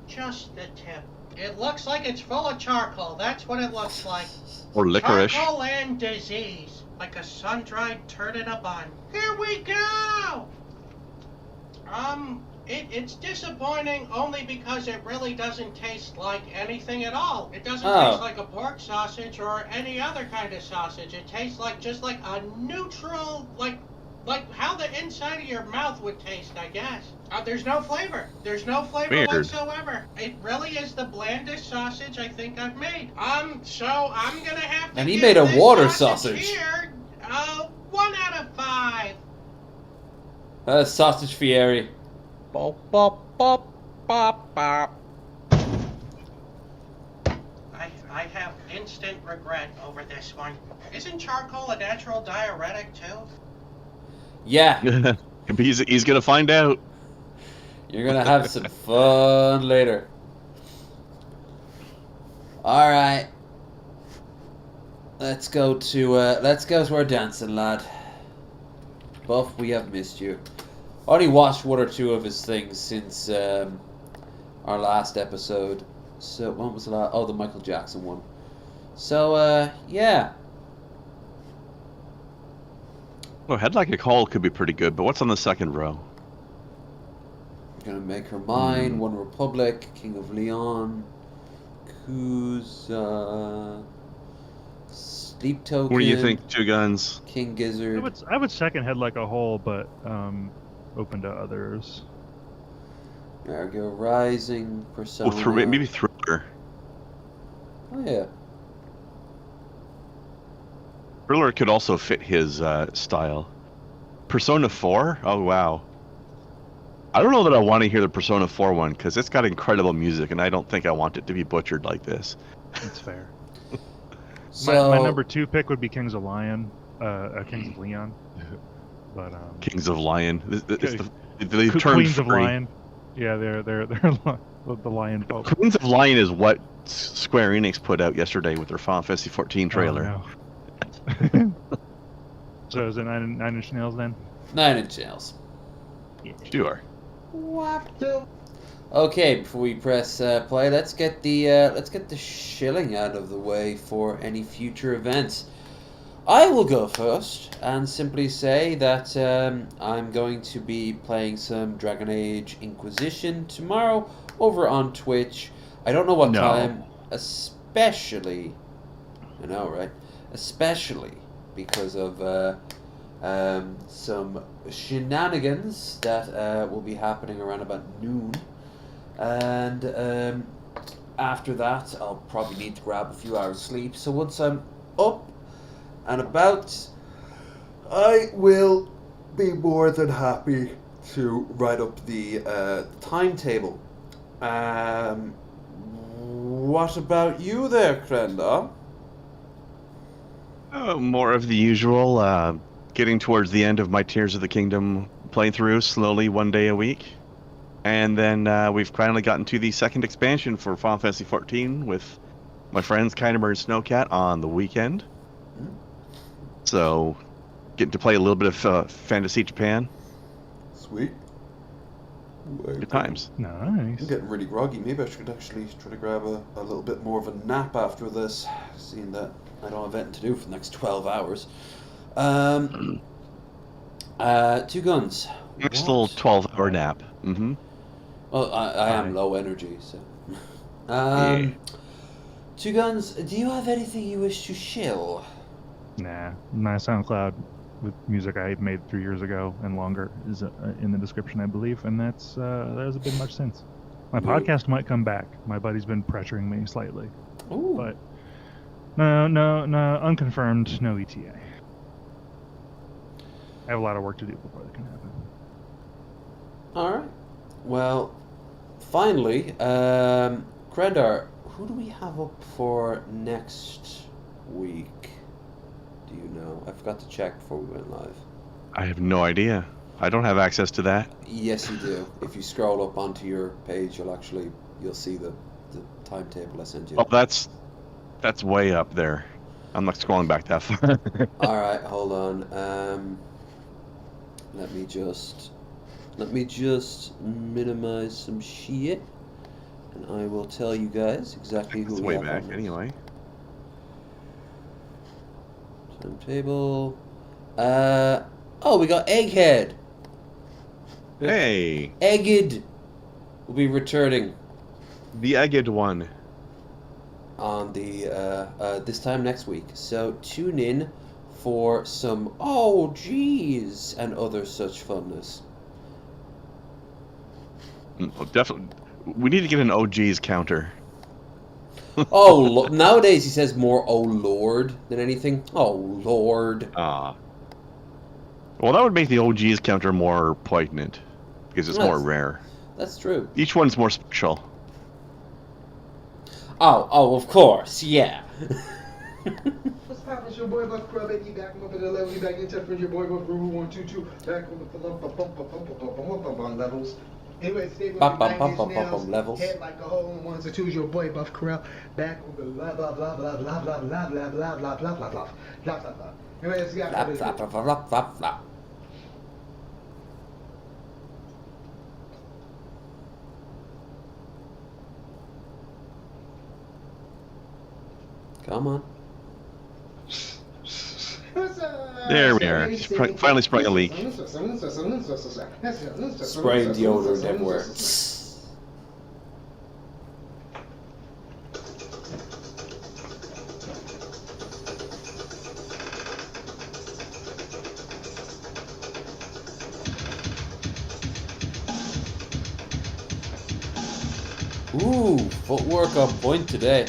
Just the tip. It looks like it's full of charcoal. That's what it looks like. Or licorice. Charcoal and disease. Like a sun-dried turd in a bun. Here we go! It's disappointing only because it really doesn't taste like anything at all. It doesn't taste like a pork sausage or any other kind of sausage. It tastes like just like a neutral, like how the inside of your mouth would taste, I guess. There's no flavor. There's no flavor Weird. whatsoever. It really is the blandest sausage I think I've made. So I'm gonna have to And he give made a this water sausage sausage. here, 1 out of 5. Sausage Fieri. Bop, bop, bop, bop, bop. I have instant regret over this one. Isn't charcoal a natural diuretic too? Yeah. he's gonna find out. You're gonna have some fun later. All right. Let's go to our dancing lad. Buff, we have missed you. I only watched 1 or 2 of his things since our last episode. So when was the last? Oh, the Michael Jackson one. So yeah. Well, Head Like a Call could be pretty good, but what's on the second row? Gonna make her mine. One Republic, King of Leon, Kuza, Sleep Token. What do you think, Two Guns? King Gizzard. I would second Head Like a Whole, but open to others. Argo Rising, Persona. Maybe Thriller. Oh yeah. Thriller could also fit his style. Persona 4? Oh wow. I don't know that I want to hear the Persona 4 one because it's got incredible music, and I don't think I want it to be butchered like this. That's fair. So my number 2 pick would be Kings of Leon. But Kings of Lion. The term Queens of free. Lion. Yeah, they're the Lion folk. Queens of Lion is what Square Enix put out yesterday with their Final Fantasy 14 trailer. Oh, no. So is it Nine Inch Nails then? 9 Inch Nails. Sure. Okay, before we press play, let's get the shilling out of the way for any future events. I will go first and simply say that I'm going to be playing some Dragon Age Inquisition tomorrow over on Twitch. I don't know what time, especially. I know, right? Especially because of some shenanigans that will be happening around about noon. And after that, I'll probably need to grab a few hours sleep. So once I'm up and about, I will be more than happy to write up the timetable. What about you there, Krenda? More of the usual, getting towards the end of my Tears of the Kingdom playthrough, slowly, 1 day a week. And then we've finally gotten to the second expansion for Final Fantasy XIV with my friends Kynemer and Snowcat on the weekend. So, getting to play a little bit of Fantasy Japan. Sweet. Good times. Nice. I'm getting really groggy. Maybe I should actually try to grab a little bit more of a nap after this, seeing that I don't have anything to do for the next 12 hours. Two Guns. Next little 12-hour nap. Mm-hmm. Well, I am low energy, so. Two Guns, do you have anything you wish to shill? Nah, my SoundCloud with music I made 3 years ago and longer is in the description, I believe, and that hasn't been much since. My podcast might come back. My buddy's been pressuring me slightly. Ooh. But no, unconfirmed, no ETA. I have a lot of work to do before that can happen. All right. Well, finally, Krendar, who do we have up for next week? Do you know? I forgot to check before we went live. I have no idea. I don't have access to that. Yes, you do. If you scroll up onto your page, you'll see the timetable I sent you. Oh, that's way up there. I'm not scrolling back that far. All right, hold on. Let me just minimize some shit, and I will tell you guys exactly who It's we way have back on anyway. timetable. Oh, we got Egghead. Hey. Egged will be returning The Egged one. on the this time next week. So tune in for some oh geez and other such funness. Definitely. We need to get an OG's counter. Oh, nowadays he says more "oh Lord" than anything. Oh Lord. Well, that would make the OG's counter more poignant because it's more rare. That's true. Each one's more special. Oh, of course, yeah. What's poppin'? It's your boy Buck Crub, baby. Back up at 11. We back in touch with your boy Buck Rule 122. Back on the levels. Anyways, today we're going to be 9 Inch Nails. Levels. Head like a hole in ones and twos. Your boy Buff Corral. Back on the blah blah blah blah blah blah blah blah blah blah blah blah blah blah blah blah. Anyways, we got Come on. There we are. Finally sprung a leak. Spraying deodorant everywhere. Ooh, footwork on point today.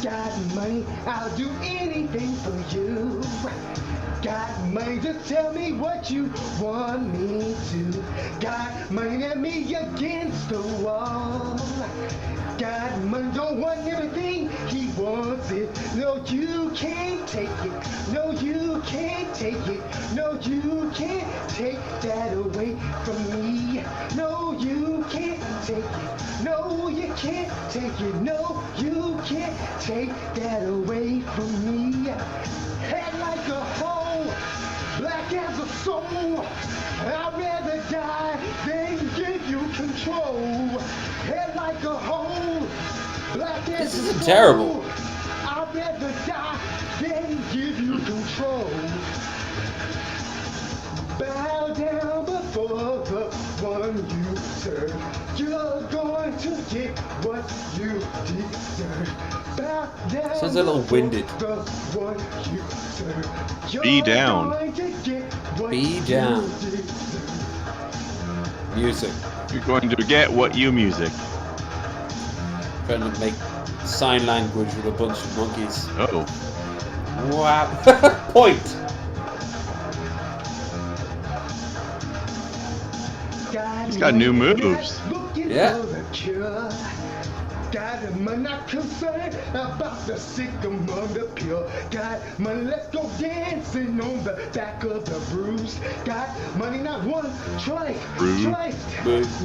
Got money, I'll do anything for you. Got money, just tell me what you want me to. Got money, let me against the wall. Got money, don't want everything, he wants it. No, you can't take it. No, you can't take it. No, you can't take that away from me. No, you can't take it. No, you can't take it. No, you can't take that away from me. Head like a hole, black as a soul. I'd rather die than give you control. Head like a hole, black as a soul. This is terrible. I'd rather die than give you control. Bow down before the one you serve. You're going to get what you deserve. Bow down. Sounds a little winded. The one you serve. You're Be down. going to get what Be down. you deserve. Music. You're going to get what you music. Trying to make sign language with a bunch of monkeys. Oh. Wow. Point. He's got new moves. Yeah. God, man, not concerned about the sick among the pure. God, money, let's go dancing on the back of the bruise. God, money, not one, twice.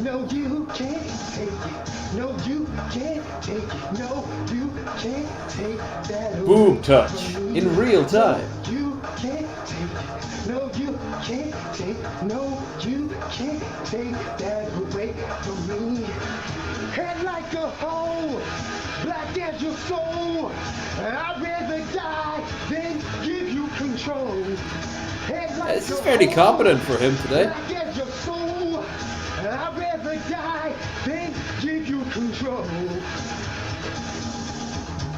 No, you can't take it. No, you can't take it. No, you can't take that away. Boob touch in real time. You can't take it. No, you can't take. No, you can't take that away from me. Head like a hole, black as your soul. I'd rather die than give you control. Head like This is fairly competent for him today. black as your soul. I'd rather die than control.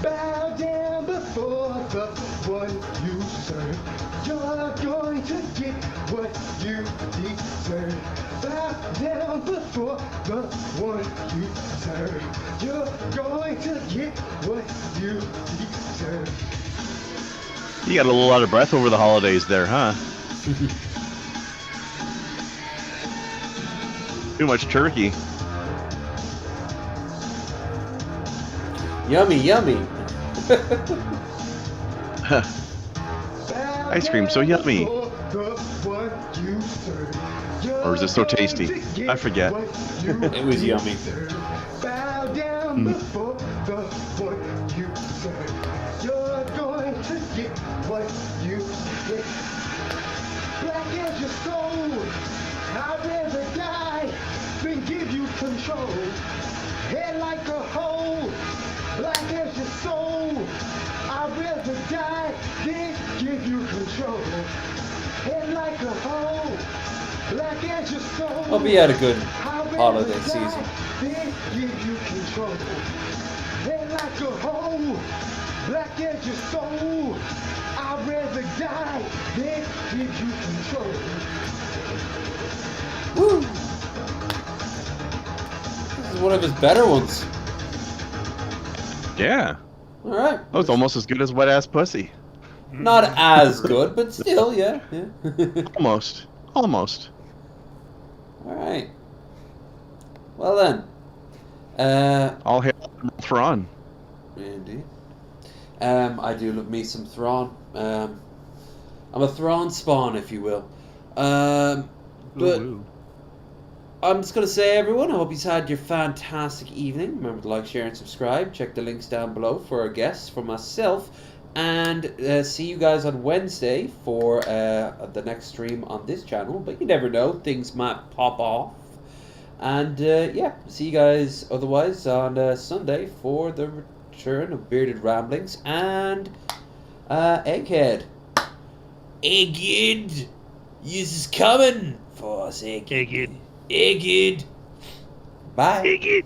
Bow down before the one you serve. You're going to get what you deserve. Bow down before the one you serve. You're going to get what you deserve. You got a little out of breath over the holidays there, huh? Too much turkey. Yummy, yummy. Ice cream so yummy. Or is it so tasty? I forget. It was yummy. Bow down before the one you serve. You're going to get what you get. Black as your soul. I'd rather die than give you control. Head like a hole. Black as your soul. I'd rather die than give you control. Head like a hole. Black as your soul. Hope you had a good holiday season. Then give you control. Head like a hole. Black as your soul. I'd rather die than give you control. Woo! This is one of his better ones. Yeah. All right. That was almost as good as Wet Ass Pussy. Not as good, but still, yeah. Almost. Almost. All right. Well then. All hail Thrawn. Indeed. I do love me some Thrawn. I'm a Thrawn spawn, if you will. But I'm just going to say, everyone, I hope you've had your fantastic evening. Remember to like, share, and subscribe. Check the links down below for our guests, for myself. And see you guys on Wednesday for the next stream on this channel. But you never know, things might pop off. And yeah, see you guys otherwise on Sunday for the return of Bearded Ramblings and Egghead. Egghead! This is coming for us, Egghead. Egghead! Bye. Egghead!